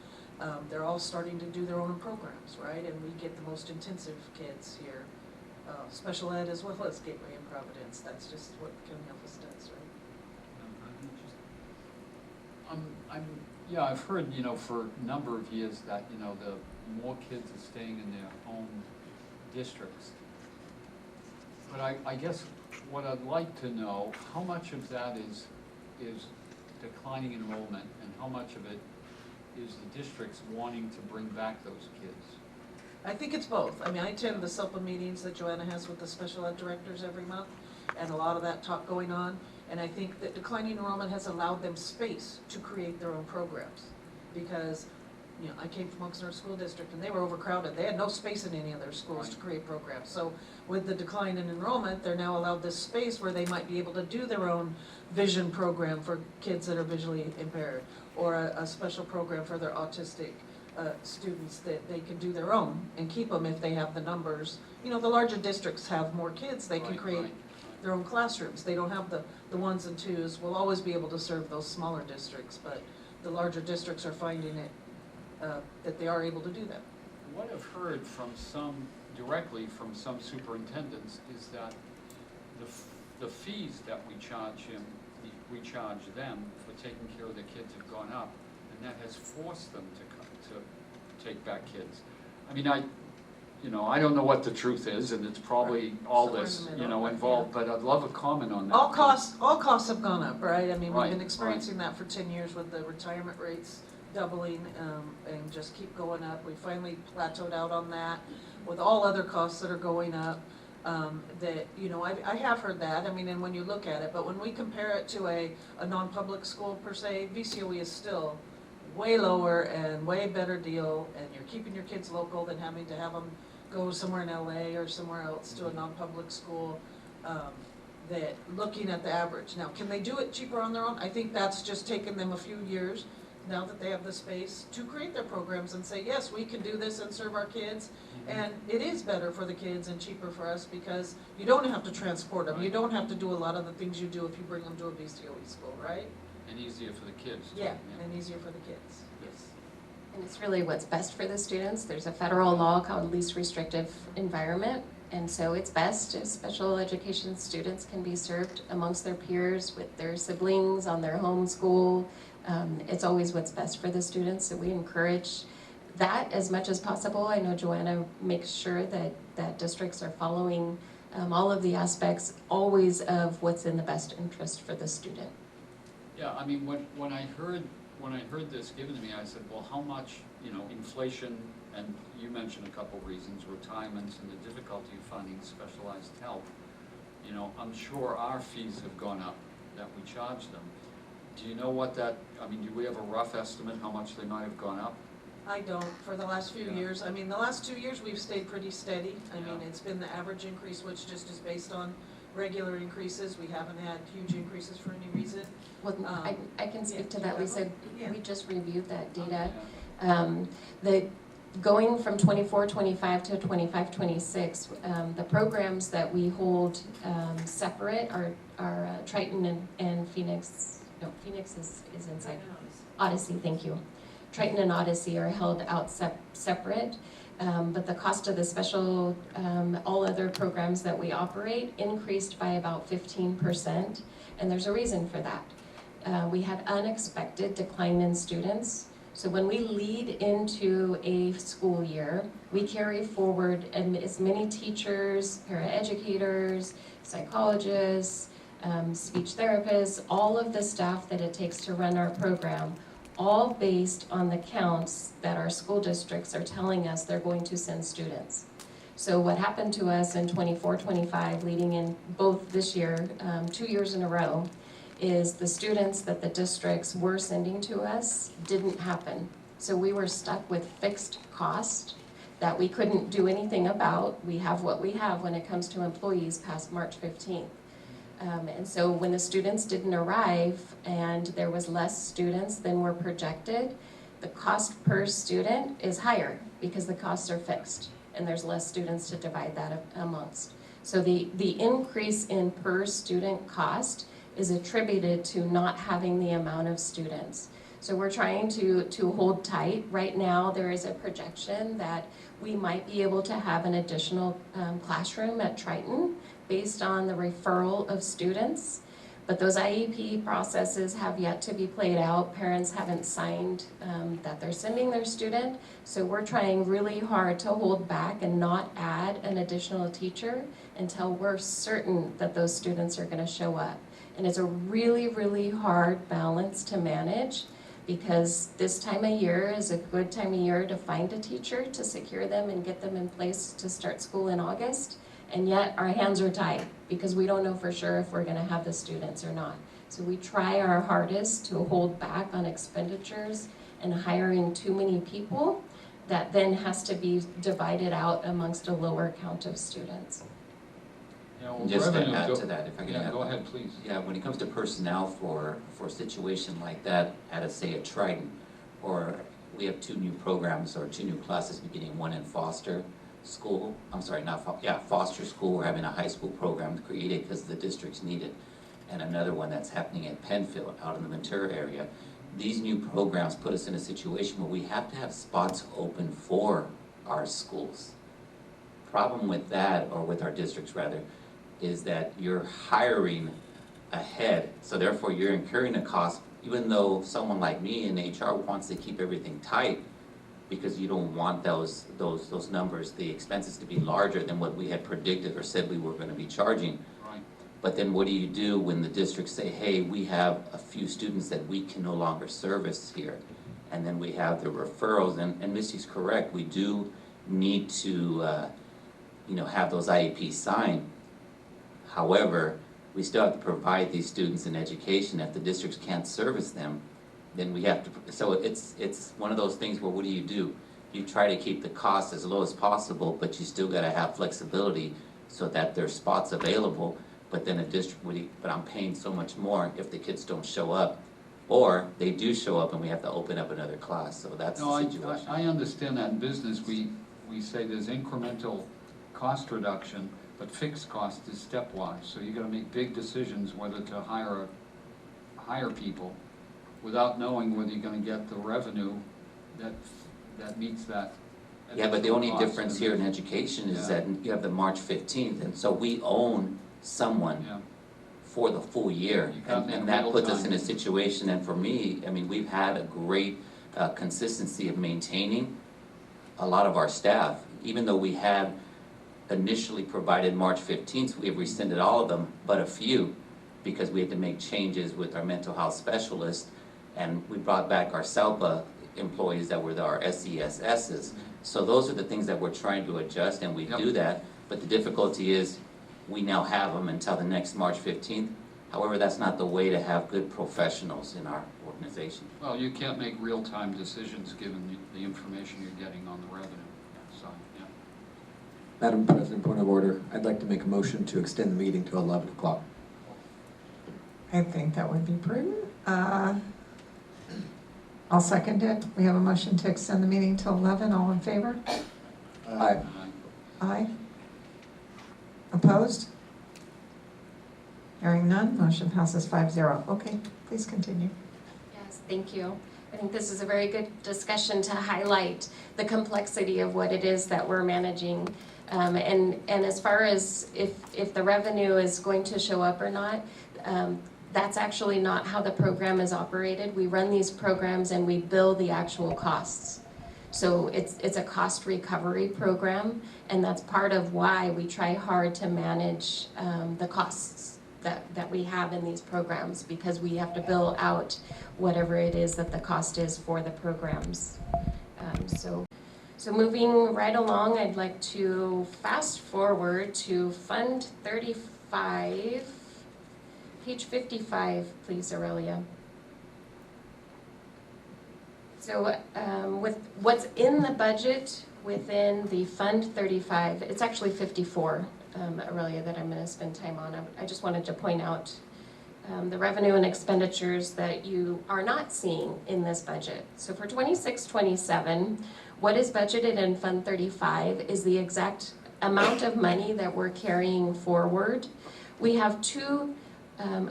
They're all starting to do their own programs, right? And we get the most intensive kids here. Special ed as well as Gateway and Providence. That's just what County Office does, right? Yeah, I've heard, for a number of years that, the more kids are staying in their home districts. But I guess what I'd like to know, how much of that is declining enrollment and how much of it is the districts wanting to bring back those kids? I think it's both. I attend the SELPA meetings that Joanna has with the special ed directors every month, and a lot of that talk going on. And I think that declining enrollment has allowed them space to create their own programs. Because, I came from Oxnard School District and they were overcrowded. They had no space in any of their schools to create programs. So with the decline in enrollment, they're now allowed this space where they might be able to do their own vision program for kids that are visually impaired, or a special program for their autistic students that they can do their own and keep them if they have the numbers. The larger districts have more kids, they can create their own classrooms. They don't have the ones and twos. We'll always be able to serve those smaller districts, but the larger districts are finding it, that they are able to do that. What I've heard directly from some superintendents is that the fees that we charge them for taking care of the kids have gone up, and that has forced them to take back kids. I don't know what the truth is, and it's probably all this, involved, but I'd love a comment on that. All costs have gone up, right? We've been experiencing that for 10 years with the retirement rates doubling, and just keep going up. We finally plateaued out on that with all other costs that are going up. I have heard that, and when you look at it, but when we compare it to a non-public school per se, VCOE is still way lower and way better deal, and you're keeping your kids local than having to have them go somewhere in LA or somewhere else to a non-public school, that looking at the average. Now, can they do it cheaper on their own? I think that's just taken them a few years, now that they have the space, to create their programs and say, yes, we can do this and serve our kids. And it is better for the kids and cheaper for us because you don't have to transport them. You don't have to do a lot of the things you do if you bring them to a VCOE school, right? And easier for the kids. too, Yeah, and easier for the kids, yes. And it's really what's best for the students. There's a federal law called least restrictive environment. And so it's best if special education students can be served amongst their peers with their siblings on their home school. It's always what's best for the students, so we encourage that as much as possible. I know Joanna makes sure that districts are following all of the aspects always of what's in the best interest for the student. Yeah, I mean, when I heard this given to me, I said, well, how much, inflation, and you mentioned a couple reasons, retirements and the difficulty of finding specialized help. I'm sure our fees have gone up that we charge them. Do you know what that, do we have a rough estimate how much they might have gone up? I don't, for the last few years. The last 2 years, we've stayed pretty steady. It's been the average increase, which just is based on regular increases. We haven't had huge increases for any reason. Well, I can speak to that, Lisa. Yeah. We just reviewed that data. Going from 24-25 to 25-26, the programs that we hold separate are Triton and Phoenix. No, Phoenix is inside. Odyssey, thank you. Triton and Odyssey are held out separate, but the cost of the special, all other programs that we operate increased by about 15%, and there's a reason for that. We had unexpected decline in students. So when we lead into a school year, we carry forward as many teachers, paraeducators, psychologists, speech therapists, all of the staff that it takes to run our program, all based on the counts that our school districts are telling us they're going to send students. So what happened to us in 24-25, leading in both this year, 2 years in a row, is the students that the districts were sending to us didn't happen. So we were stuck with fixed cost that we couldn't do anything about. We have what we have when it comes to employees past March 15th. And so when the students didn't arrive and there was less students than were projected, the cost per student is higher because the costs are fixed and there's less students to divide that amongst. So the increase in per student cost is attributed to not having the amount of students. So we're trying to hold tight. Right now there is a projection that we might be able to have an additional classroom at Triton based on the referral of students. But those IEP processes have yet to be played out. Parents haven't signed that they're sending their student. So we're trying really hard to hold back and not add an additional teacher until we're certain that those students are gonna show up. And it's a really, really hard balance to manage because this time of year is a good time of year to find a teacher, to secure them and get them in place to start school in August. And yet our hands are tied because we don't know for sure if we're gonna have the students or not. So we try our hardest to hold back on expenditures and hiring too many people that then has to be divided out amongst a lower count of students. Yeah, well, Just to revenue add go- to that, if I can Yeah, add. go ahead, please. Yeah, when it comes to personnel for a situation like that, at a, say, a Triton, or we have 2 new programs or 2 new classes beginning, one in Foster School, Foster School, we're having a high school program created because the districts need it, and another one that's happening at Penfield, out in the Ventura area. These new programs put us in a situation where we have to have spots open for our schools. Problem with that, or with our districts rather, is that you're hiring ahead, so therefore you're incurring a cost, even though someone like me in HR wants to keep everything tight, because you don't want those numbers, the expenses to be larger than what we had predicted or said we were gonna be charging. Right. But then what do you do when the districts say, hey, we have a few students that we can no longer service here? And then we have the referrals, and Misty's correct, we do need to have those IEPs signed. However, we still have to provide these students an education. If the districts can't service them, then we have to, so it's one of those things where what do? you try to keep the cost as low as possible, but you still gotta have flexibility so that there's spots available, but then a district but I'm paying so much more if the kids don't show up, or they do show up and we have to open up another class, so that's No, the situation. I understand that in business, we say there's incremental cost reduction, but fixed cost is stepwise. So you gotta make big decisions whether to hire people without knowing whether you're gonna get the revenue that meets that. Yeah, but the only additional cost. difference here in education is Yeah. that you have the March 15th, and so we own someone Yeah. for the full year. You can't make And that puts us real in a time. situation, and for me, I mean, we've had a great consistency of maintaining a lot of our staff. Even though we had initially provided March 15th, we have rescinded all of them, but a few, because we had to make changes with our mental health specialist, and we brought back our SELPA employees that were our SESSs. So those are the things that we're trying to adjust, and we Yep. do that, but the difficulty is we now have them until the next March 15th. However, that's not the way to have good professionals in our organization. Well, you can't make real-time decisions given the information you're getting on the revenue side, yeah. Madam President, point of order. I'd like to make a motion to extend the meeting to 11 o'clock. I think that would be prudent. I'll second it. We have a motion to extend the meeting till 11. All in favor? Aye. Aye. Opposed? Hearing none, motion passes 5-0. Okay, please continue. Yes, thank you. I think this is a very good discussion to highlight the complexity of what it is that we're managing. And as far as if the revenue is going to show up or not, that's actually not how the program is operated. We run these programs and we bill the actual costs. So it's a cost recovery program, and that's part of why we try hard to manage the costs that we have in these programs, because we have to bill out whatever it is that the cost is for the programs. So moving right along, I'd like to fast forward to Fund 35. Page 55, please, Aurelia. So with what's in the budget within the Fund 35, it's actually 54, Aurelia, that I'm going to spend time on. I just wanted to point out the revenue and expenditures that you are not seeing in this budget. So for 26-27, what is budgeted in Fund 35 is the exact amount of money that we're carrying forward. We have two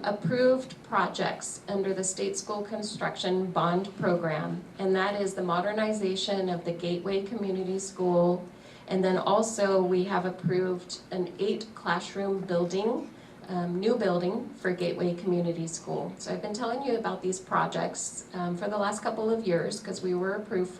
approved projects under the State School Construction Bond Program, and that is the modernization of the Gateway Community School, and then also we have approved an 8-classroom building, new building for Gateway Community School. So I've been telling you about these projects for the last couple of years because we were approved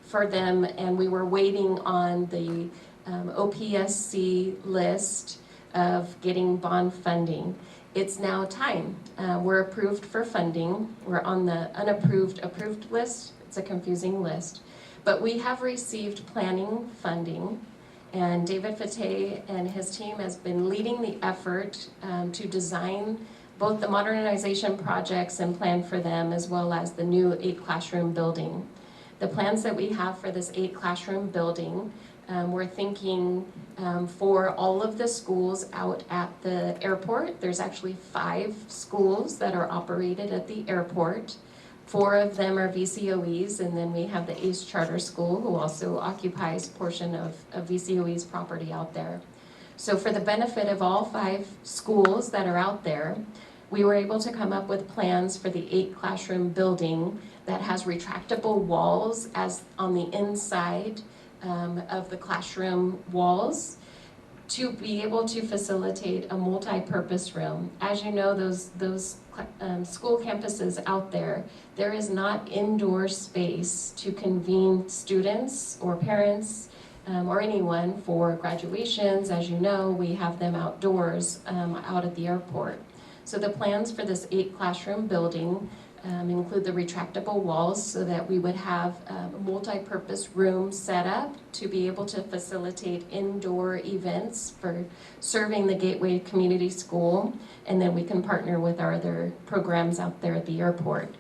for them, and we were waiting on the OPSC list of getting bond funding. It's now time. We're approved for funding. We're on the approved list. It's a confusing list. But we have received planning funding, and David Fateh and his team has been leading the effort to design both the modernization projects and plan for them, as well as the new 8-classroom building. The plans that we have for this 8-classroom building, we're thinking for all of the schools out at the airport. There's actually 5 schools that are operated at the airport. 4 of them are VCOEs, and then we have the ACE Charter School, who also occupies a portion of VCOE's property out there. So for the benefit of all 5 schools that are out there, we were able to come up with plans for the 8-classroom building that has retractable walls as on the inside of the classroom walls to be able to facilitate a multi-purpose room. As you know, those school campuses out there, there is not indoor space to convene students or parents or anyone for graduations. As you know, we have them outdoors out at the airport. So the plans for this 8-classroom building include the retractable walls so that we would have a multi-purpose room set up to be able to facilitate indoor events for serving the Gateway Community School, and then we can partner with our other programs out there at the airport.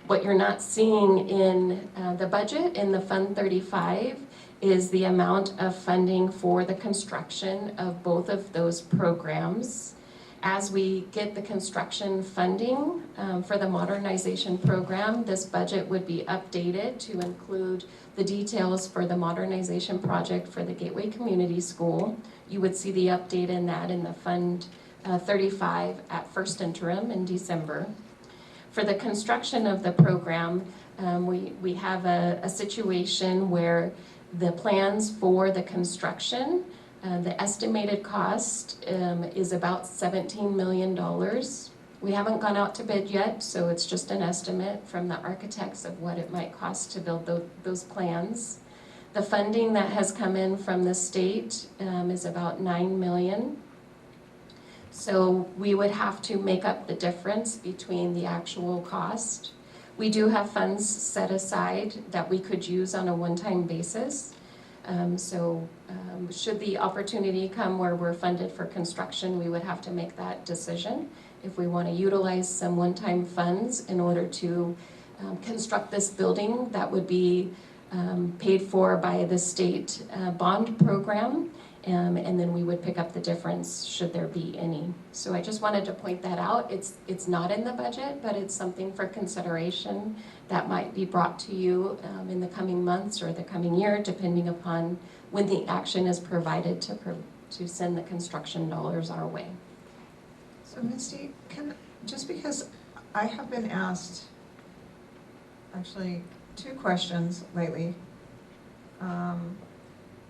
What you're not seeing in the budget, in the Fund 35, is the amount of funding for the construction of both of those programs. As we get the construction funding for the modernization program, this budget would be updated to include the details for the modernization project for the Gateway Community School. You would see the update in that in the Fund 35 at first interim in December. For the construction of the program, we have a situation where the plans for the construction, the estimated cost is about $17 million. We haven't gone out to bid yet, so it's just an estimate from the architects of what it might cost to build those plans. The funding that has come in from the state is about $9 million. So we would have to make up the difference between the actual cost. We do have funds set aside that we could use on a one-time basis. Should the opportunity come where we're funded for construction, we would have to make that decision if we want to utilize some one-time funds in order to construct this building that would be paid for by the state bond program. And then we would pick up the difference should there be any. So I just wanted to point that out. It's not in the budget, but it's something for consideration that might be brought to you in the coming months or the coming year, depending upon when the action is provided to send the construction dollars our way. So Misty, just because I have been asked actually 2 questions lately.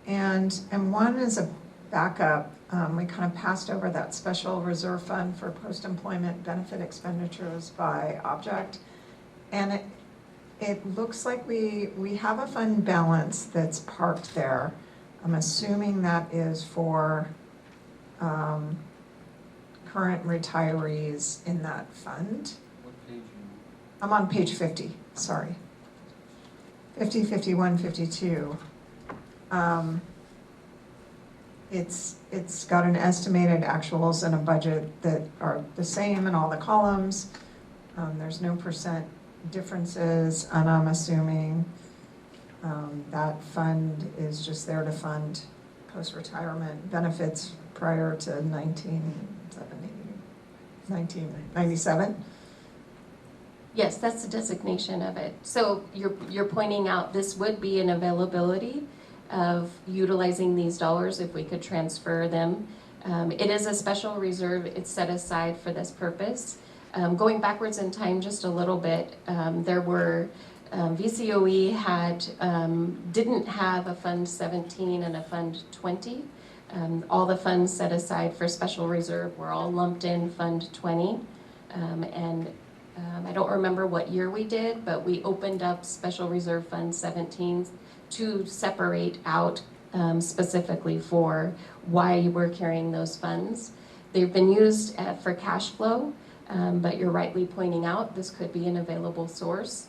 And one is a backup. We kind of passed over that special reserve fund for post-employment benefit expenditures by object. And it looks like we have a fund balance that's parked there. I'm assuming that is for current retirees in that fund. What page are you I'm on page 50, sorry. 50, 51, 52. It's got an estimated actuals and a budget that are the same in all the columns. There's no percent differences, and I'm assuming that fund is just there to fund post-retirement benefits prior to 1997. Yes, that's the designation of it. So you're pointing out this would be an availability of utilizing these dollars if we could transfer them. It is a special reserve. It's set aside for this purpose. Going backwards in time just a little bit, there were VCOE didn't have a Fund 17 and a Fund 20. All the funds set aside for special reserve were all lumped in Fund 20. I don't remember what year we did, but we opened up Special Reserve Fund 17 to separate out specifically for why we're carrying those funds. They've been used for cash flow, but you're rightly pointing out this could be an available source.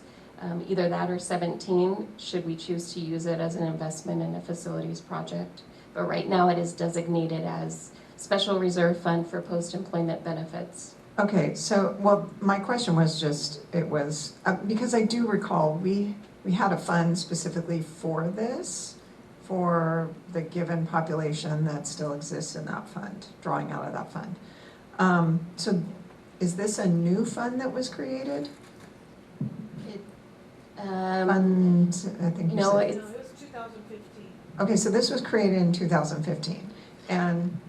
Either that or 17, should we choose to use it as an investment in a facilities project. But right now it is designated as Special Reserve Fund for Post-Employment Benefits. Okay, so, well, my question was just, it was, because I do recall we had a fund specifically for this, for the given population that still exists in that fund, drawing out of that fund. So is this a new fund that was created? Fund, I think you No, said. No, it was 2015. Okay, so this was created in 2015. And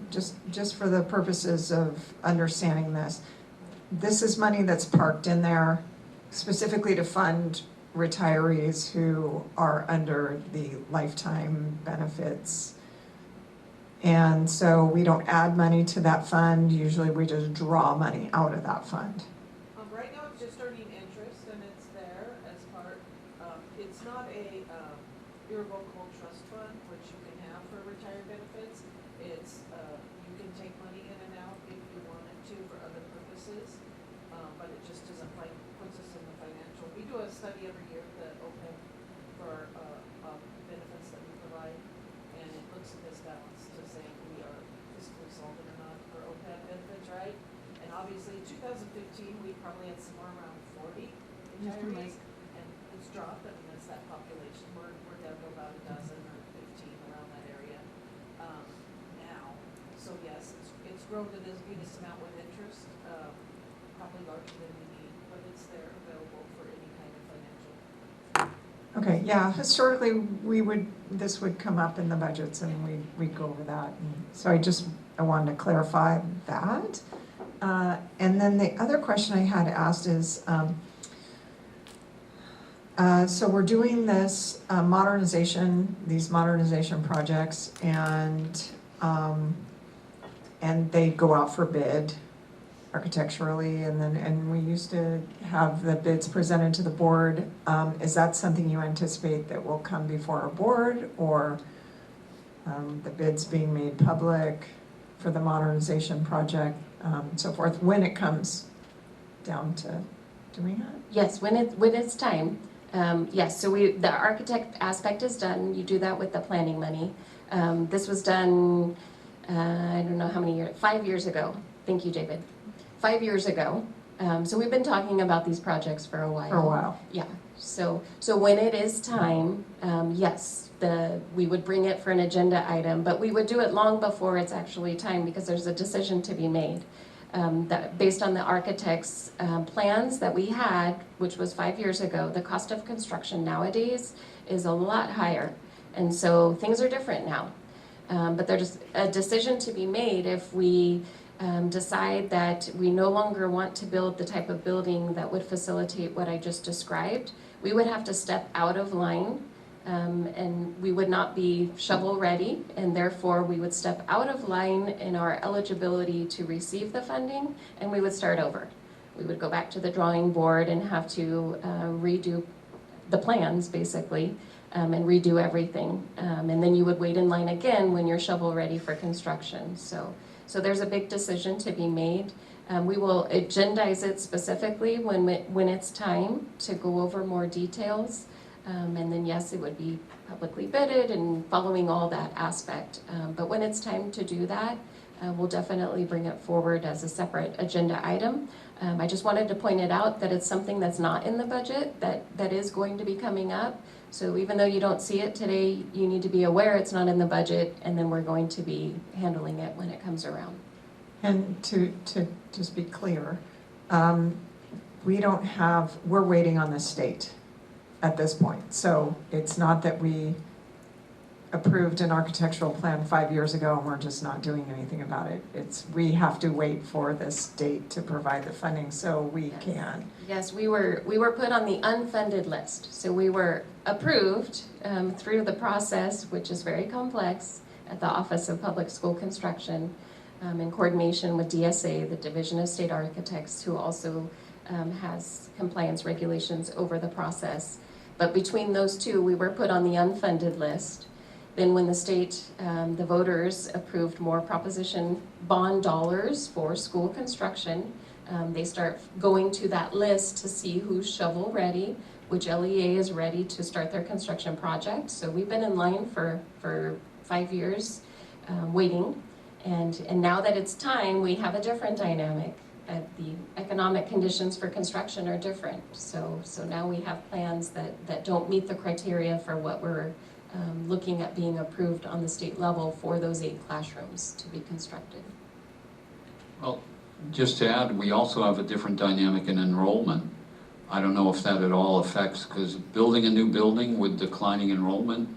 just for the purposes of understanding this is money that's parked in there specifically to fund retirees who are under the lifetime benefits. And so we don't add money to that fund. Usually we just draw money out of that fund. Right now it's just earning interest and it's there as part, it's not a irrevocable trust fund, which you can have for retired benefits. It's, you can take money in and out if you wanted to for other purposes, but it just doesn't puts us in the financial. We do a study every year, the OPEB, for benefits that we provide, and it looks at this balance to say if we are fiscally solvent or not for OPEB benefits, right? And obviously, 2015, we probably had somewhere around 40 retirees, and it's dropped, I mean, it's that population, we're down to about a dozen or 15 around that area, now. So yes, it's grown to this amount with interest, probably larger than we need, but it's there available for any kind of financial. Okay, yeah, historically, this would come up in the budgets and we'd go over that. And so I wanted to clarify that. And then the other question I had asked is, so we're doing this these modernization projects, and they go out for bid architecturally, and we used to have the bids presented to the board. Is that something you anticipate that will come before our board, or the bids being made public for the modernization project, so forth, when it comes down to doing that? Yes, when it's time. Yes, so the architect aspect is done. You do that with the planning money. This was done, I don't know how many years, 5 years ago. Thank you, David. 5 years ago. So we've been talking about these projects for a while. For a while. Yeah. So when it is time, yes, we would bring it for an agenda item, but we would do it long before it's actually time, because there's a decision to be made. That based on the architect's plans that we had, which was 5 years ago, the cost of construction nowadays is a lot higher. And so things are different now. But there's a decision to be made if we decide that we no longer want to build the type of building that would facilitate what I just described. We would have to step out of line, and we would not be shovel ready, and therefore we would step out of line in our eligibility to receive the funding, and we would start over. We would go back to the drawing board and have to redo the plans, basically, and redo everything. And then you would wait in line again when you're shovel ready for construction. So there's a big decision to be made. We will agendize it specifically when it's time to go over more details. And then yes, it would be publicly bidded and following all that aspect. But when it's time to do that, we'll definitely bring it forward as a separate agenda item. I just wanted to point it out that it's something that's not in the budget that is going to be coming up. So even though you don't see it today, you need to be aware it's not in the budget, and then we're going to be handling it when it comes around. And to just be clear, we're waiting on the state at this point. So it's not that we approved an architectural plan 5 years ago and we're just not doing anything about it. We have to wait for the state to provide the funding so we can. Yes, we were put on the unfunded list. So we were approved through the process, which is very complex, at the Office of Public School Construction, in coordination with DSA, the Division of State Architects, who also has compliance regulations over the process. But between those two, we were put on the unfunded list. Then when the state, the voters approved more proposition bond dollars for school construction, they start going to that list to see who's shovel ready, which LEA is ready to start their construction project. So we've been in line for 5 years waiting. And now that it's time, we have a different dynamic. The economic conditions for construction are different. So now we have plans that don't meet the criteria for what we're looking at being approved on the state level for those 8 classrooms to be constructed. Well, just to add, we also have a different dynamic in enrollment. I don't know if that at all affects, because building a new building with declining enrollment,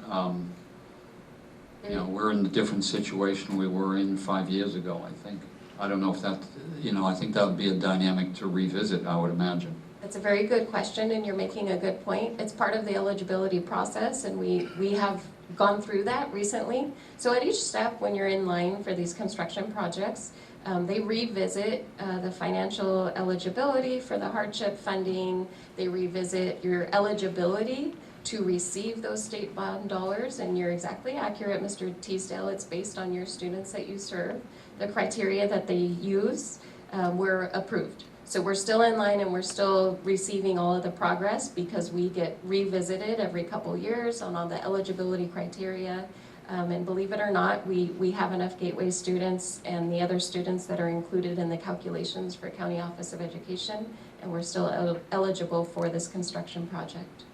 we're in a different situation we were in 5 years ago, I think. I don't know if that, I think that would be a dynamic to revisit, I would imagine. That's a very good question, and you're making a good point. It's part of the eligibility process, and we have gone through that recently. So at each step, when you're in line for these construction projects, they revisit the financial eligibility for the hardship funding. They revisit your eligibility to receive those state bond dollars, and you're exactly accurate, Mr. Teasdale. It's based on your students that you serve. The criteria that they use were approved. So we're still in line and we're still receiving all of the progress because we get revisited every couple years on all the eligibility criteria. And believe it or not, we have enough Gateway students and the other students that are included in the calculations for County Office of Education, and we're still eligible for this construction project.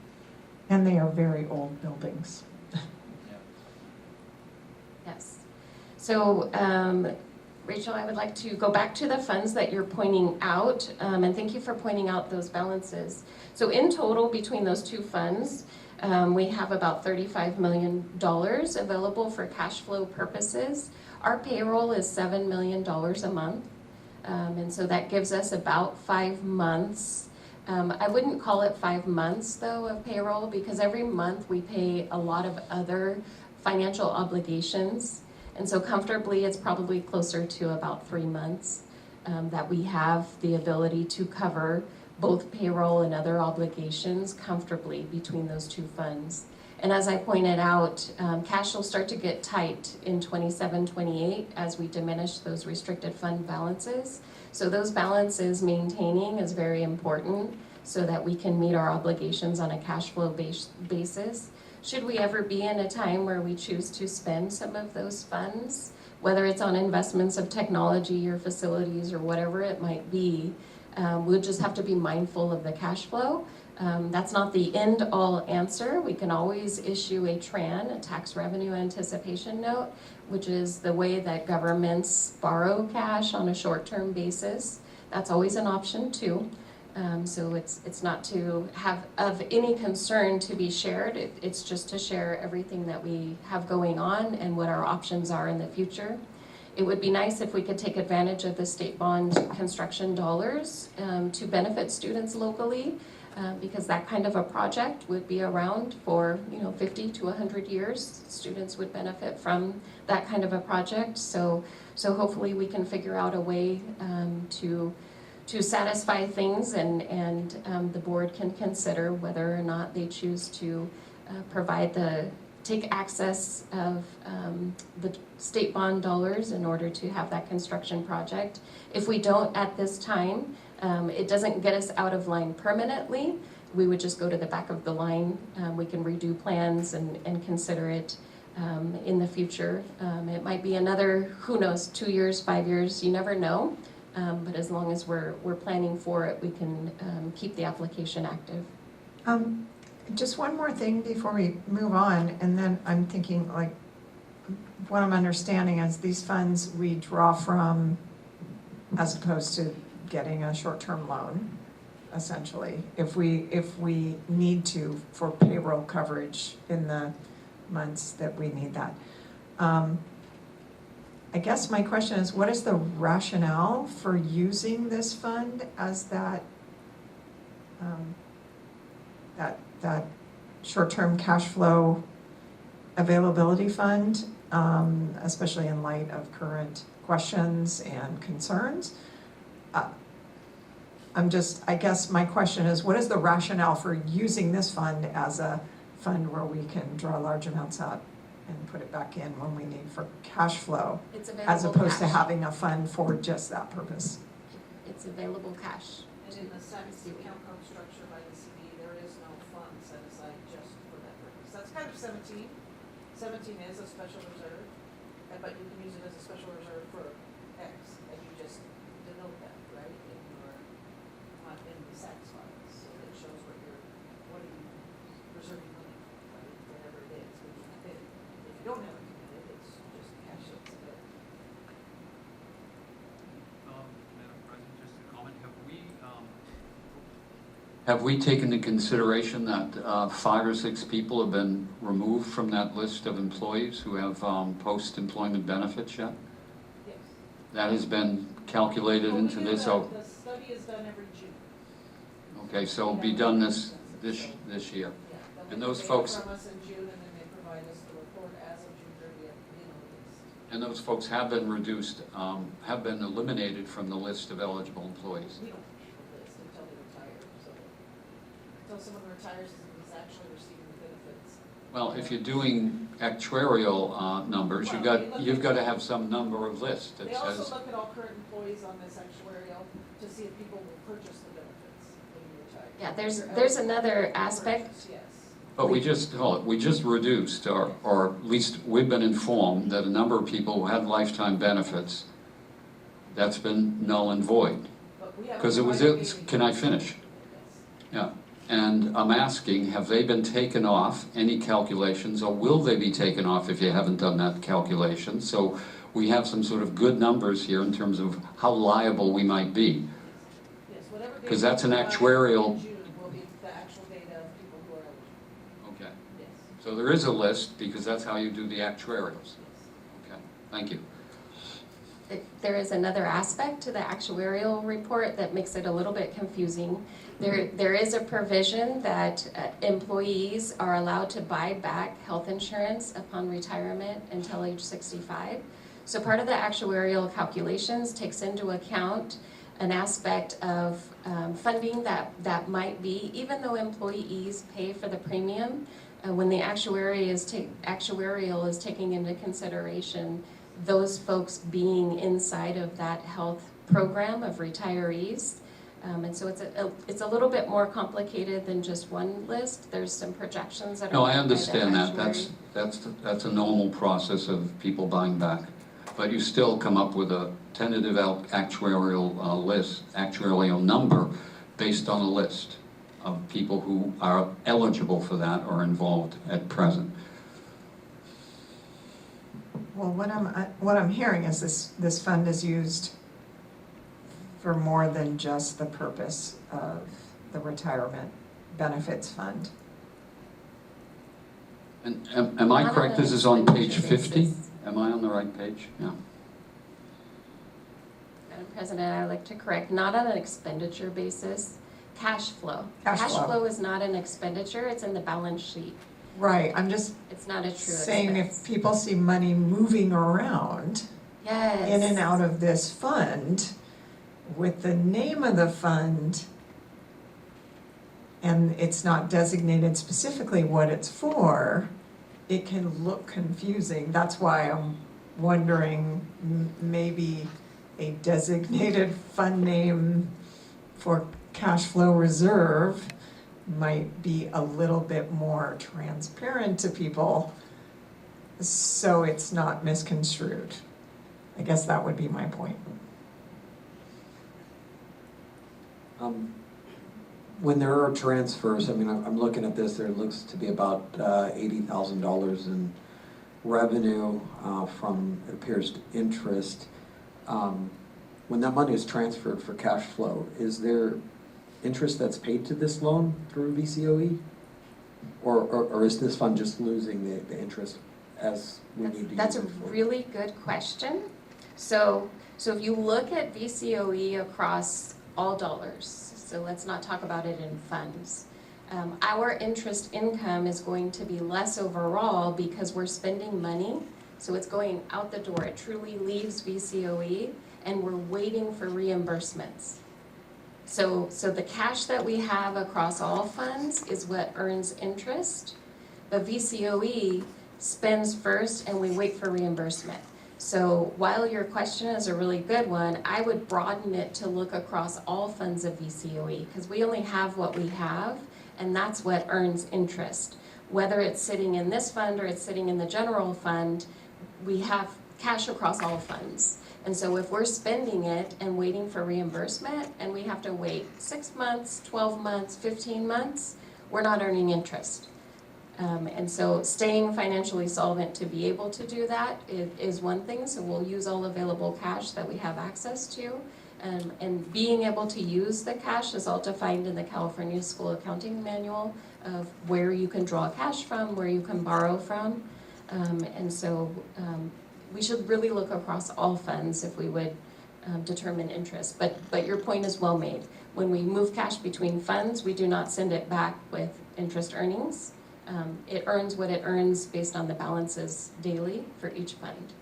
And they are very old buildings. Yes. So, Rachel, I would like to go back to the funds that you're pointing out, and thank you for pointing out those balances. So in total, between those two funds, we have about $35 million available for cash flow purposes. Our payroll is $7 million a month, and so that gives us about 5 months. I wouldn't call it 5 months, though, of payroll, because every month we pay a lot of other financial obligations. And so comfortably, it's probably closer to about 3 months that we have the ability to cover both payroll and other obligations comfortably between those two funds. And as I pointed out, cash will start to get tight in 27-28 as we diminish those restricted fund balances. So those balances maintaining is very important so that we can meet our obligations on a cash flow basis. Should we ever be in a time where we choose to spend some of those funds, whether it's on investments of technology or facilities or whatever it might be, we'll just have to be mindful of the cash flow. That's not the end-all answer. We can always issue a TRAN, a tax revenue anticipation note, which is the way that governments borrow cash on a short-term basis. That's always an option too. So it's not to have of any concern to be shared. It's just to share everything that we have going on and what our options are in the future. It would be nice if we could take advantage of the state bond construction dollars to benefit students locally, because that kind of a project would be around for 50 to 100 years. Students would benefit from that kind of a project. So hopefully we can figure out a way to satisfy things, and the board can consider whether or not they choose to take access of the state bond dollars in order to have that construction project. If we don't at this time, it doesn't get us out of line permanently. We would just go to the back of the line. We can redo plans and consider it in the future. It might be another, who knows, 2 years, 5 years, you never know. But as long as we're planning for it, we can keep the application active. Just one more thing before we move on, and then I'm thinking, like, what I'm understanding is these funds we draw from as opposed to getting a short-term loan, essentially, if we need to for payroll coverage in the months that we need that. I guess my question is, what is the rationale for using this fund as that short-term cash flow availability fund, especially in light of current questions and concerns? I guess my question is, what is the rationale for using this fund as a fund where we can draw large amounts out and put it back in when we need for cash flow, as opposed to having a fund for just that purpose? It's available cash. And in the SAC account code structure by the CD, there is no fund set aside just for that purpose. That's kind of 17. 17 is a special reserve, but you can use it as a special reserve for X, and you just denote that, right, in the SAC files, so that it shows what are you reserving money for, right, whatever it is, when you have it. If you don't have it committed, it's just cash that's available. Madam President, just a comment. Have we taken into consideration that 5 or 6 people have been removed from that list of employees who have post-employment benefits yet? Yes. That has been calculated into this? The study is done every June. Okay, so it'll be done this year. Yeah, And they'll those get folks, data from us in June, and then they provide us the report as of June 30th, list. and those folks have been reduced, have been eliminated from the list of eligible employees. We don't keep a list until they retire, so until someone retires and is actually receiving the benefits. Well, if you're doing actuarial numbers, you've got to have some number of lists that They says. also look at all current employees on this actuarial to see if people will purchase the benefits when you retire. Yeah, there's another aspect. Yes. But we just reduced, or at least we've been informed that a number of people who had lifetime benefits, that's been null and void. But Because it was, can I finish? Yeah, and I'm asking, have they been taken off, any calculations, or will they be taken off if you haven't done that calculation? So we have some sort of good numbers here in terms of how liable we might be. Yes, whatever data Because that's an we provide actuarial. in June will be the actual data of people who are eligible. Okay, Yes. so there is a list, because that's how you do the actuarials. Okay, thank you. There is another aspect to the actuarial report that makes it a little bit confusing. There is a provision that employees are allowed to buy back health insurance upon retirement until age 65. So part of the actuarial calculations takes into account an aspect of funding that might be, even though employees pay for the premium, when the actuarial is taking into consideration those folks being inside of that health program of retirees. And so it's a little bit more complicated than just one list. There's some projections that are. No, I made by the understand that. actuary. That's a normal process of people buying back. But you still come up with a tentative actuarial number based on a list of people who are eligible for that or involved at present. Well, what I'm hearing is this fund is used for more than just the purpose of the retirement benefits fund. And am I Not correct, on this an is on page expenditure 50? basis. Am I on the right page? Yeah. Madam President, I'd like to correct, not on an expenditure basis, cash flow. Cash flow. Is not an expenditure, it's in the balance sheet. Right, I'm just It's not a true saying expense. if people see money moving around Yes. in and out of this fund with the name of the fund and it's not designated specifically what it's for, it can look confusing. That's why I'm wondering maybe a designated fund name for cash flow reserve might be a little bit more transparent to people so it's not misconstrued. I guess that would be my point. When there are transfers, I mean, I'm looking at this, there looks to be about $80,000 in revenue from, it appears, interest. When that money is transferred for cash flow, is there interest that's paid to this loan through VCOE? Or is this fund just losing the interest as we need to use it? That's a really good question. So if you look at VCOE across all dollars, so let's not talk about it in funds. Our interest income is going to be less overall because we're spending money, so it's going out the door. It truly leaves VCOE, and we're waiting for reimbursements. So the cash that we have across all funds is what earns interest, but VCOE spends first and we wait for reimbursement. So while your question is a really good one, I would broaden it to look across all funds of VCOE, because we only have what we have, and that's what earns interest. Whether it's sitting in this fund or it's sitting in the general fund, we have cash across all funds. And so if we're spending it and waiting for reimbursement, and we have to wait 6 months, 12 months, 15 months, we're not earning interest. And so staying financially solvent to be able to do that is one thing, so we'll use all available cash that we have access to. And being able to use the cash is all defined in the California School Accounting Manual of where you can draw cash from, where you can borrow from. And so we should really look across all funds if we would determine interest. But your point is well made. When we move cash between funds, we do not send it back with interest earnings. It earns what it earns based on the balances daily for each fund.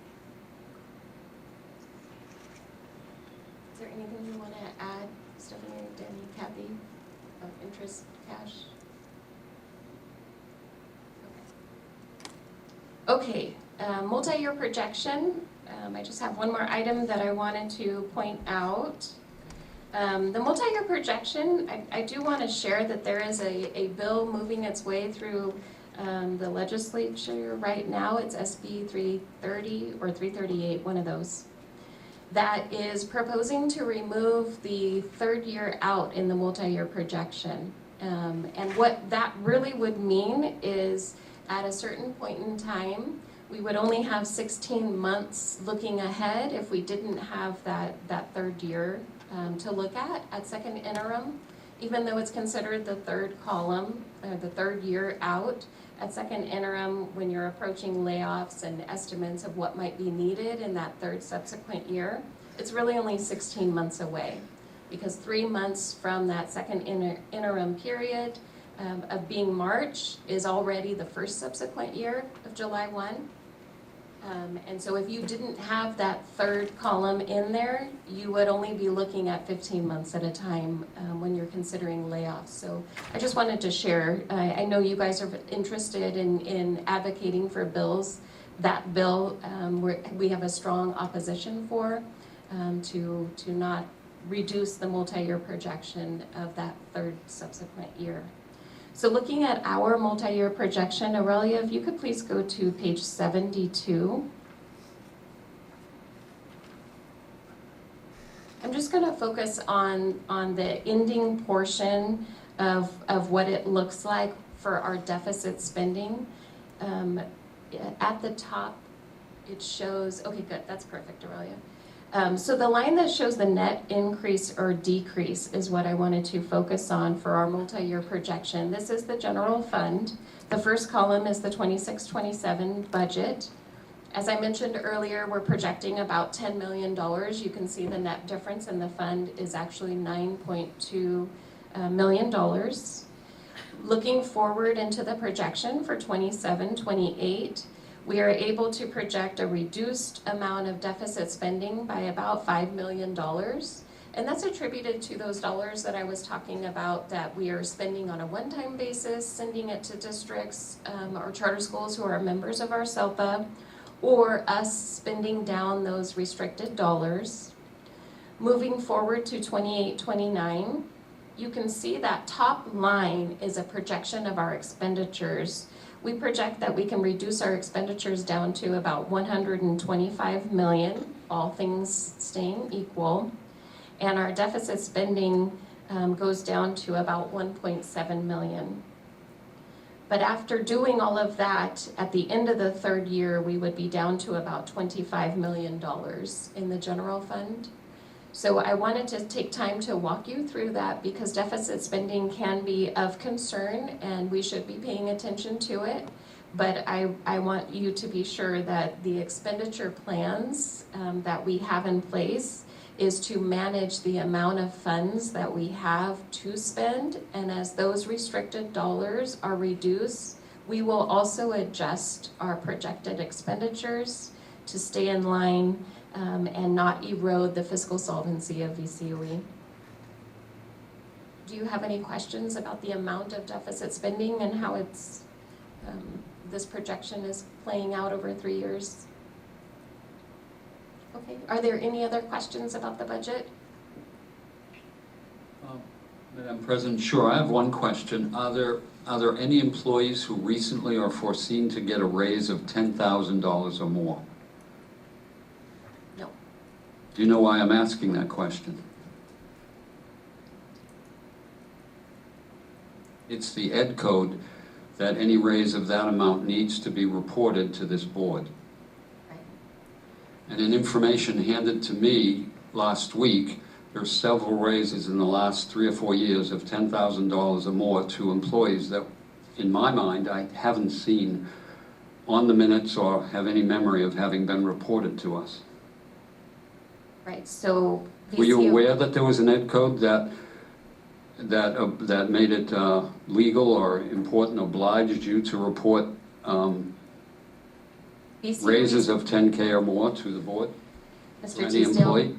Is there anything you want to add, Stephanie, Danny, Kathy, of interest cash? Okay, multi-year projection. I just have one more item that I wanted to point out. The multi-year projection, I do want to share that there is a bill moving its way through the legislature right now. It's SB 330 or 338, one of those. that is proposing to remove the third year out in the multi-year projection. And what that really would mean is at a certain point in time, we would only have 16 months looking ahead if we didn't have that third year to look at second interim. Even though it's considered the third column, or the third year out, at second interim, when you're approaching layoffs and estimates of what might be needed in that third subsequent year, it's really only 16 months away. Because 3 months from that second interim period of being March is already the first subsequent year of July 1. And so if you didn't have that third column in there, you would only be looking at 15 months at a time when you're considering layoffs. So I just wanted to share, I know you guys are interested in advocating for bills. That bill we have a strong opposition for to not reduce the multi-year projection of that third subsequent year. So looking at our multi-year projection, Aurelia, if you could please go to page 72. I'm just going to focus on the ending portion of what it looks like for our deficit spending. At the top, it shows, okay, good, that's perfect, Aurelia. So the line that shows the net increase or decrease is what I wanted to focus on for our multi-year projection. This is the general fund. The first column is the 26-27 budget. As I mentioned earlier, we're projecting about $10 million. You can see the net difference in the fund is actually $9.2 million. Looking forward into the projection for 27-28, we are able to project a reduced amount of deficit spending by about $5 million. And that's attributed to those dollars that I was talking about that we are spending on a one-time basis, sending it to districts or charter schools who are members of our SELPA, or us spending down those restricted dollars. Moving forward to 28-29, you can see that top line is a projection of our expenditures. We project that we can reduce our expenditures down to about $125 million, all things staying equal. And our deficit spending goes down to about $1.7 million. But after doing all of that, at the end of the third year, we would be down to about $25 million in the general fund. So I wanted to take time to walk you through that because deficit spending can be of concern and we should be paying attention to it. But I want you to be sure that the expenditure plans that we have in place is to manage the amount of funds that we have to spend. And as those restricted dollars are reduced, we will also adjust our projected expenditures to stay in line and not erode the fiscal solvency of VCOE. Do you have any questions about the amount of deficit spending and how it's this projection is playing out over 3 years? Okay, are there any other questions about the budget? Madam President, sure, I have one question. Are there any employees who recently are foreseen to get a raise of $10,000 or more? No. Do you know why I'm asking that question? It's the ed code that any raise of that amount needs to be reported to this board. Right. And in information handed to me last week, there are several raises in the last 3 or 4 years of $10,000 or more to employees that, in my mind, I haven't seen on the minutes or have any memory of having been reported to us. Right, so Were you aware that there was an ed code that made it legal or important, obliged you to report raises of 10K or more to the board? Mr. Any employee?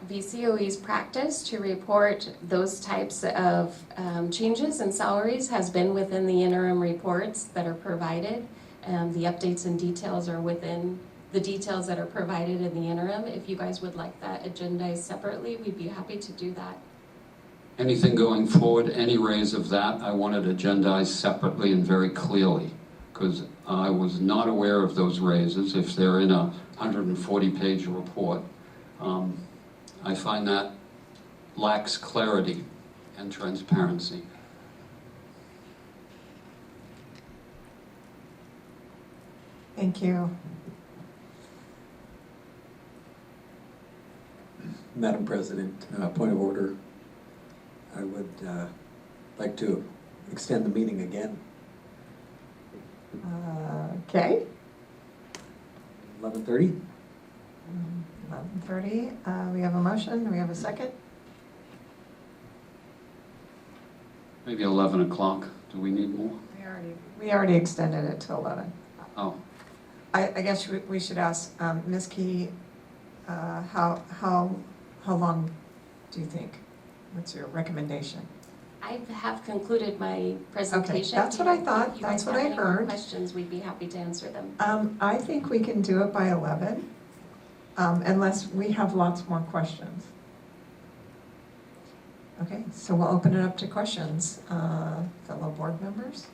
VCOE's practice to report those types of changes in salaries has been within the interim reports that are provided. The updates and details are within the details that are provided in the interim. If you guys would like that agendized separately, we'd be happy to do that. Anything going forward, any raise of that, I wanted agendized separately and very clearly, because I was not aware of those raises. If they're in a 140-page report, I find that lacks clarity and transparency. Thank you. Madam President, point of order. I would like to extend the meeting again. Okay. 11:30? 11:30. We have a motion. Do we have a second? Maybe 11 o'clock. Do we need more? We already extended it to 11. Oh, I guess we should ask Ms. Key, how long do you think? What's your recommendation? I have concluded my presentation. that's what I thought. If you That's guys what have I any more heard. questions, we'd be happy to answer them. I think we can do it by 11, unless we have lots more questions. Okay, so we'll open it up to questions. Fellow board members?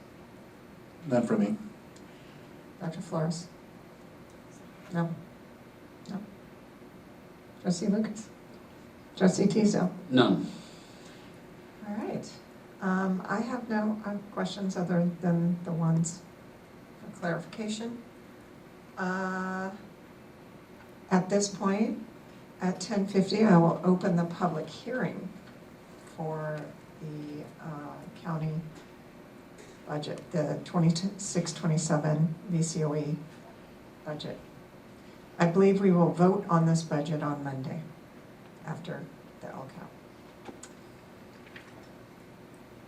None for me. Dr. Flores? No? No? Trustee Lucas? Trustee Teasdale? none. All right. I have no questions other than the ones for clarification. At this point, at 10:50, I will open the public hearing for the county budget, the 26-27 VCOE budget. I believe we will vote on this budget on Monday after the LCAP.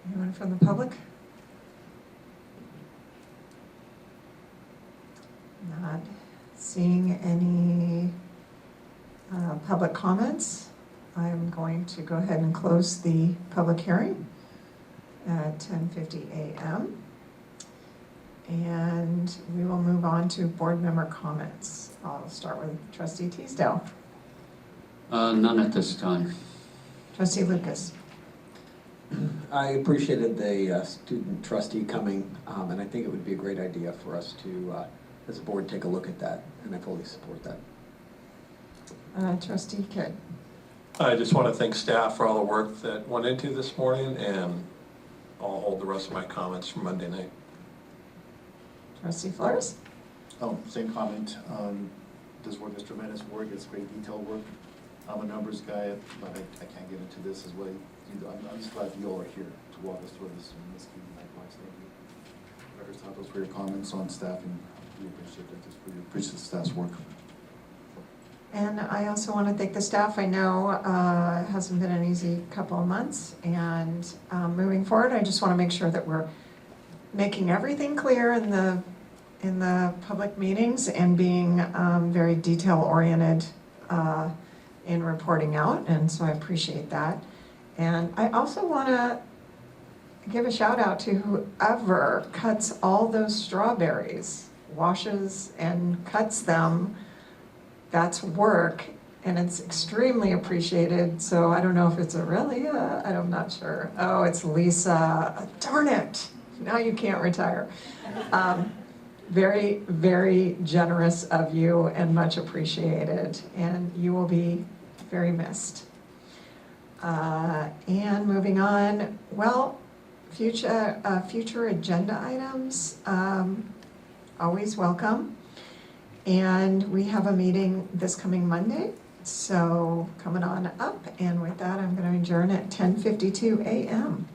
Anyone from the public? Not seeing any public comments. I'm going to go ahead and close the public hearing at 10:50 a.m. And we will move on to board member comments. I'll start with Trustee Teasdale. None at this time. Trustee Lucas. I appreciated the student trustee coming, and I think it would be a great idea for us to, as a board, take a look at that, and I fully support that. Trustee Kidd. I just want to thank staff for all the work that went into this morning, and I'll hold the rest of my comments for Monday night. Trustee Flores. Oh, same comment. This work is tremendous work. It's great detailed work. I'm a numbers guy, but I can't get into this as well. I'm just glad you all are here to walk us through this. Ms. Key, likewise, thank you. Dr. Santos, for your comments on staff, and we appreciate that. Just really appreciate the staff's work. And I also want to thank the staff. I know it hasn't been an easy couple of months, and moving forward, I just want to make sure that we're making everything clear in the public meetings and being very detail-oriented in reporting out, and so I appreciate that. And I also want to give a shout out to whoever cuts all those strawberries, washes and cuts them. That's work, and it's extremely appreciated. So I don't know if it's Aurelia, I'm not sure. Oh, it's Lisa. Darn it, now you can't retire. Very, very generous of you and much appreciated, and you will be very missed. And moving on, well, future agenda items, always welcome. And we have a meeting this coming Monday, so coming on up. And with that, I'm going to adjourn at 10:52 a.m.